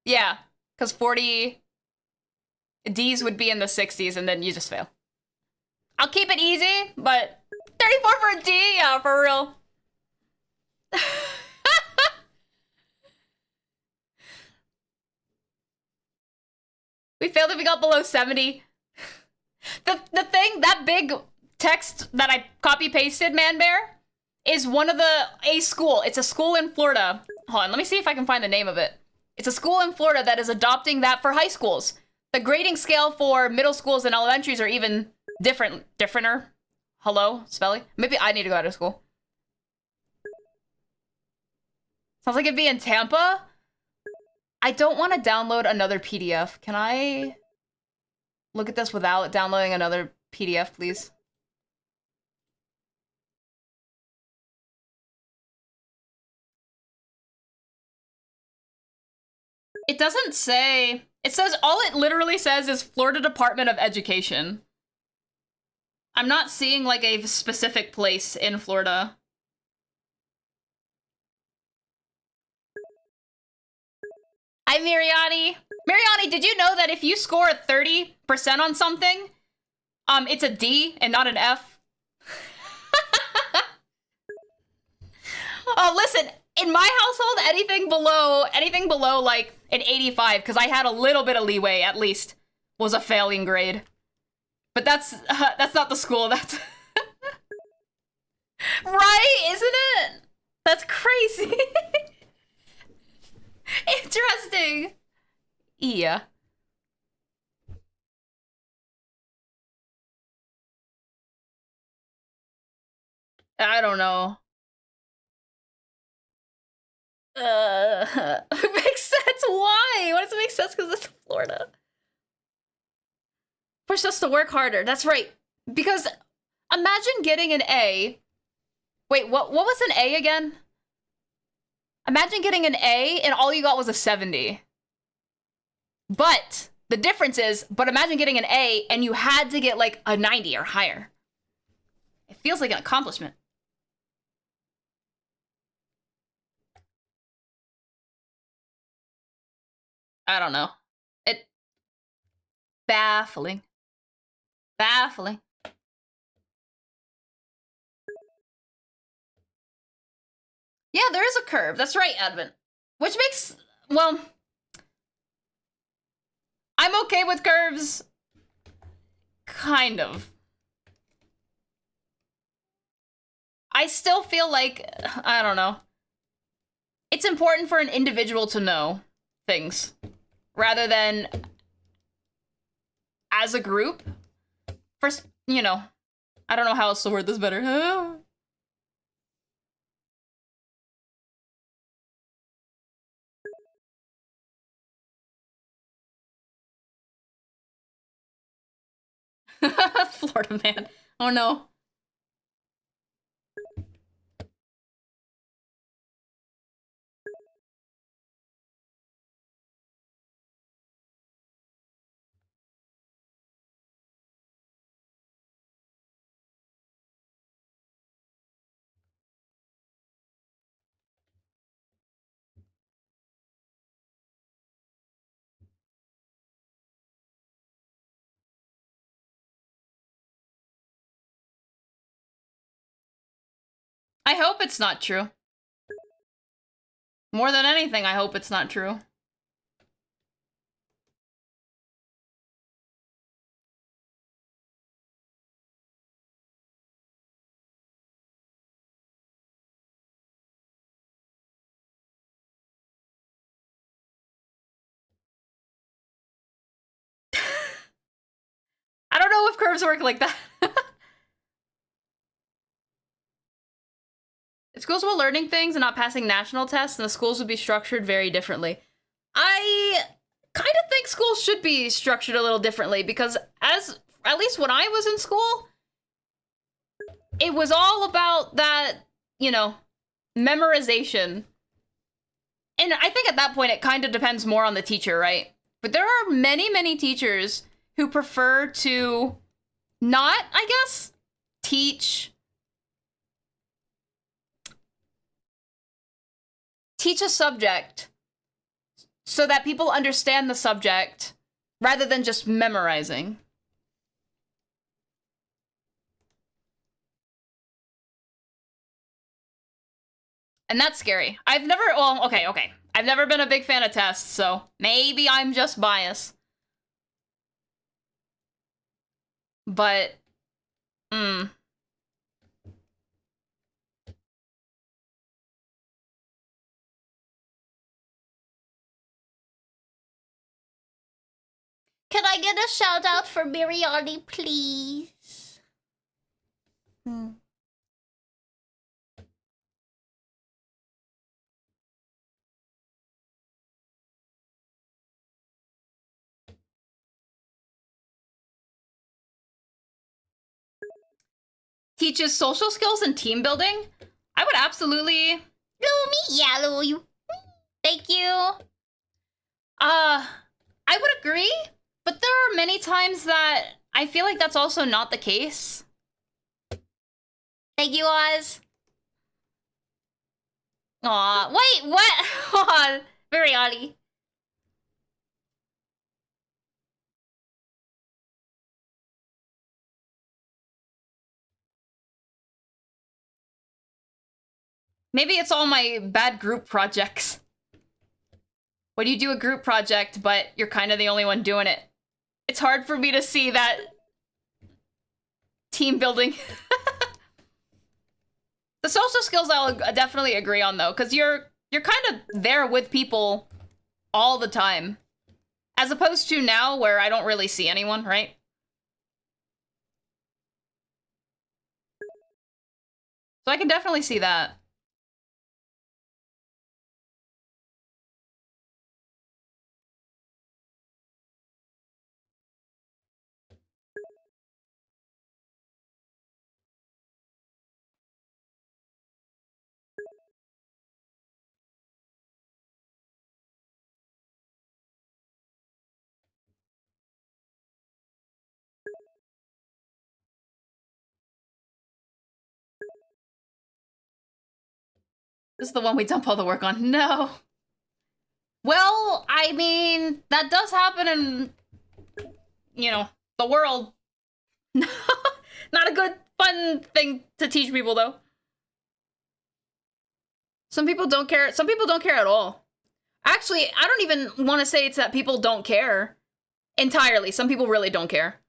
Yeah, because 40 D's would be in the 60s, and then you just fail. I'll keep it easy, but 34 for a D? Yeah, for real. We failed if we got below 70. The thing, that big text that I copy-pasted, Manbear, is one of a school. It's a school in Florida. Hold on, let me see if I can find the name of it. It's a school in Florida that is adopting that for high schools. The grading scale for middle schools and elementaries are even differenter. Hello, Spelly? Maybe I need to go out of school. Sounds like it'd be in Tampa. I don't want to download another PDF. Can I look at this without downloading another PDF, please? It doesn't say. It says, all it literally says is Florida Department of Education. I'm not seeing, like, a specific place in Florida. Hi, Miriani. Miriani, did you know that if you score 30% on something, it's a D and not an F? Oh, listen, in my household, anything below like an 85, because I had a little bit of leeway, at least, was a failing grade. But that's not the school. That's right, isn't it? That's crazy. Interesting. Yeah. I don't know. It makes sense. Why? Why does it make sense? Because it's Florida. Push us to work harder. That's right. Because imagine getting an A. Wait, what was an A again? Imagine getting an A and all you got was a 70. But the difference is, imagine getting an A and you had to get like a 90 or higher. It feels like an accomplishment. I don't know. It baffling. Baffling. Yeah, there is a curve. That's right, Advent. Which makes, well, I'm okay with curves. Kind of. I still feel like, I don't know. It's important for an individual to know things rather than as a group. First, you know, I don't know how else to word this better. Florida man. Oh no. I hope it's not true. More than anything, I hope it's not true. I don't know if curves work like that. If schools were learning things and not passing national tests, then the schools would be structured very differently. I kind of think schools should be structured a little differently because at least when I was in school, it was all about that, you know, memorization. And I think at that point it kind of depends more on the teacher, right? But there are many, many teachers who prefer to not, I guess, teach a subject so that people understand the subject rather than just memorizing. And that's scary. I've never been a big fan of tests, so maybe I'm just biased. But, Can I get a shout out for Biryani, please? teaches social skills and team building? I would absolutely... Little me, yeah, little you. Thank you. I would agree, but there are many times that I feel like that's also not the case. Thank you, Oz. Aw, wait, what? Aw, Biryani. Maybe it's all my bad group projects. When you do a group project, but you're kind of the only one doing it, it's hard for me to see that team building. The social skills I'll definitely agree on, though, because you're kind of there with people all the time. As opposed to now, where I don't really see anyone, right? So I can definitely see that. This is the one we dump all the work on. No. Well, I mean, that does happen in, you know, the world. Not a good, fun thing to teach people, though. Some people don't care. Some people don't care at all. Actually, I don't even want to say it's that people don't care entirely. Some people really don't care.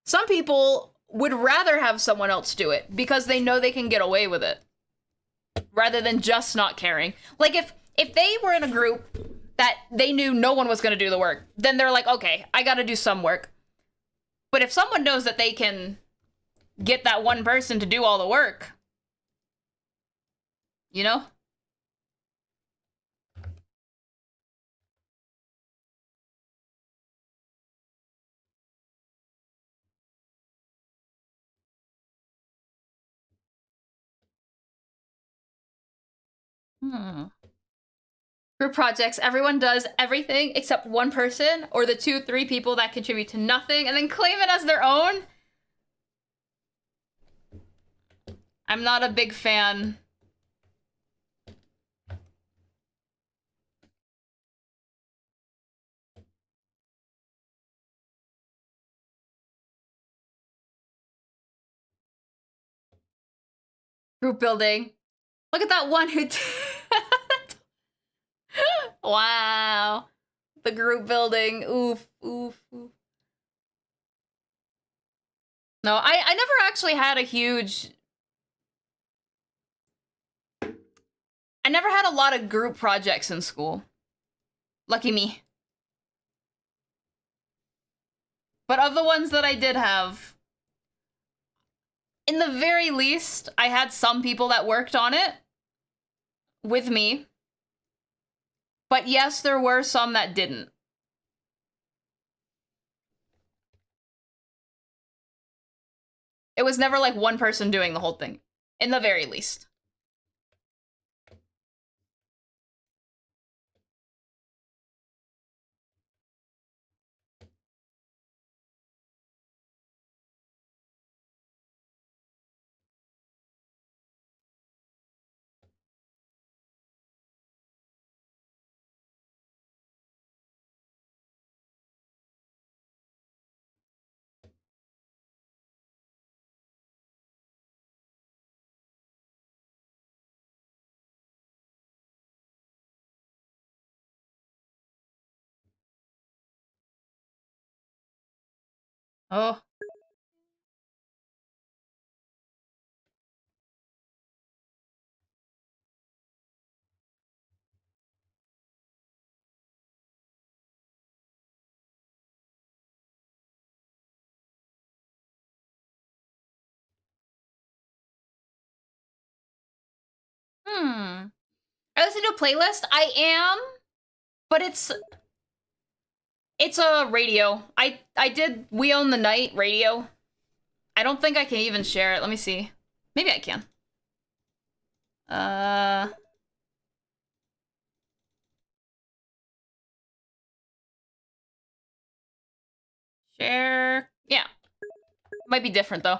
Some people would rather have someone else do it because they know they can get away with it rather than just not caring. Like if they were in a group that they knew no one was going to do the work, then they're like, okay, I got to do some work. But if someone knows that they can get that one person to do all the work, you know? Group projects, everyone does everything except one person or the 2-3 people that contribute to nothing and then claim it as their own. I'm not a big fan. Group building. Look at that one who wow. The group building. Oof, oof, oof. No, I never actually had a huge... I never had a lot of group projects in school. Lucky me. But of the ones that I did have, in the very least, I had some people that worked on it with me. But yes, there were some that didn't. It was never like one person doing the whole thing, in the very least. Oh. I listen to a playlist. I am, but it's a radio. I did We Own the Night radio. I don't think I can even share it. Let me see. Maybe I can. Share. Yeah. Might be different though.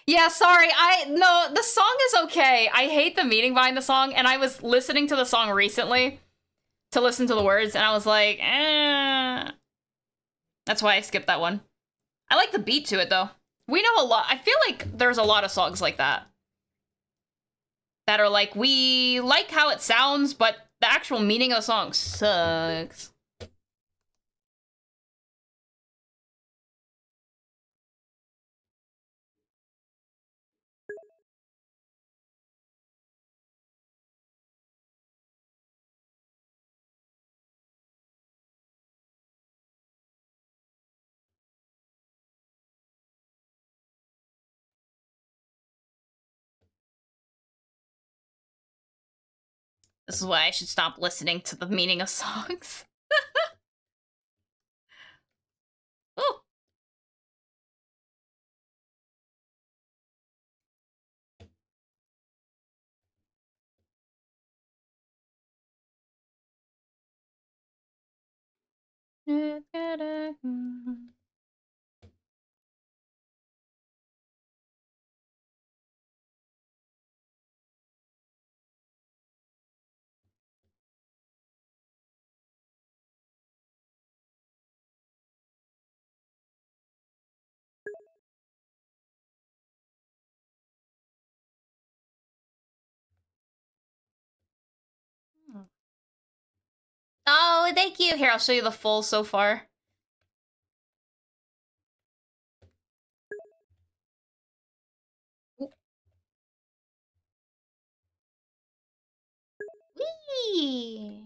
Yeah, sorry. No, the song is okay. I hate the meaning behind the song, and I was listening to the song recently to listen to the words, and I was like, eh. That's why I skipped that one. I like the beat to it though. We know a lot. I feel like there's a lot of songs like that. That are like, we like how it sounds, but the actual meaning of the song sucks. This is why I should stop listening to the meaning of songs. Oh. Oh, thank you. Here, I'll show you the full so far. Whee!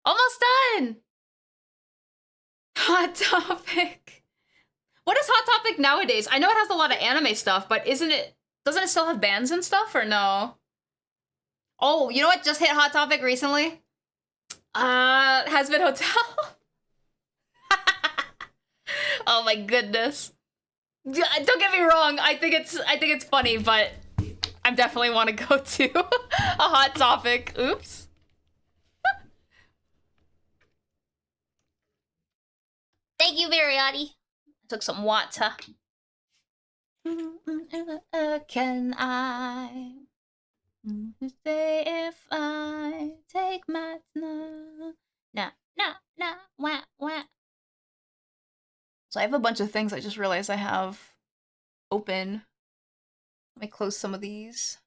Almost done! Hot Topic. What is Hot Topic nowadays? I know it has a lot of anime stuff, but doesn't it still have bands and stuff, or no? Oh, you know what just hit Hot Topic recently? Has Been Hotel. Oh my goodness. Don't get me wrong, I think it's funny, but I definitely want to go to a Hot Topic. Oops. Thank you, Variotti. I took some water. Can I say if I take my no, wah, wah. So I have a bunch of things I just realized I have open Let me close some of these.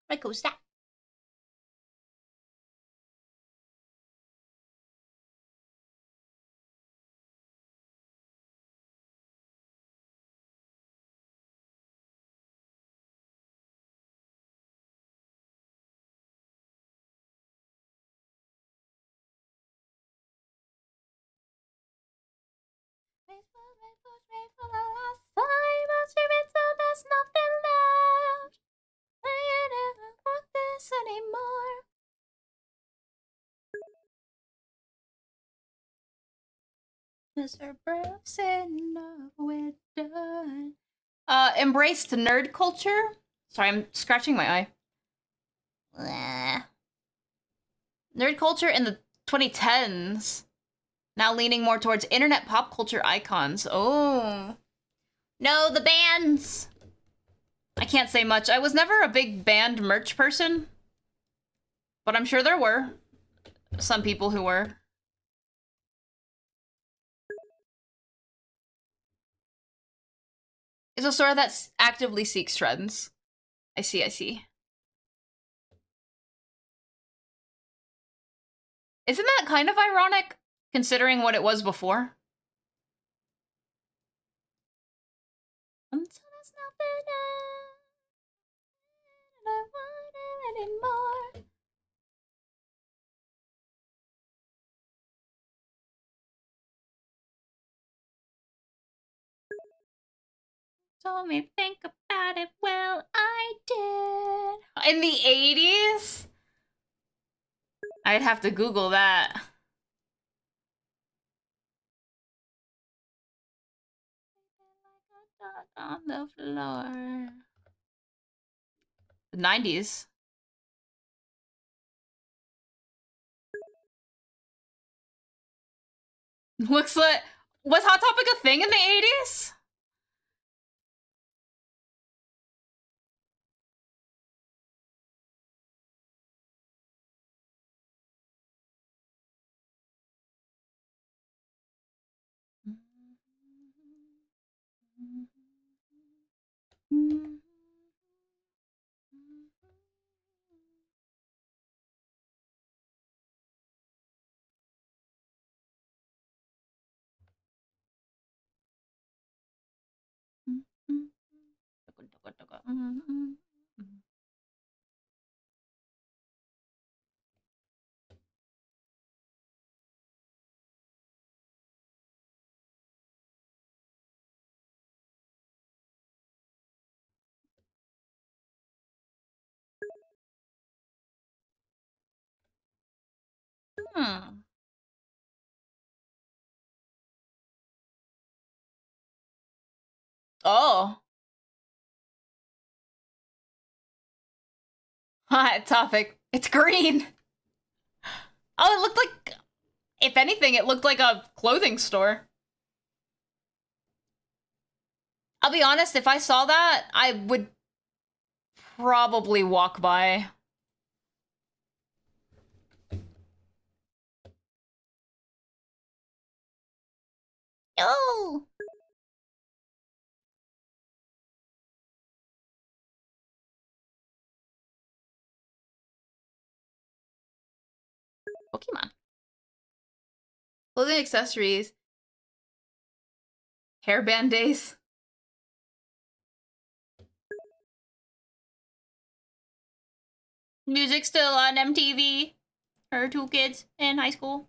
Right, goes that. There's nothing left. I never want this anymore. Mr. Brooks enough, we're done. Embraced nerd culture? Sorry, I'm scratching my eye. Blah. Nerd culture in the 2010s. Now leaning more towards internet pop culture icons. Oh. No, the bands. I can't say much. I was never a big band merch person. But I'm sure there were some people who were. It's a store that actively seeks trends. I see, I see. Isn't that kind of ironic, considering what it was before? Until there's nothing left, I don't want it anymore. Told me think about it. Well, I did. In the 80s? I'd have to Google that. On the floor. The 90s. Looks like... Was Hot Topic a thing in the 80s? Hmm. Oh. Hot Topic. It's green. Oh, it looked like... If anything, it looked like a clothing store. I'll be honest, if I saw that, I would probably walk by. Oh. Pokemon. Clothing accessories. Hairband days. Music still on MTV. Her two kids in high school.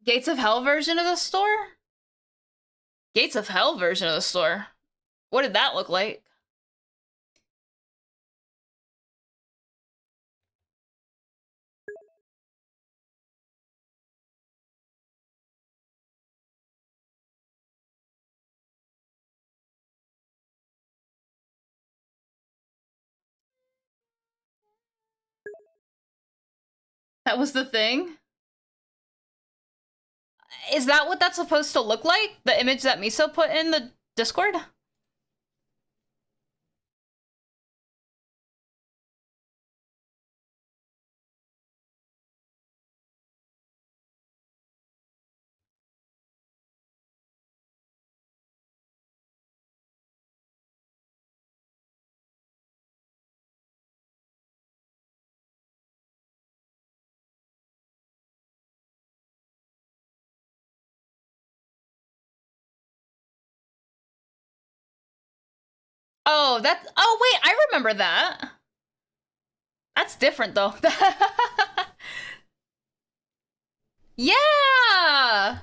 Gates of Hell version of the store? Gates of Hell version of the store? What did that look like? That was the thing? Is that what that's supposed to look like? The image that Miso put in the Discord? Oh, that. Oh, wait, I remember that. That's different, though. Yeah!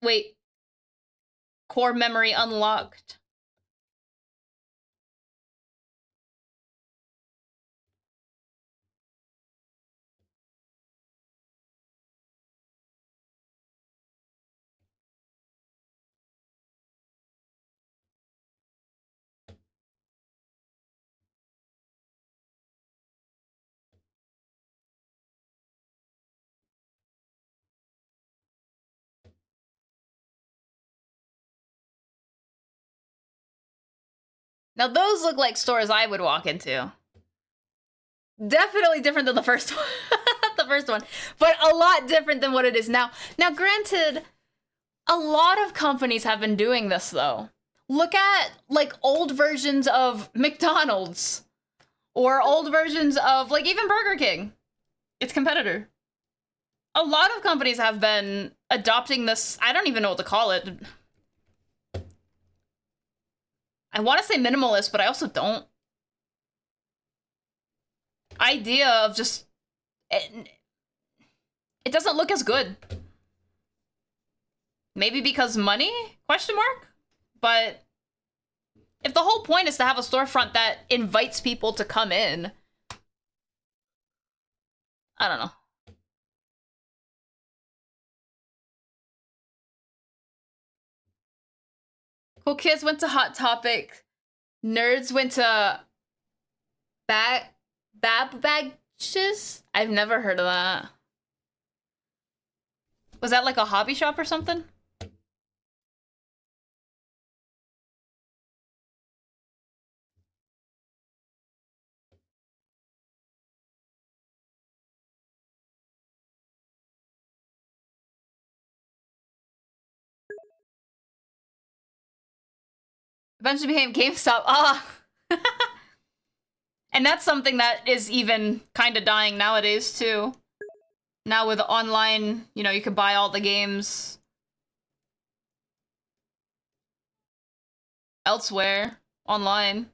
Wait. Core memory unlocked. Now those look like stores I would walk into. Definitely different than the first one. The first one. But a lot different than what it is now. Now, granted, a lot of companies have been doing this, though. Look at, like, old versions of McDonald's. Or old versions of, like, even Burger King. Its competitor. A lot of companies have been adopting this. I don't even know what to call it. I want to say minimalist, but I also don't. Idea of just... It doesn't look as good. Maybe because money? Question mark? But if the whole point is to have a storefront that invites people to come in, I don't know. Cool kids went to Hot Topic. Nerds went to Babbage's? I've never heard of that. Was that like a hobby shop or something? Eventually became GameStop. Ah! And that's something that is even kind of dying nowadays, too. Now with online, you know, you can buy all the games elsewhere, online.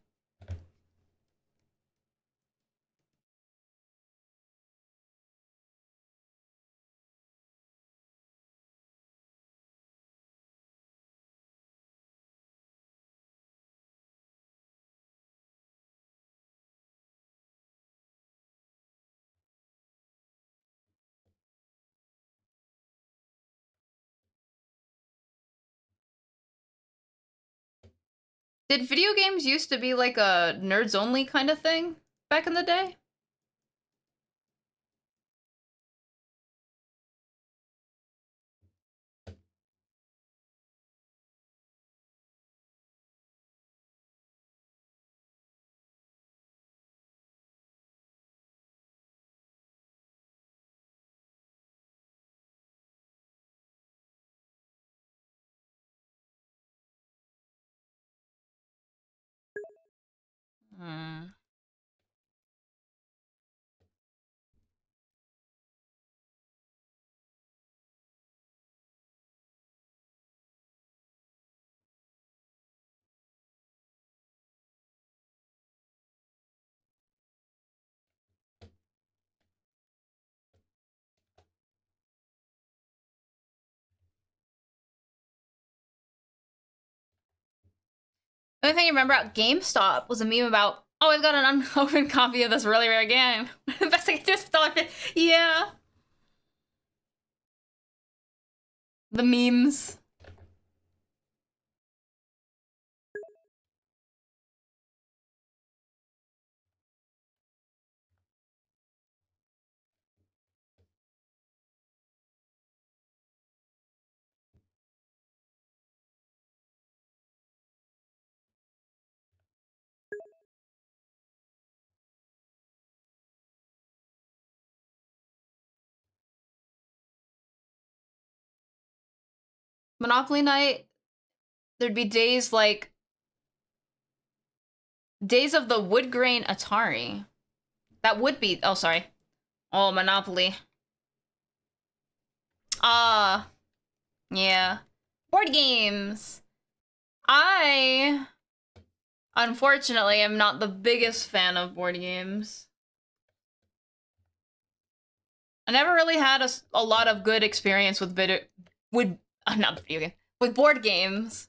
Did video games used to be like a nerds only kind of thing back in the day? Hmm. The only thing I remember about GameStop was a meme about, oh, I've got an unopened copy of this really rare game. The best I can do is $1.50. Yeah. The memes. Monopoly night, there'd be days like days of the wood grain Atari. That would be, oh, sorry. Oh, Monopoly. Ah, yeah. Board games. I, unfortunately, am not the biggest fan of board games. I never really had a lot of good experience with not video game, with board games.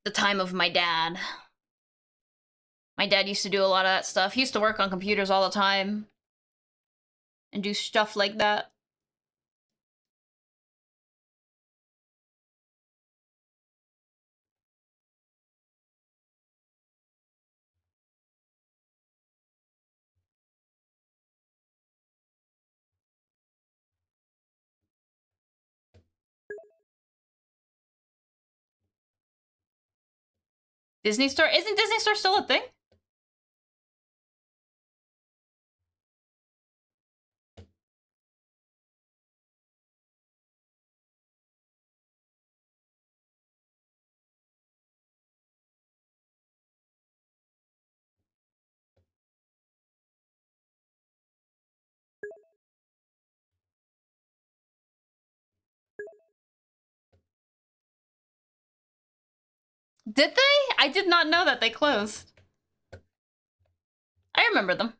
The time of my dad. My dad used to do a lot of that stuff. He used to work on computers all the time and do stuff like that. Disney Store? Isn't Disney Store still a thing? Did they? I did not know that they closed. I remember them.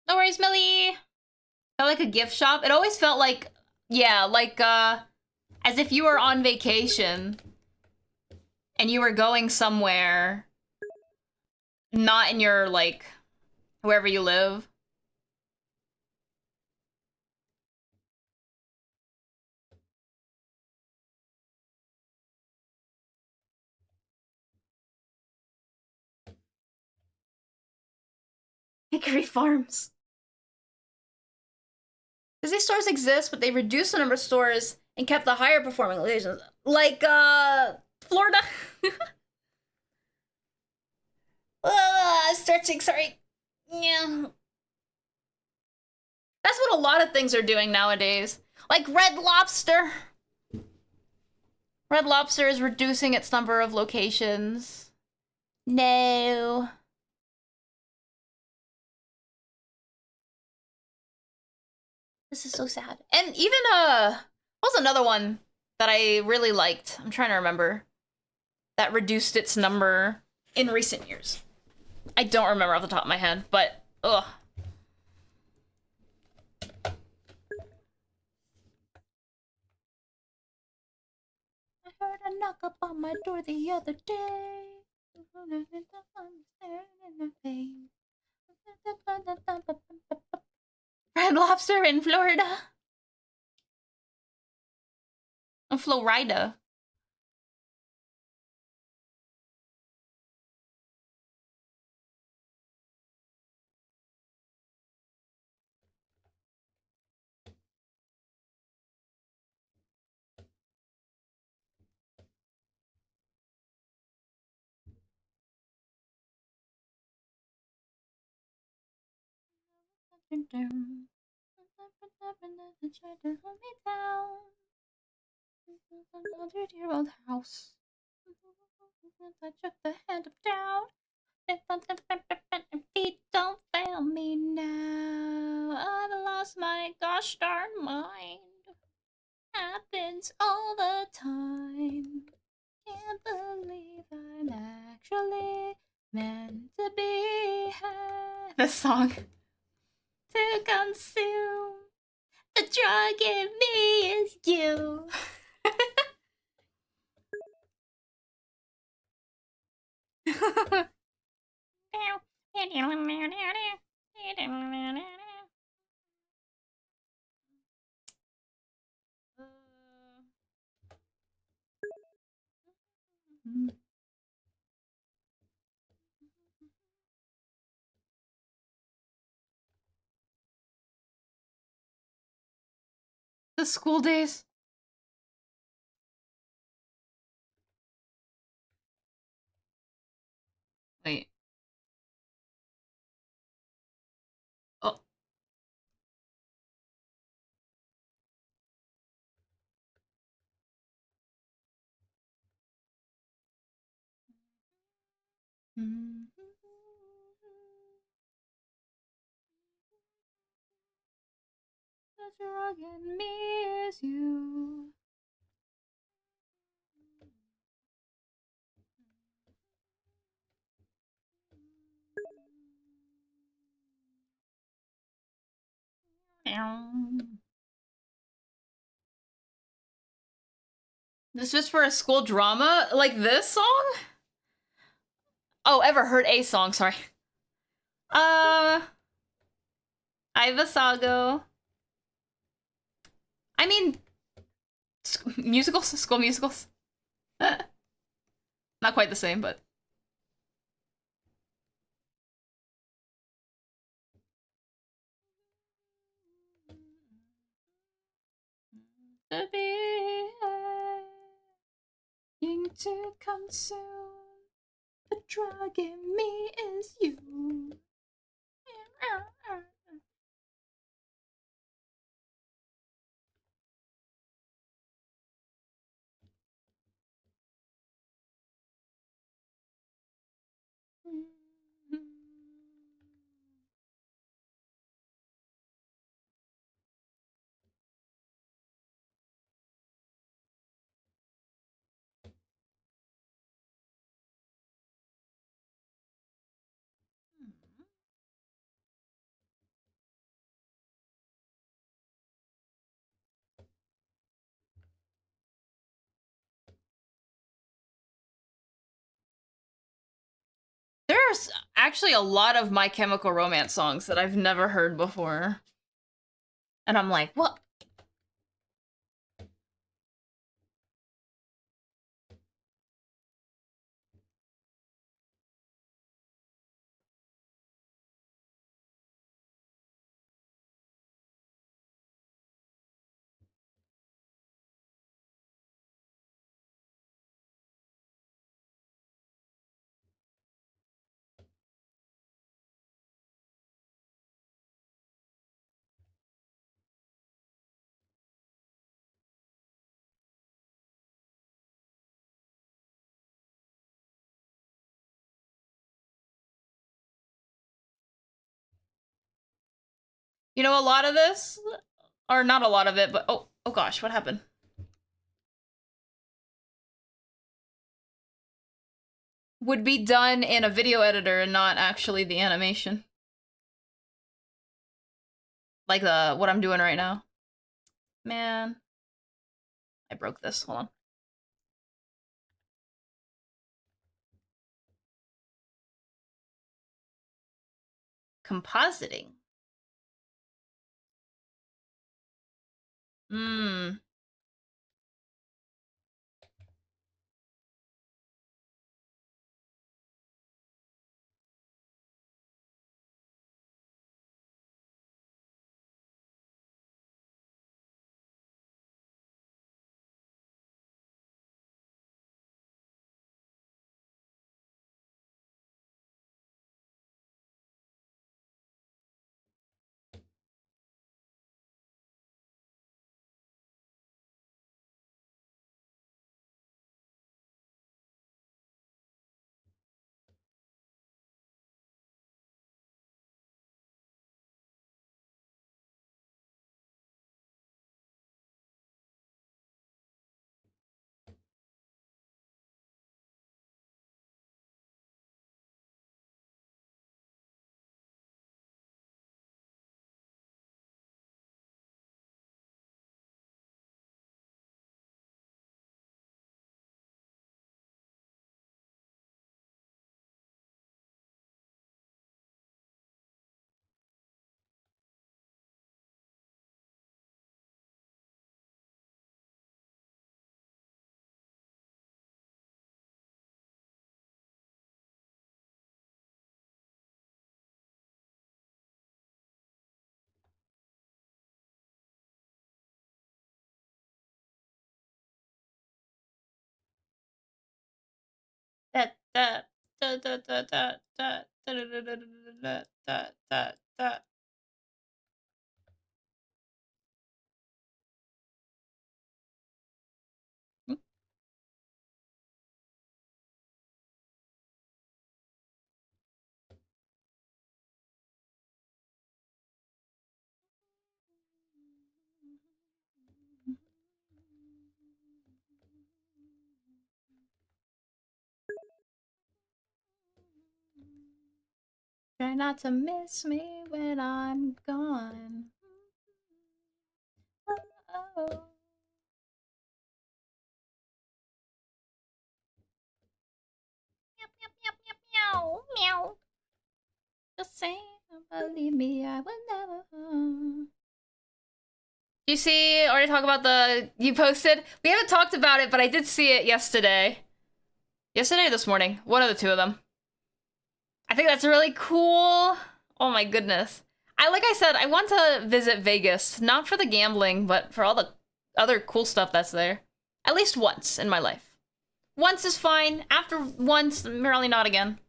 No worries, Millie. Felt like a gift shop. It always felt like, yeah, like as if you were on vacation and you were going somewhere not in your, like, wherever you live. Hickory Farms. Disney stores exist, but they reduced the number of stores and kept the higher performing locations. Like, Florida. Stretching, sorry. Yeah. That's what a lot of things are doing nowadays. Like Red Lobster. Red Lobster is reducing its number of locations. No. This is so sad. And even, what was another one that I really liked? I'm trying to remember. That reduced its number in recent years. I don't remember off the top of my head, but, ugh. I heard a knock up on my door the other day. Red Lobster in Florida. Florida. Try to hold me down. Another dear old house. I took the hand of doubt. Feet don't fail me now. I've lost my gosh darn mind. Happens all the time. Can't believe I'm actually meant to be had. This song. To consume. The drug in me is you. The school days. Wait. Oh. The drug in me is you. This is for a school drama? Like this song? Oh, ever heard a song, sorry. Ivasago. I mean, musicals? School musicals? Not quite the same, but... To be to consume. The drug in me is you. There's actually a lot of My Chemical Romance songs that I've never heard before. And I'm like, what? You know, a lot of this, or not a lot of it, but oh gosh, what happened? Would be done in a video editor and not actually the animation. Like what I'm doing right now. Man. I broke this, hold on. Compositing. Da, da, da, da, da, da, da, da, da, da, da, da, da, da. Try not to miss me when I'm gone. Oh. Meow, meow. Just say, believe me, I will never. Do you see or talk about the you posted? We haven't talked about it, but I did see it yesterday. Yesterday or this morning. One of the two of them. I think that's really cool. Oh my goodness. Like I said, I want to visit Vegas, not for the gambling, but for all the other cool stuff that's there. At least once in my life. Once is fine. After once, merely not again.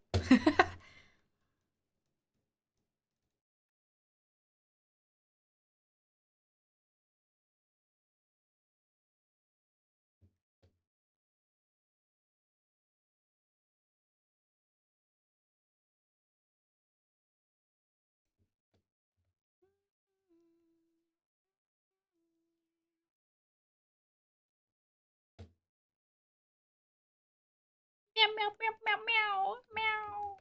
Meow, meow, meow, meow, meow, meow.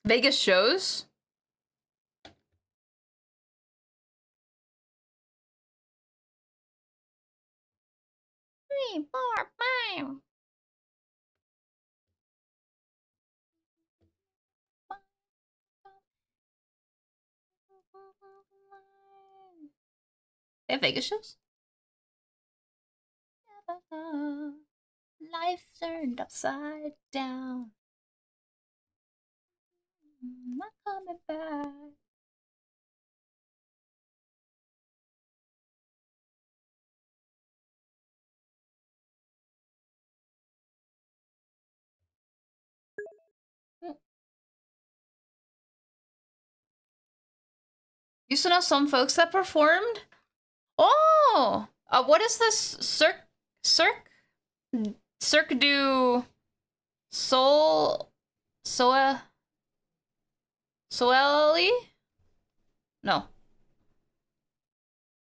Vegas shows? 3, 4, 5. They have Vegas shows? Life turned upside down. Not coming back. Used to know some folks that performed? Oh! What is this? Cirque du Sol... Soeli? No.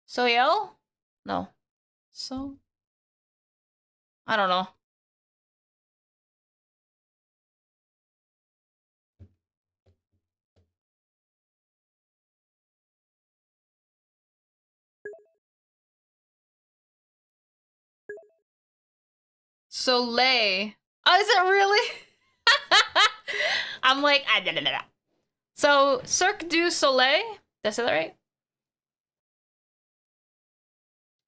Soel? No. So... I don't know. Soleil. Oh, is it really? I'm like, ah, da, da, da, da. So, Cirque du Soleil? Did I say that right?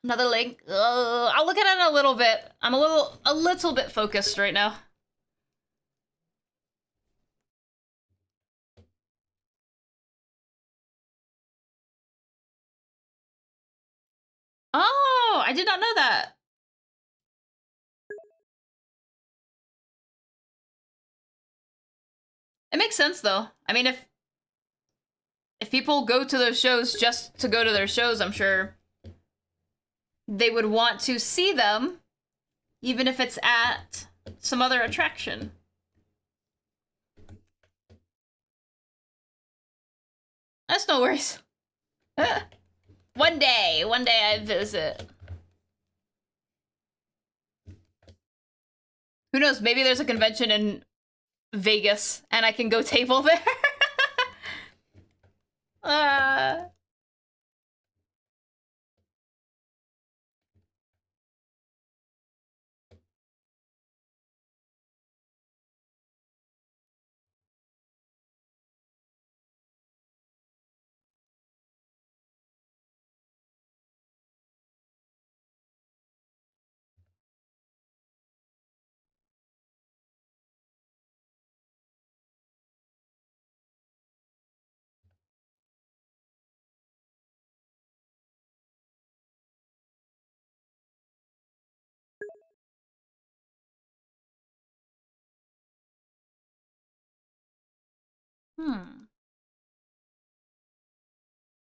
Another link. I'll look at it in a little bit. I'm a little bit focused right now. Oh, I did not know that. It makes sense though. I mean, if people go to those shows just to go to their shows, I'm sure they would want to see them, even if it's at some other attraction. That's no worries. One day I visit. Who knows? Maybe there's a convention in Vegas and I can go table there.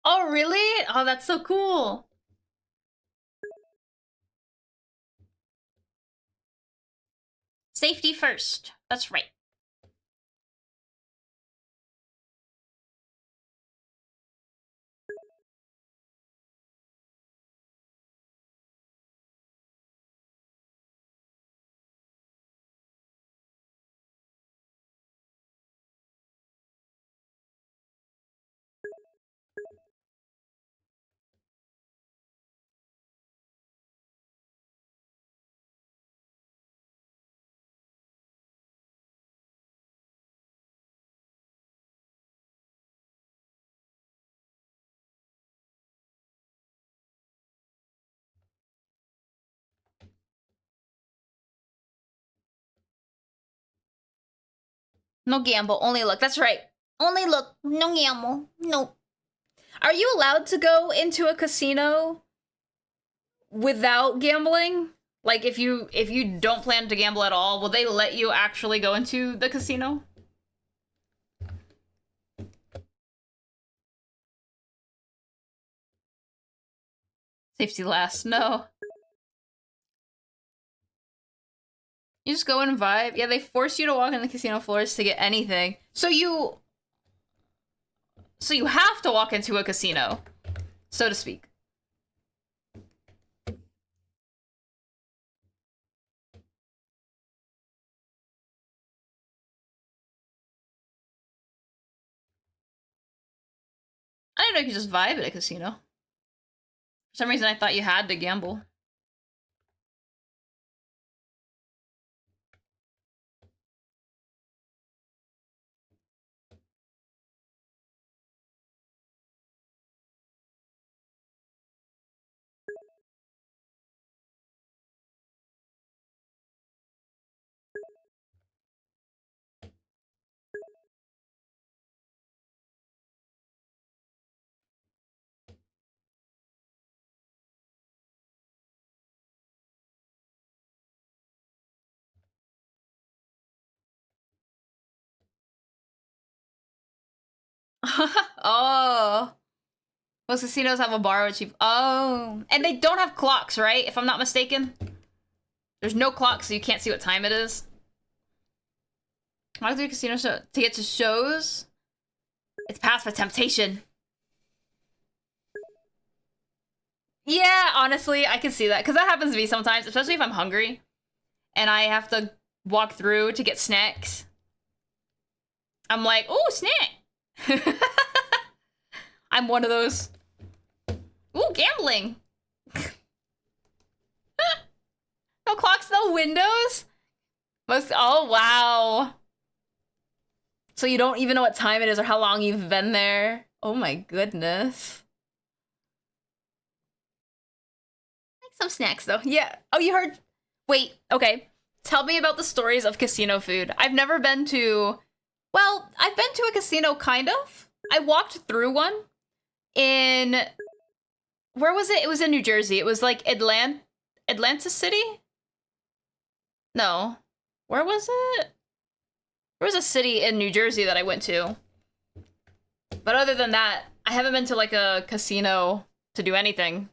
Oh, really? Oh, that's so cool. Safety first. That's right. No gamble, only look. That's right. Only look, no gamble. No. Are you allowed to go into a casino without gambling? Like if you don't plan to gamble at all, will they let you actually go into the casino? Safety last. No. You just go and vibe. Yeah, they force you to walk on the casino floors to get anything. So you have to walk into a casino, so to speak. I didn't know you could just vibe at a casino. For some reason, I thought you had to gamble. Oh. Most casinos have a bar with cheap. Oh. And they don't have clocks, right? If I'm not mistaken. There's no clock, so you can't see what time it is. Why do a casino show to get to shows? It's past for temptation. Yeah, honestly, I can see that. Because that happens to me sometimes, especially if I'm hungry. And I have to walk through to get snacks. I'm like, ooh, snack! I'm one of those. Ooh, gambling! No clocks, no windows? Oh, wow. So you don't even know what time it is or how long you've been there? Oh my goodness. Like some snacks though. Yeah. Oh, you heard? Wait, okay. Tell me about the stories of casino food. I've never been to... Well, I've been to a casino, kind of. I walked through one in... Where was it? It was in New Jersey. It was like Atlanta City? No. Where was it? There was a city in New Jersey that I went to. But other than that, I haven't been to like a casino to do anything.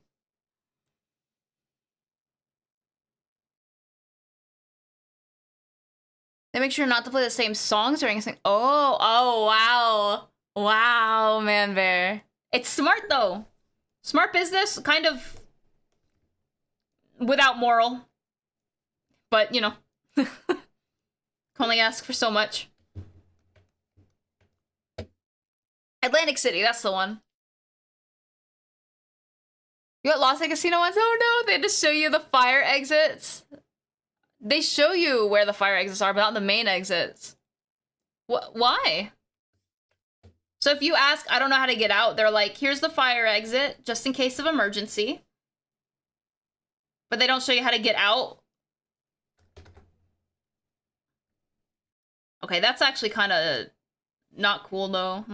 They make sure not to play the same songs during a sing. Oh, wow. Wow, man bear. It's smart though. Smart business, kind of without moral. But, you know, can only ask for so much. Atlantic City, that's the one. You got lost at casino once? Oh no, they had to show you the fire exits. They show you where the fire exits are, but not the main exits. Why? So if you ask, I don't know how to get out, they're like, here's the fire exit, just in case of emergency. But they don't show you how to get out. Okay, that's actually kind of not cool though.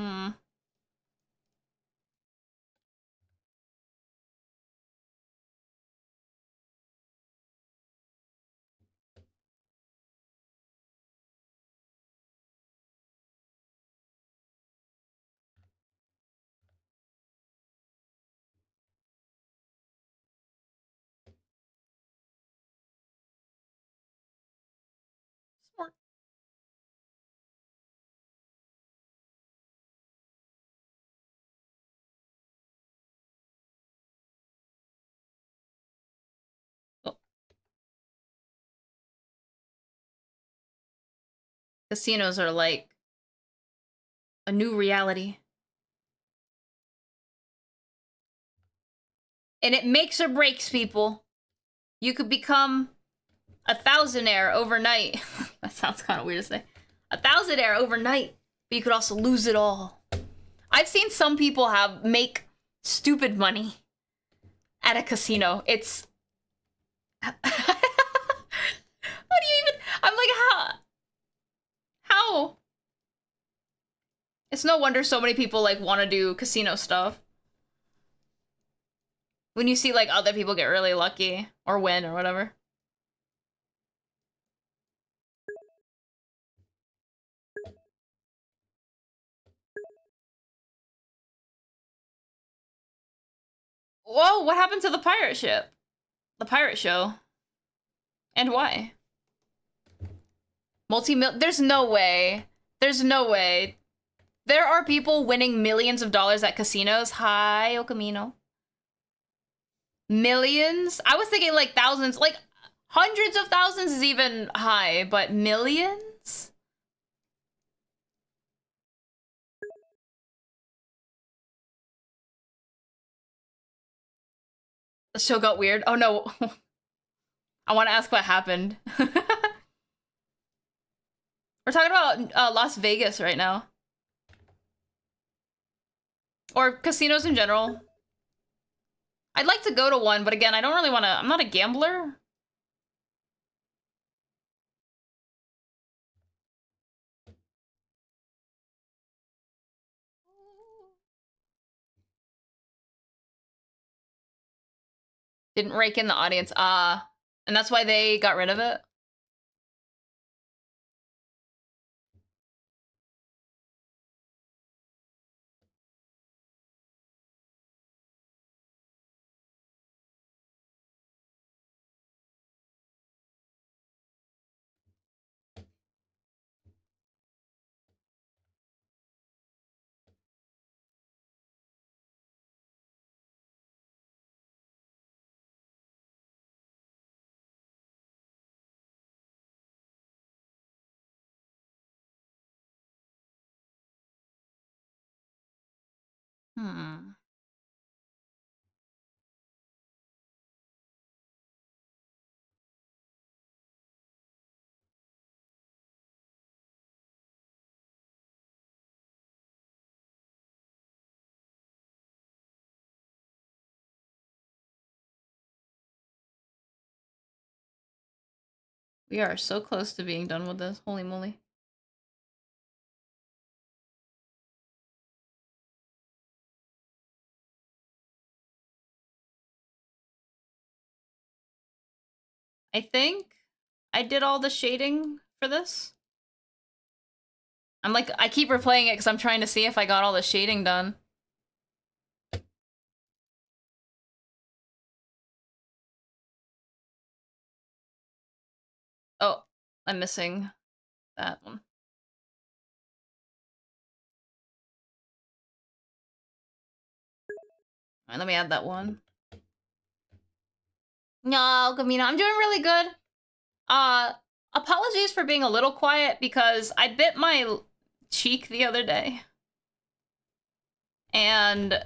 Casinos are like a new reality. And it makes or breaks people. You could become a thousandaire overnight. That sounds kind of weird to say. A thousandaire overnight, but you could also lose it all. I've seen some people make stupid money at a casino. It's what do you even? I'm like, how? It's no wonder so many people like want to do casino stuff. When you see like other people get really lucky or win or whatever. Whoa, what happened to the pirate ship? The pirate show? And why? There's no way. There's no way. There are people winning millions of dollars at casinos. Hi, Okamino. Millions? I was thinking like thousands, like hundreds of thousands is even high, but millions? The show got weird. Oh no. I want to ask what happened. We're talking about Las Vegas right now. Or casinos in general. I'd like to go to one, but again, I don't really want to. I'm not a gambler. Didn't rake in the audience. And that's why they got rid of it. Hmm. We are so close to being done with this. Holy moly. I think I did all the shading for this. I keep replaying it because I'm trying to see if I got all the shading done. Oh, I'm missing that one. All right, let me add that one. No, Camino, I'm doing really good. Apologies for being a little quiet because I bit my cheek the other day. And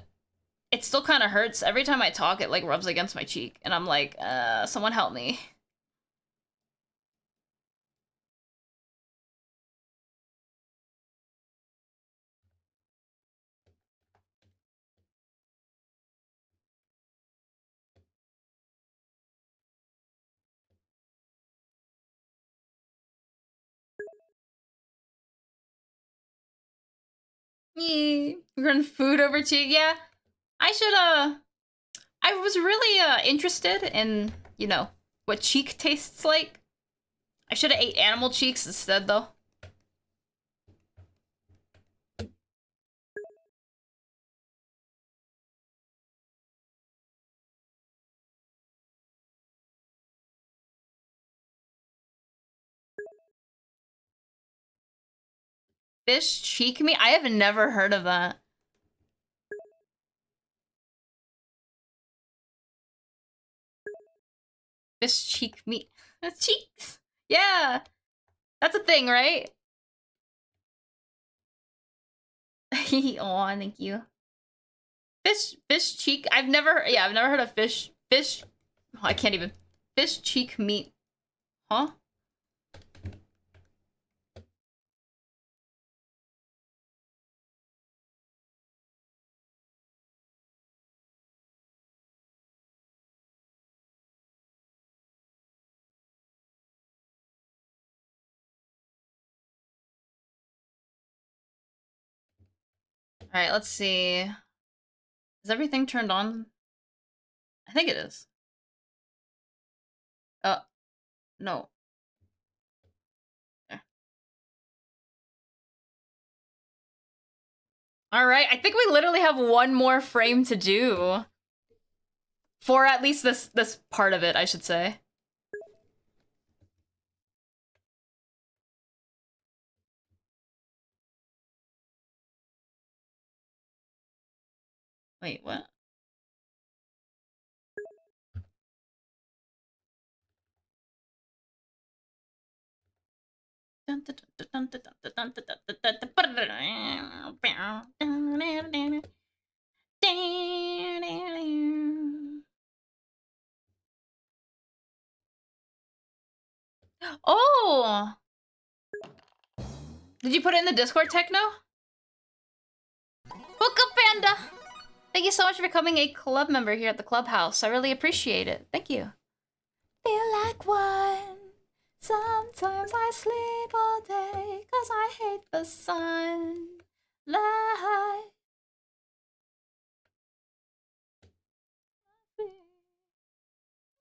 it still kind of hurts. Every time I talk, it like rubs against my cheek. And I'm like, someone help me. We're going food over cheek. Yeah, I should, I was really, interested in, you know, what cheek tastes like. I should have ate animal cheeks instead, though. Fish cheek meat? I have never heard of that. Fish cheek meat. Cheeks. Yeah. That's a thing, right? Oh, thank you. Fish cheek. I've never heard of fish. Oh, I can't even. Fish cheek meat. Huh? All right, let's see. Is everything turned on? I think it is. No. There. All right, I think we literally have one more frame to do. For at least this part of it, I should say. Wait, what? Oh! Did you put it in the Discord, Techno? Hook up, Panda! Thank you so much for becoming a club member here at the clubhouse. I really appreciate it. Thank you. Feel like one. Sometimes I sleep all day cause I hate the sun. Light.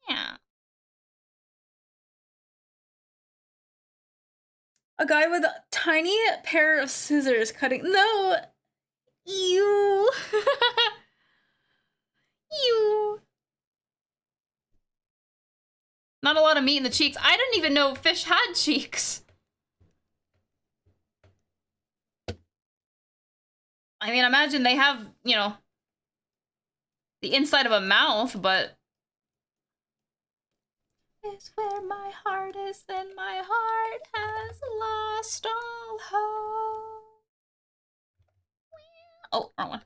Yeah. A guy with a tiny pair of scissors cutting. No! You. You. Not a lot of meat in the cheeks. I didn't even know fish had cheeks. I mean, imagine they have, you know, the inside of a mouth, but... Is where my heart is, then my heart has lost all hope. Oh, wrong one.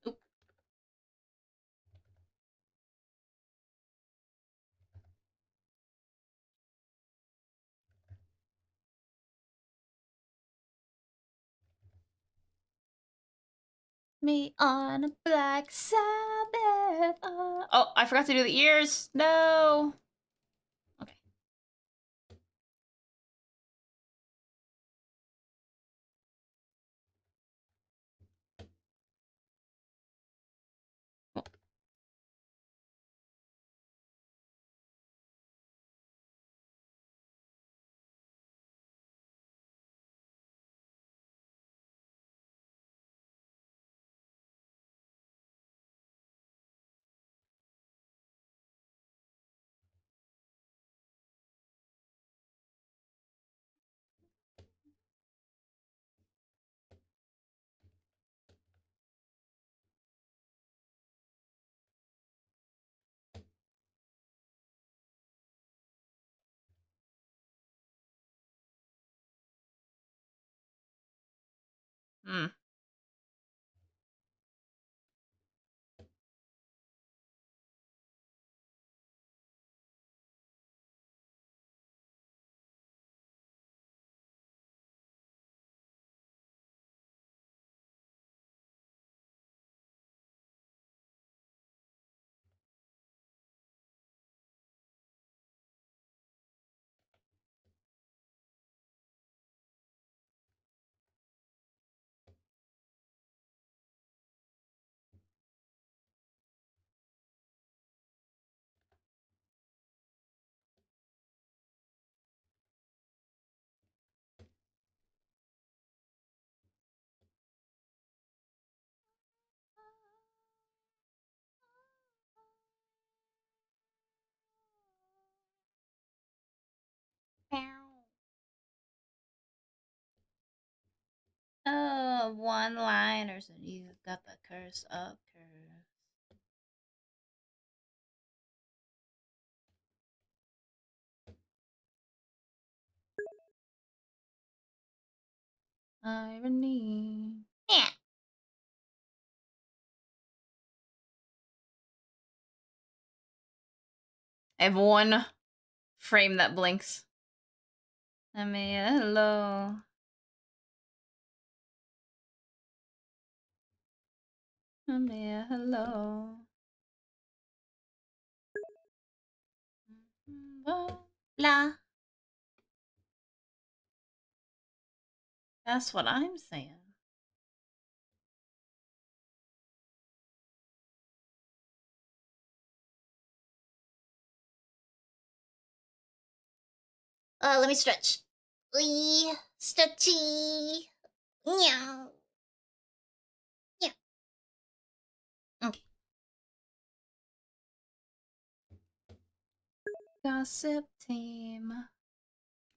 Oop. Me on a Black Sabbath. Oh, I forgot to do the ears. No. Okay. Hmm. of one-liners, and you got the curse of curves. Irony. Yeah. I have one frame that blinks. I mean, hello. I mean, hello. La. That's what I'm saying. Let me stretch. Stretchy. Meow. Yeah. Okay. Gossip team.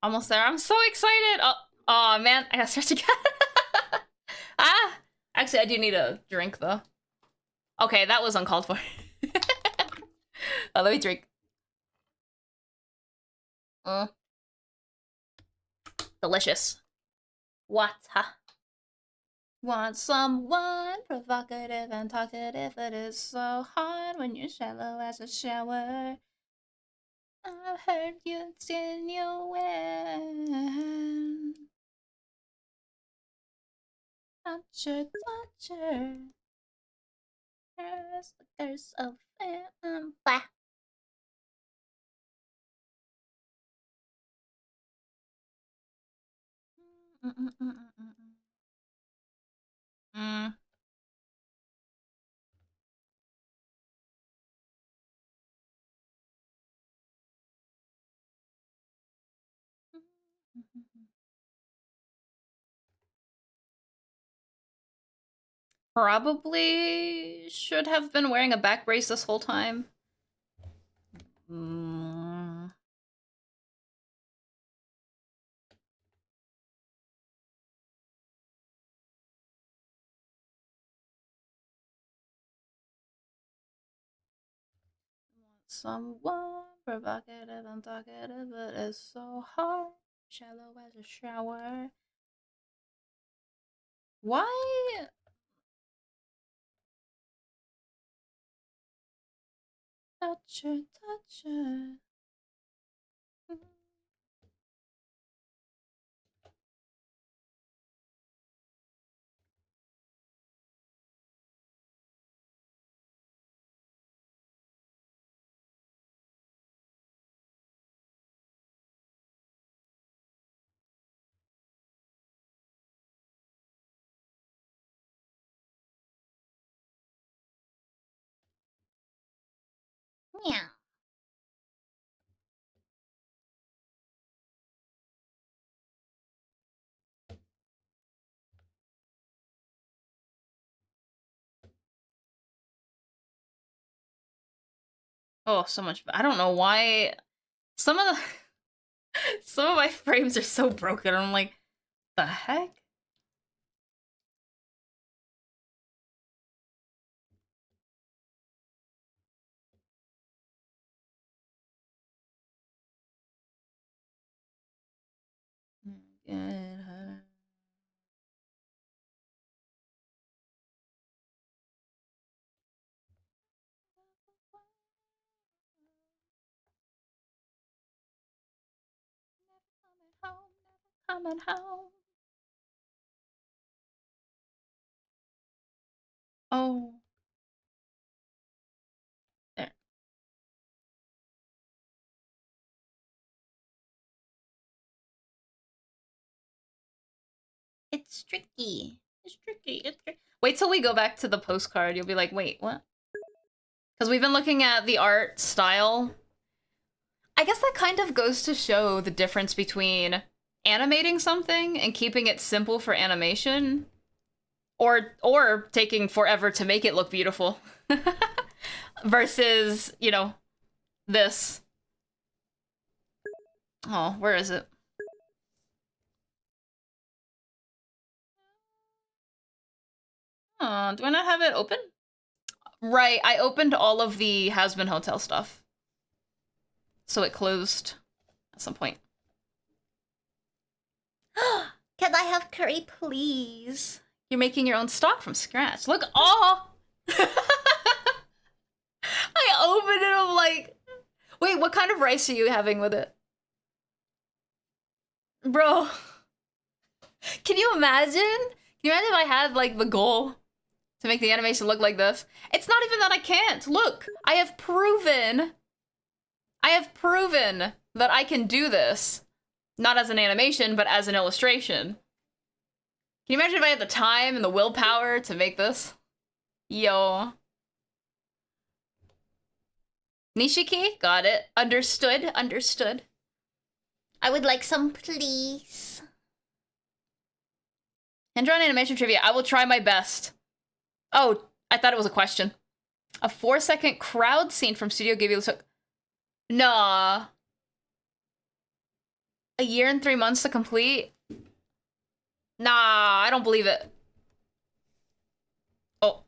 Almost there. I'm so excited. Oh man, I gotta stretch again. Ah, actually, I do need a drink though. Okay, that was uncalled for. Let me drink. Delicious. What? Want someone provocative and talkative, but it's so hard when you're shallow as a shower. I've heard you insinuate. Toucher. There's the curse of blah. Probably should have been wearing a back brace this whole time. Someone provocative and talkative, but it's so hard. Shallow as a shower. Why? Toucher. Meow. Oh, so much. I don't know why. Some of the some of my frames are so broken. I'm like, the heck? Get her. Coming home. Oh. There. It's tricky. It's tricky. Wait till we go back to the postcard. You'll be like, wait, what? Because we've been looking at the art style. I guess that kind of goes to show the difference between animating something and keeping it simple for animation, or taking forever to make it look beautiful, versus, you know, this. Oh, where is it? Oh, do I not have it open? Right, I opened all of the Has-Been Hotel stuff. So it closed at some point. Can I have curry, please? You're making your own stock from scratch. Look, oh! I opened it, I'm like... Wait, what kind of rice are you having with it? Bro. Can you imagine? Can you imagine if I had, like, the goal to make the animation look like this? It's not even that I can't. Look, I have proven that I can do this. Not as an animation, but as an illustration. Can you imagine if I had the time and the willpower to make this? Yo. Nishiki? Got it. Understood. Understood. I would like some, please. Hand-drawn animation trivia. I will try my best. Oh, I thought it was a question. A 4-second crowd scene from Studio Ghibli took... Nah. A year and 3 months to complete? Nah, I don't believe it. Oh.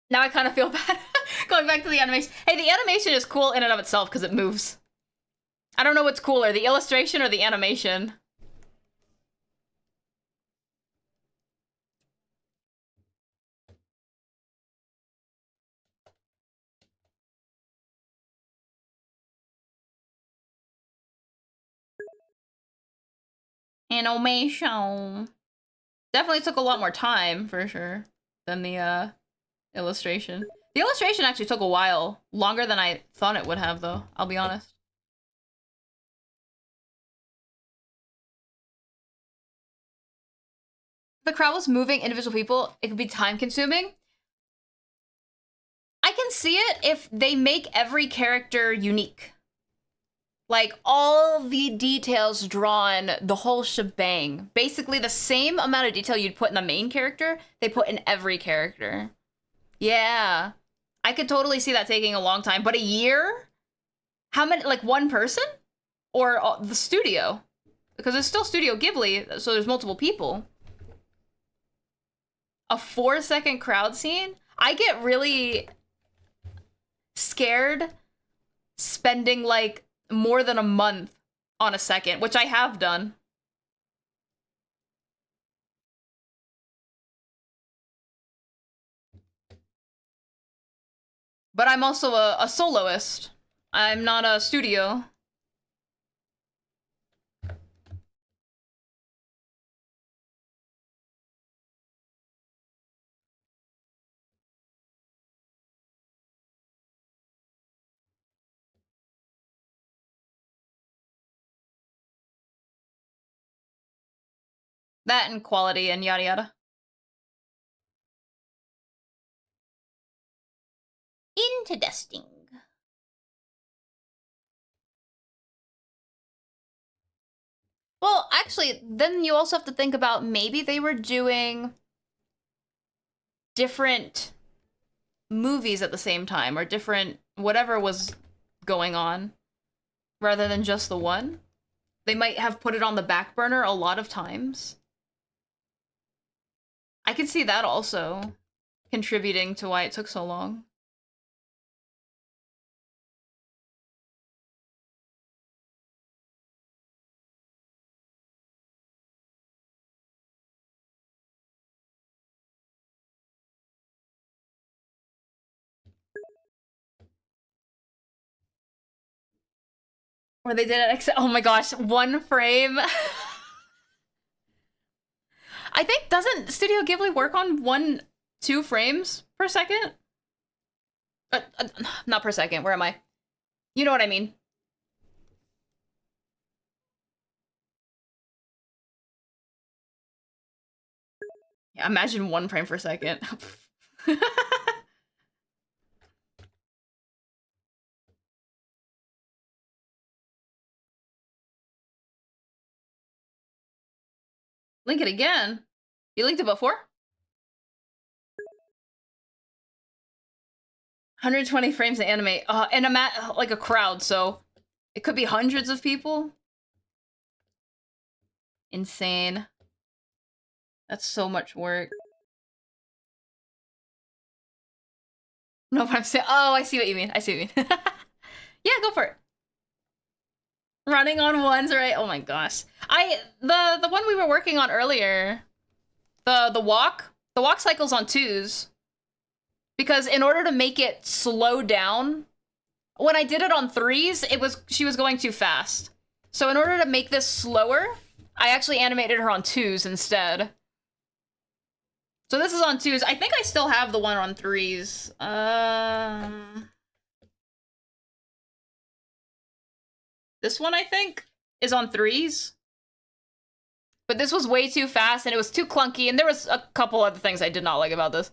Now I kind of feel bad. Going back to the animation. Hey, the animation is cool in and of itself because it moves. I don't know what's cooler, the illustration or the animation. Animation. Definitely took a lot more time, for sure, than the illustration. The illustration actually took a while. Longer than I thought it would have, though. I'll be honest. If the crowd was moving individual people, it could be time-consuming. I can see it if they make every character unique. Like, all the details drawn, the whole shebang. Basically, the same amount of detail you'd put in the main character, they put in every character. Yeah. I could totally see that taking a long time. But a year? How many, like, one person? Or the studio? Because it's still Studio Ghibli, so there's multiple people. A 4-second crowd scene? I get really scared spending, like, more than a month on a second, which I have done. But I'm also a soloist. I'm not a studio. That and quality and yada yada. Interesting. Well, actually, then you also have to think about maybe they were doing different movies at the same time, or different whatever was going on, rather than just the one. They might have put it on the back burner a lot of times. I can see that also contributing to why it took so long. Or they did it, oh my gosh, one frame. I think, doesn't Studio Ghibli work on 2 frames per second? Not per second, where am I? You know what I mean. Yeah, imagine 1 frame per second. Link it again. You linked it before? 120 frames to animate. And I'm at like a crowd, so it could be hundreds of people. Insane. That's so much work. No, but I'm saying, oh, I see what you mean. I see what you mean. Yeah, go for it. Running on ones, right? Oh my gosh. The one we were working on earlier, the walk cycle's on twos. Because in order to make it slow down, when I did it on threes, she was going too fast. So in order to make this slower, I actually animated her on twos instead. So this is on twos. I think I still have the one on threes. This one, I think, is on threes. But this was way too fast, and it was too clunky, and there was a couple other things I did not like about this.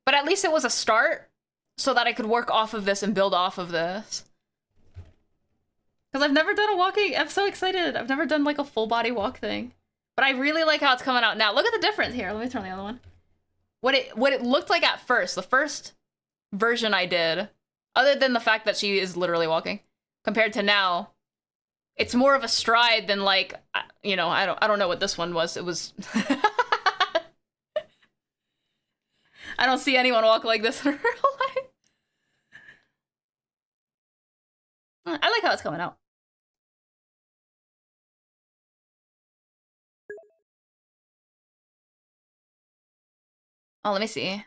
But at least it was a start, so that I could work off of this and build off of this. Because I've never done a walking... I'm so excited. I've never done, like, a full-body walk thing. But I really like how it's coming out now. Look at the difference here. Let me turn the other one. What it looked like at first, the first version I did, other than the fact that she is literally walking, compared to now, it's more of a stride than, like, you know, I don't know what this one was. It was... I don't see anyone walk like this in real life. I like how it's coming out. Oh, let me see.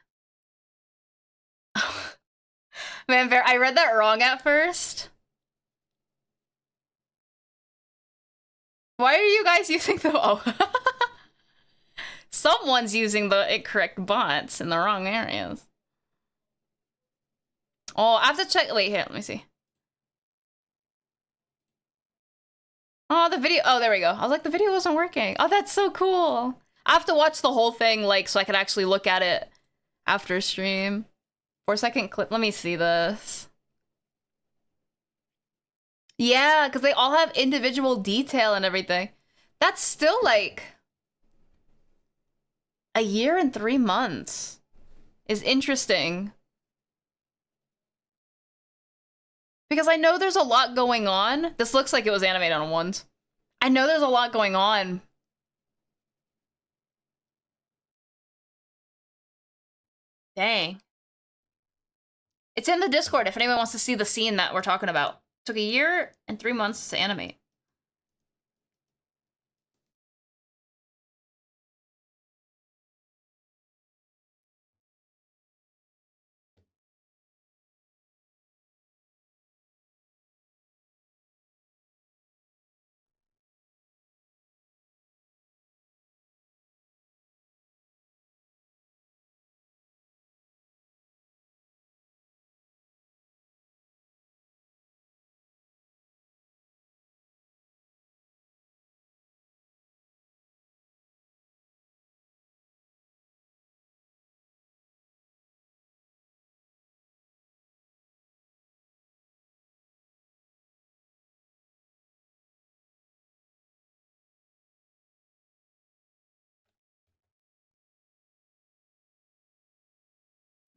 Man, I read that wrong at first. Why are you guys using the... Oh. Someone's using the incorrect bots in the wrong areas. Oh, I have to check... Wait, here, let me see. Oh, the video... Oh, there we go. I was like, the video wasn't working. Oh, that's so cool. I have to watch the whole thing, like, so I can actually look at it after stream. 4-second clip. Let me see this. Yeah, because they all have individual detail and everything. That's still, like... a year and 3 months is interesting. Because I know there's a lot going on. This looks like it was animated on ones. I know there's a lot going on. Dang. It's in the Discord if anyone wants to see the scene that we're talking about. Took a year and 3 months to animate.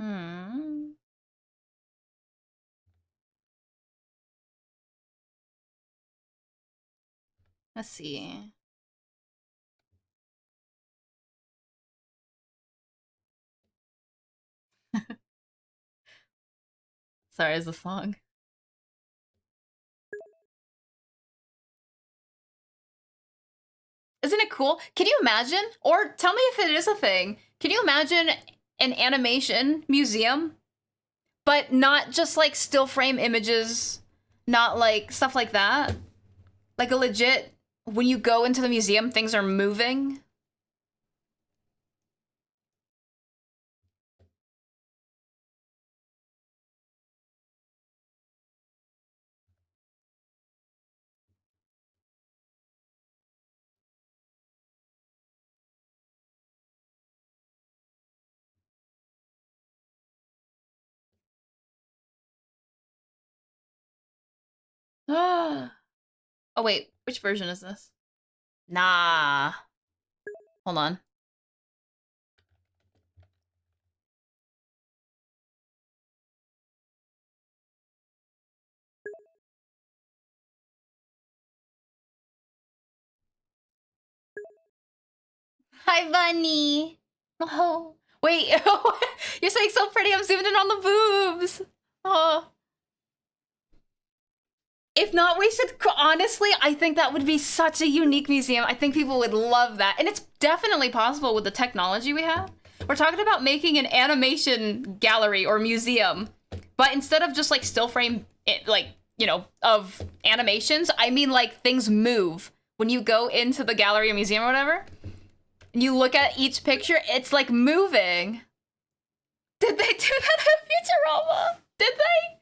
Hmm. Let's see. Sorry, is the song. Isn't it cool? Can you imagine? Or tell me if it is a thing. Can you imagine an animation museum? But not just like still frame images, not like stuff like that. Like a legit, when you go into the museum, things are moving. Oh wait, which version is this? Nah. Hold on. Hi, Bunny. Oh. Wait, you're saying so pretty. I'm zooming in on the boobs. Oh. If not, we should, honestly, I think that would be such a unique museum. I think people would love that. And it's definitely possible with the technology we have. We're talking about making an animation gallery or museum, but instead of just like still frame, like, you know, of animations, I mean like things move. When you go into the gallery or museum or whatever, and you look at each picture, it's like moving. Did they do that in Futurama? Did they?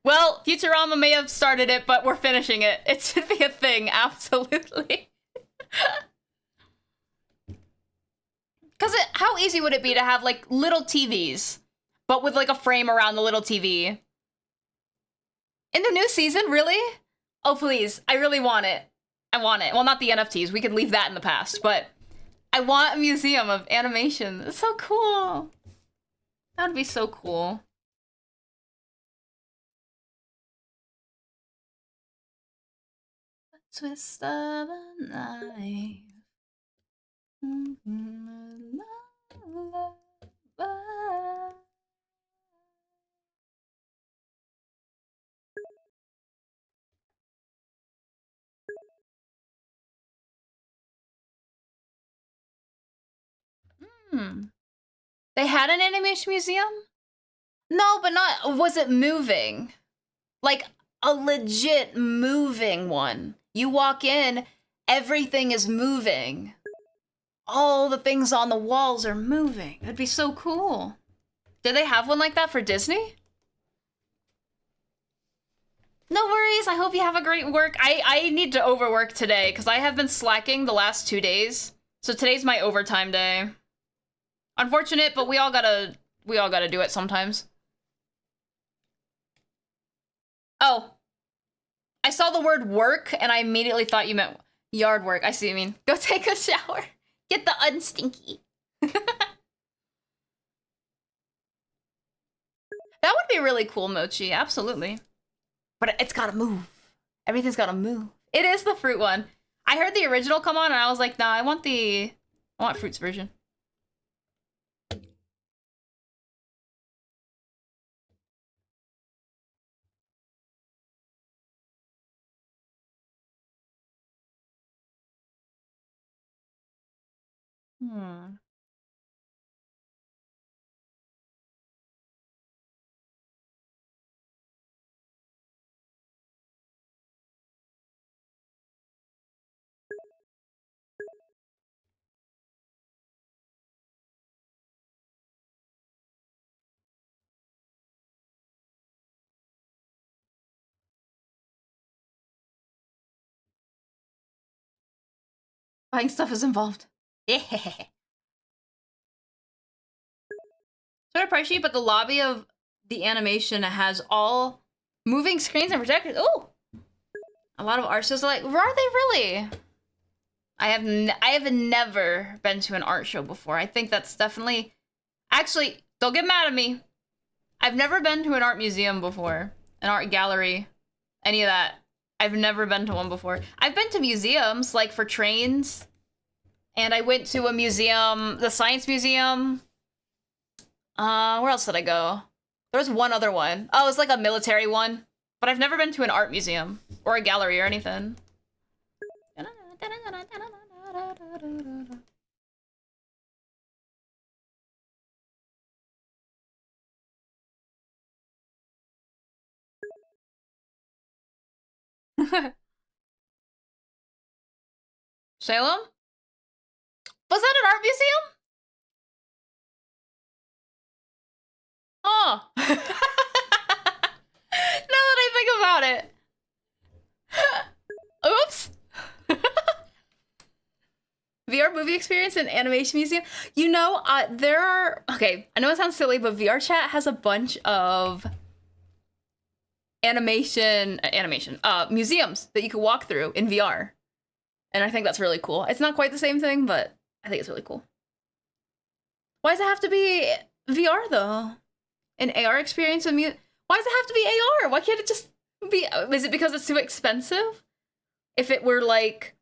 Well, Futurama may have started it, but we're finishing it. It should be a thing, absolutely. Because how easy would it be to have, like, little TVs, but with, like, a frame around the little TV? In the new season, really? Oh, please. I really want it. I want it. Well, not the NFTs. We could leave that in the past, but I want a museum of animation. It's so cool. That would be so cool. Twist of a knife. They had an animation museum? No, but not, was it moving? Like a legit moving one. You walk in, everything is moving. All the things on the walls are moving. That'd be so cool. Did they have one like that for Disney? No worries, I hope you have a great work. I need to overwork today because I have been slacking the last 2 days. So today's my overtime day. Unfortunate, but we all gotta do it sometimes. Oh. I saw the word work and I immediately thought you meant yard work. I see what you mean. Go take a shower. Get the unstinky. That would be really cool, Mochi. Absolutely. But it's gotta move. Everything's gotta move. It is the fruit one. I heard the original come on and I was like, nah, I want Fruit's version. Buying stuff is involved. Yeah. Sort of pricey, but the lobby of the animation has all moving screens and projectors. Oh, a lot of art shows. Like, are they really? I have never been to an art show before. I think that's definitely. Actually, don't get mad at me. I've never been to an art museum before, an art gallery, any of that. I've never been to one before. I've been to museums, like for trains, and I went to a museum, the Science Museum. Where else did I go? There was one other one. Oh, it was like a military one, but I've never been to an art museum or a gallery or anything. Salem? Was that an art museum? Oh. Now that I think about it. Oops. VR movie experience and animation museum. You know, there are, okay, I know it sounds silly, but VR chat has a bunch of museums that you could walk through in VR. And I think that's really cool. It's not quite the same thing, but I think it's really cool. Why does it have to be VR though? An AR experience? Why does it have to be AR? Why can't it just be, is it because it's too expensive? If it were like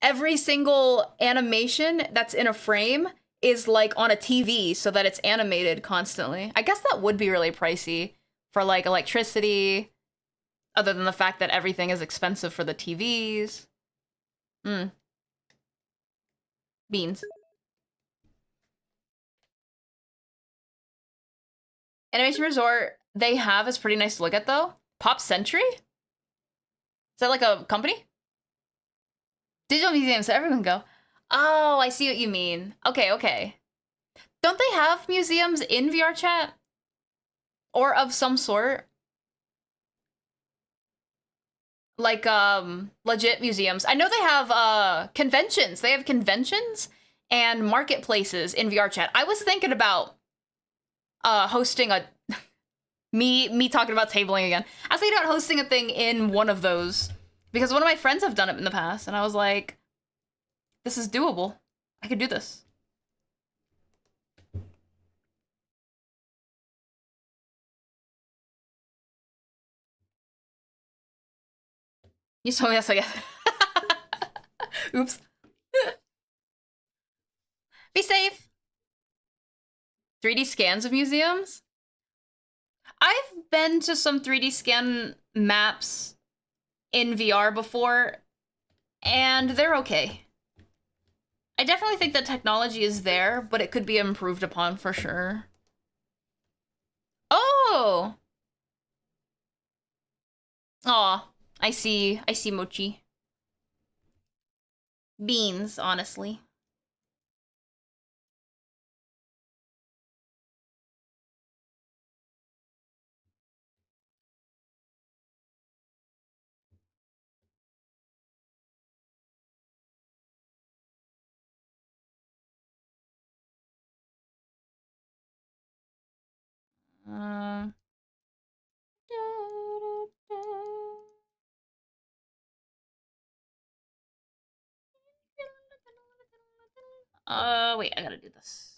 every single animation that's in a frame is like on a TV so that it's animated constantly. I guess that would be really pricey for like electricity, other than the fact that everything is expensive for the TVs. Beans. Animation Resort, they have is pretty nice to look at though. Pop Century? Is that like a company? Digital museum, so everyone can go. Oh, I see what you mean. Okay, okay. Don't they have museums in VR chat? Or of some sort? Like, legit museums. I know they have, conventions. They have conventions and marketplaces in VR chat. I was thinking about, hosting a... me talking about tabling again. I was thinking about hosting a thing in one of those. Because one of my friends have done it in the past, and I was like, this is doable. I could do this. You told me that's what I guess. Oops. Be safe. 3D scans of museums? I've been to some 3D scan maps in VR before, and they're okay. I definitely think the technology is there, but it could be improved upon for sure. Oh! Aw, I see Mochi. Beans, honestly. Wait, I gotta do this.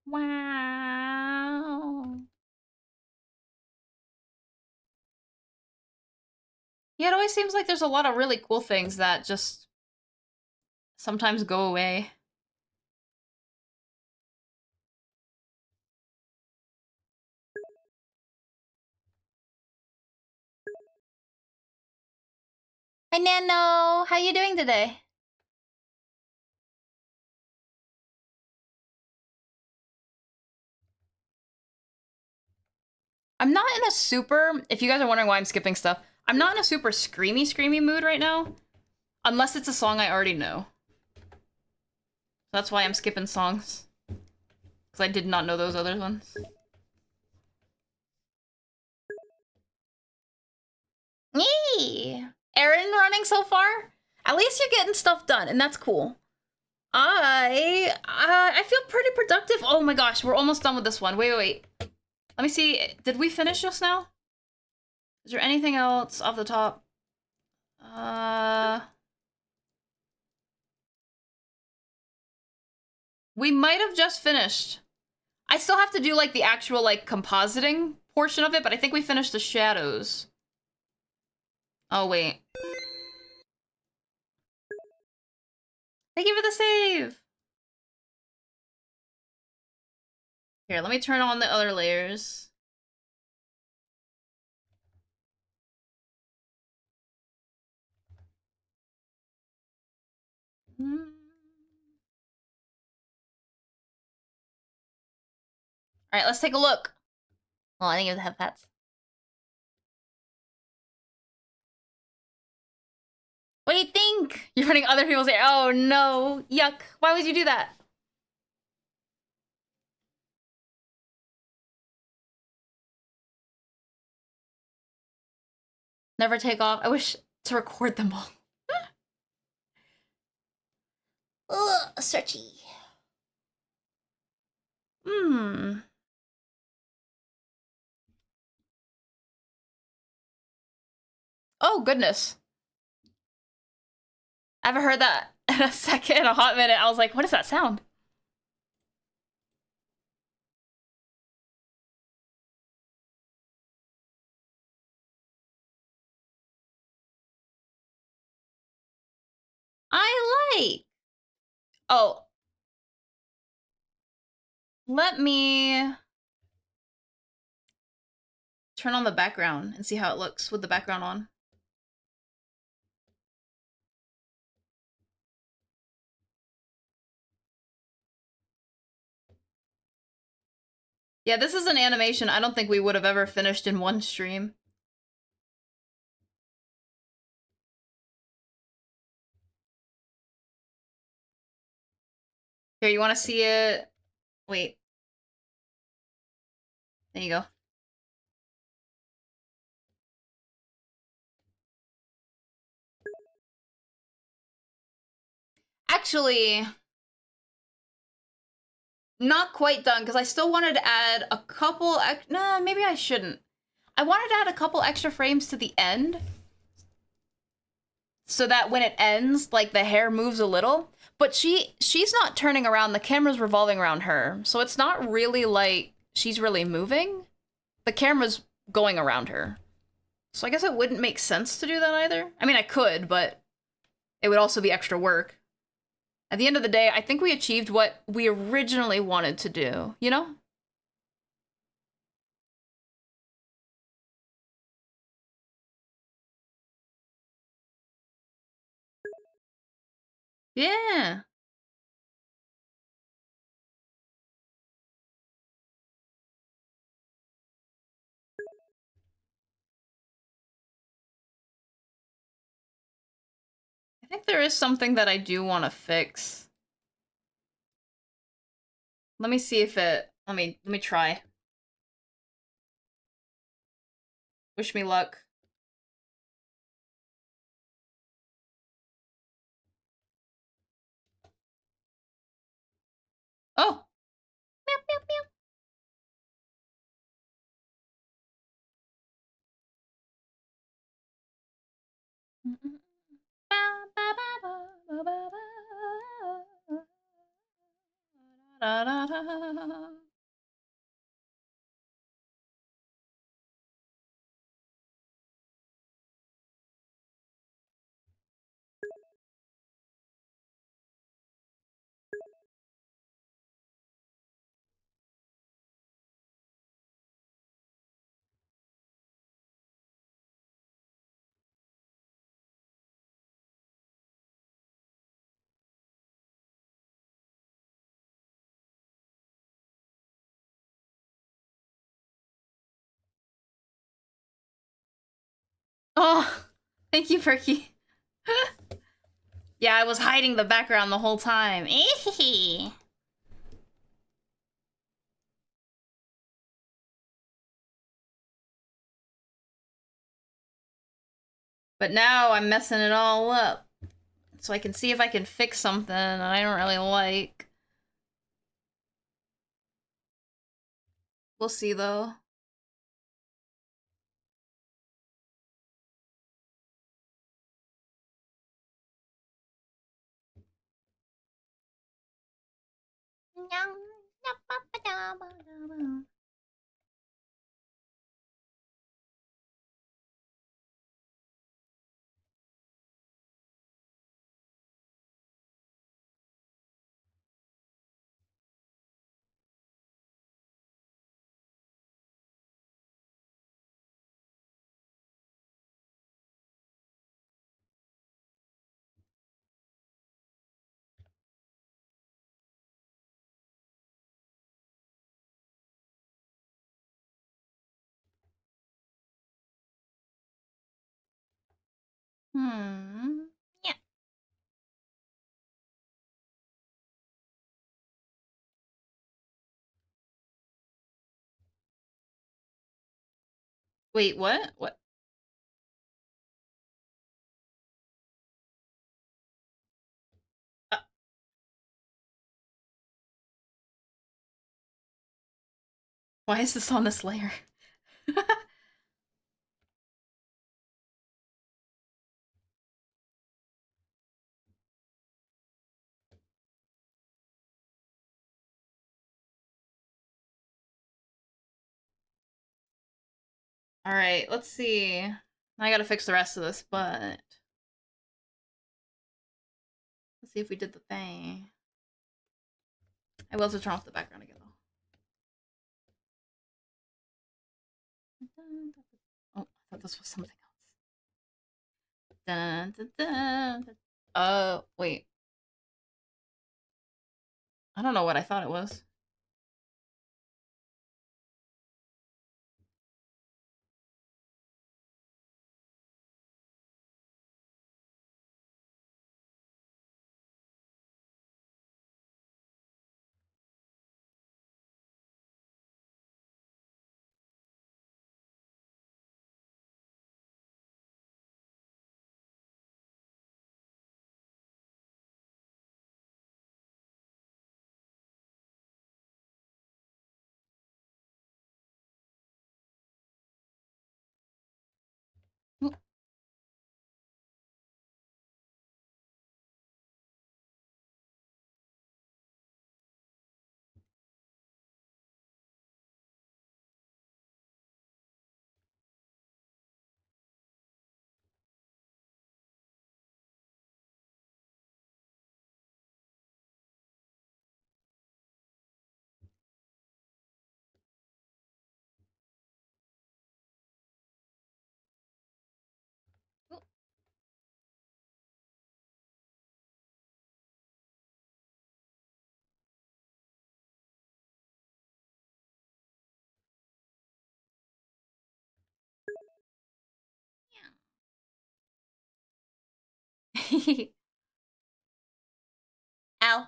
Wow. Yeah, it always seems like there's a lot of really cool things that just sometimes go away. Hi, Nano. How you doing today? I'm not in a super, if you guys are wondering why I'm skipping stuff, I'm not in a super screamy mood right now. Unless it's a song I already know. That's why I'm skipping songs. Because I did not know those other ones. Yee! Aaron running so far? At least you're getting stuff done, and that's cool. I feel pretty productive. Oh my gosh, we're almost done with this one. Wait. Let me see. Did we finish just now? Is there anything else off the top? We might have just finished. I still have to do like the actual like compositing portion of it, but I think we finished the shadows. Oh wait. Thank you for the save. Here, let me turn on the other layers. All right, let's take a look. Well, I think it was headphones. What do you think? You're putting other people's hair. Oh no, yuck. Why would you do that? Never take off. I wish to record them all. Ugh, searchy. Oh, goodness. I haven't heard that in a hot minute. I was like, what is that sound? I like. Oh. Let me turn on the background and see how it looks with the background on. Yeah, this is an animation I don't think we would have ever finished in one stream. Here, you want to see it? Wait. There you go. Actually, not quite done, because I still wanted to add a couple... Nah, maybe I shouldn't. I wanted to add a couple extra frames to the end, so that when it ends, like, the hair moves a little. But she's not turning around, the camera's revolving around her. So it's not really like she's really moving. The camera's going around her. So I guess it wouldn't make sense to do that either. I mean, I could, but it would also be extra work. At the end of the day, I think we achieved what we originally wanted to do, you know? Yeah. I think there is something that I do want to fix. Let me see if it... Let me try. Wish me luck. Oh! Meow, meow, meow. Oh, thank you, Perky. Yeah, I was hiding the background the whole time. But now I'm messing it all up. So I can see if I can fix something that I don't really like. We'll see, though. Yeah. Wait, what? What? Uh, why is this on this layer? Alright, let's see. I gotta fix the rest of this, but... Let's see if we did the thing. I will have to turn off the background again, though. Oh, I thought this was something else. Dun, dun, dun, dun. Wait. I don't know what I thought it was. Ow.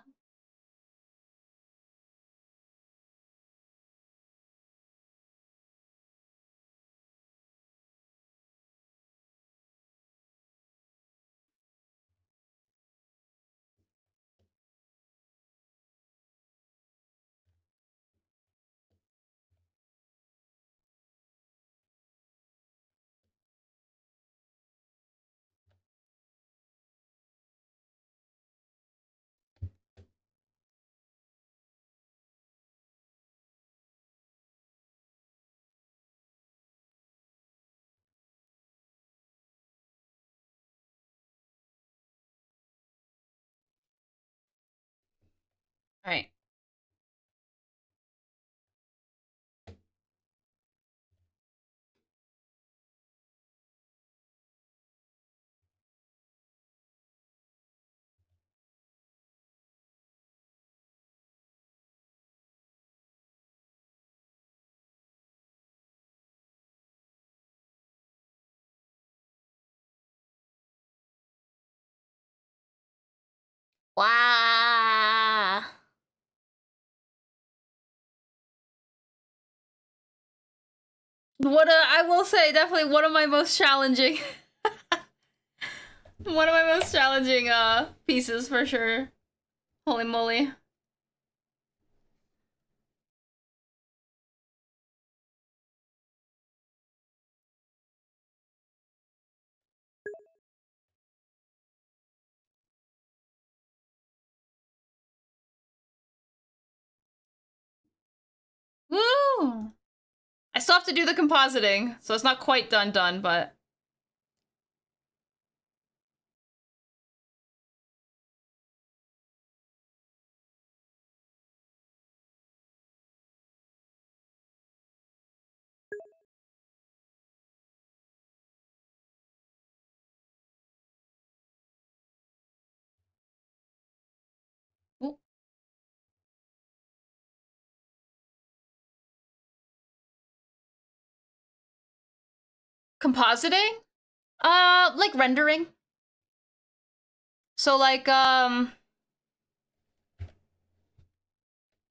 All right. Wow. I will say, definitely one of my most challenging. One of my most challenging pieces for sure. Holy moly. Woo! I still have to do the compositing, so it's not quite done, but ooh. Compositing? Like rendering. So like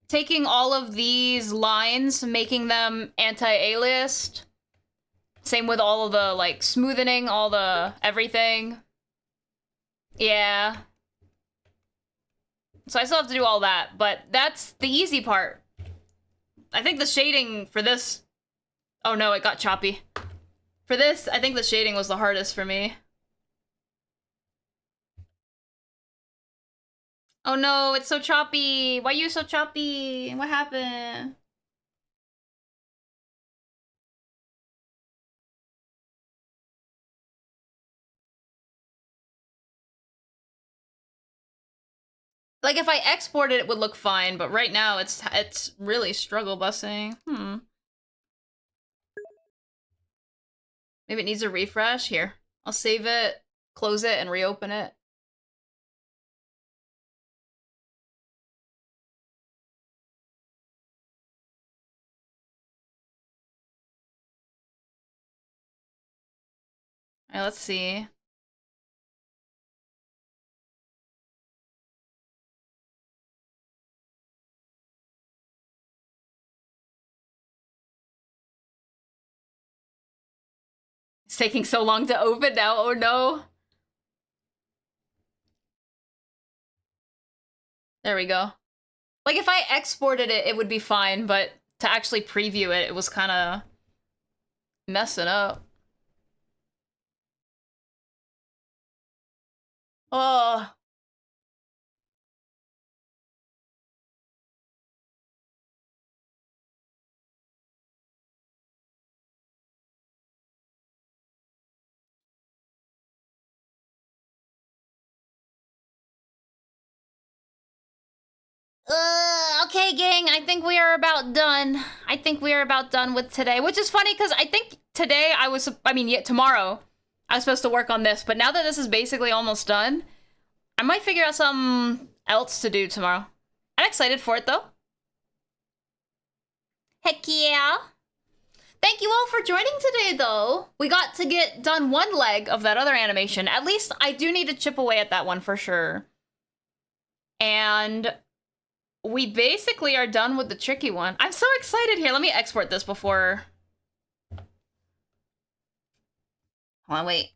taking all of these lines, making them anti-aliased. Same with all of the like smoothing, all the everything. Yeah. So I still have to do all that, but that's the easy part. I think the shading for this... Oh no, it got choppy. For this, I think the shading was the hardest for me. Oh no, it's so choppy. Why are you so choppy? What happened? Like if I export it, it would look fine, but right now it's really struggle busing. Maybe it needs a refresh. Here, I'll save it, close it, and reopen it. All right, let's see. It's taking so long to open now. Oh no. There we go. Like if I exported it, it would be fine, but to actually preview it, it was kind of messing up. Oh. Okay, gang, I think we are about done. I think we are about done with today, which is funny because I think today tomorrow I was supposed to work on this, but now that this is basically almost done, I might figure out something else to do tomorrow. I'm excited for it though. Heck yeah. Thank you all for joining today though. We got to get done one leg of that other animation. At least I do need to chip away at that one for sure. And we basically are done with the tricky one. I'm so excited here. Let me export this before. Hold on, wait.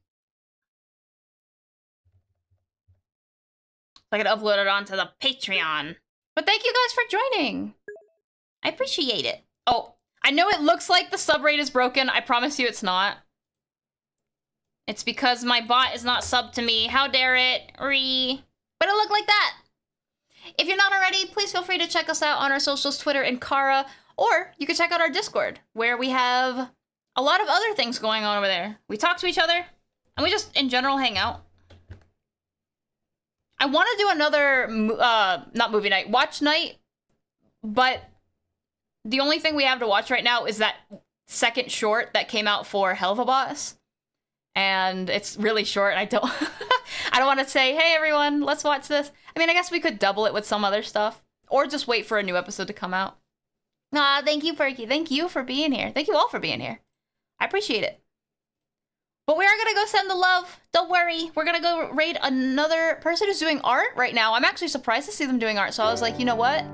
So I can upload it onto the Patreon. But thank you guys for joining. I appreciate it. Oh, I know it looks like the sub rate is broken. I promise you it's not. It's because my bot is not subbed to me. How dare it? But it looked like that. If you're not already, please feel free to check us out on our socials, Twitter and Kara, or you can check out our Discord, where we have a lot of other things going on over there. We talk to each other, and we just, in general, hang out. I want to do another, not movie night, watch night, but the only thing we have to watch right now is that second short that came out for Hell of a Boss. And it's really short. I don't I don't want to say, hey everyone, let's watch this. I mean, I guess we could double it with some other stuff. Or just wait for a new episode to come out. Ah, thank you, Perky. Thank you for being here. Thank you all for being here. I appreciate it. But we are gonna go send the love. Don't worry. We're gonna go raid another person who's doing art right now. I'm actually surprised to see them doing art. So I was like, you know what?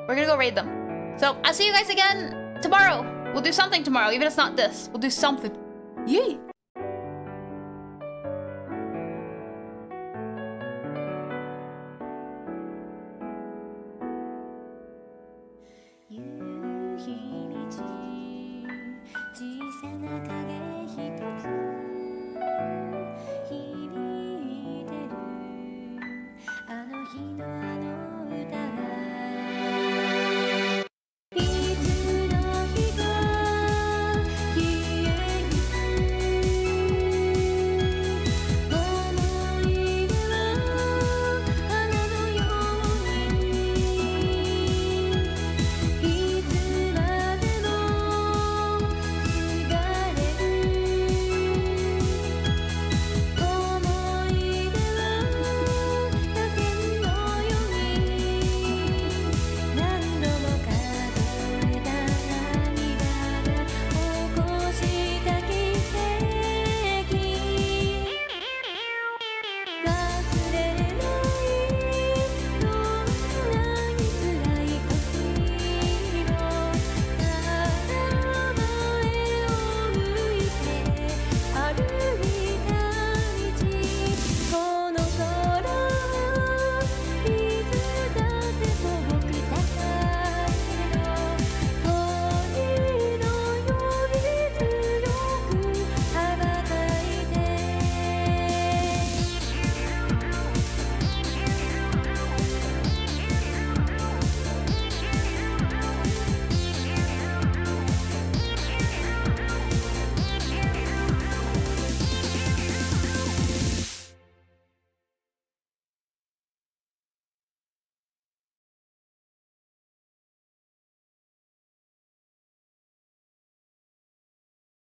We're gonna go raid them. So I'll see you guys again tomorrow. We'll do something tomorrow, even if it's not this. We'll do something. Yay!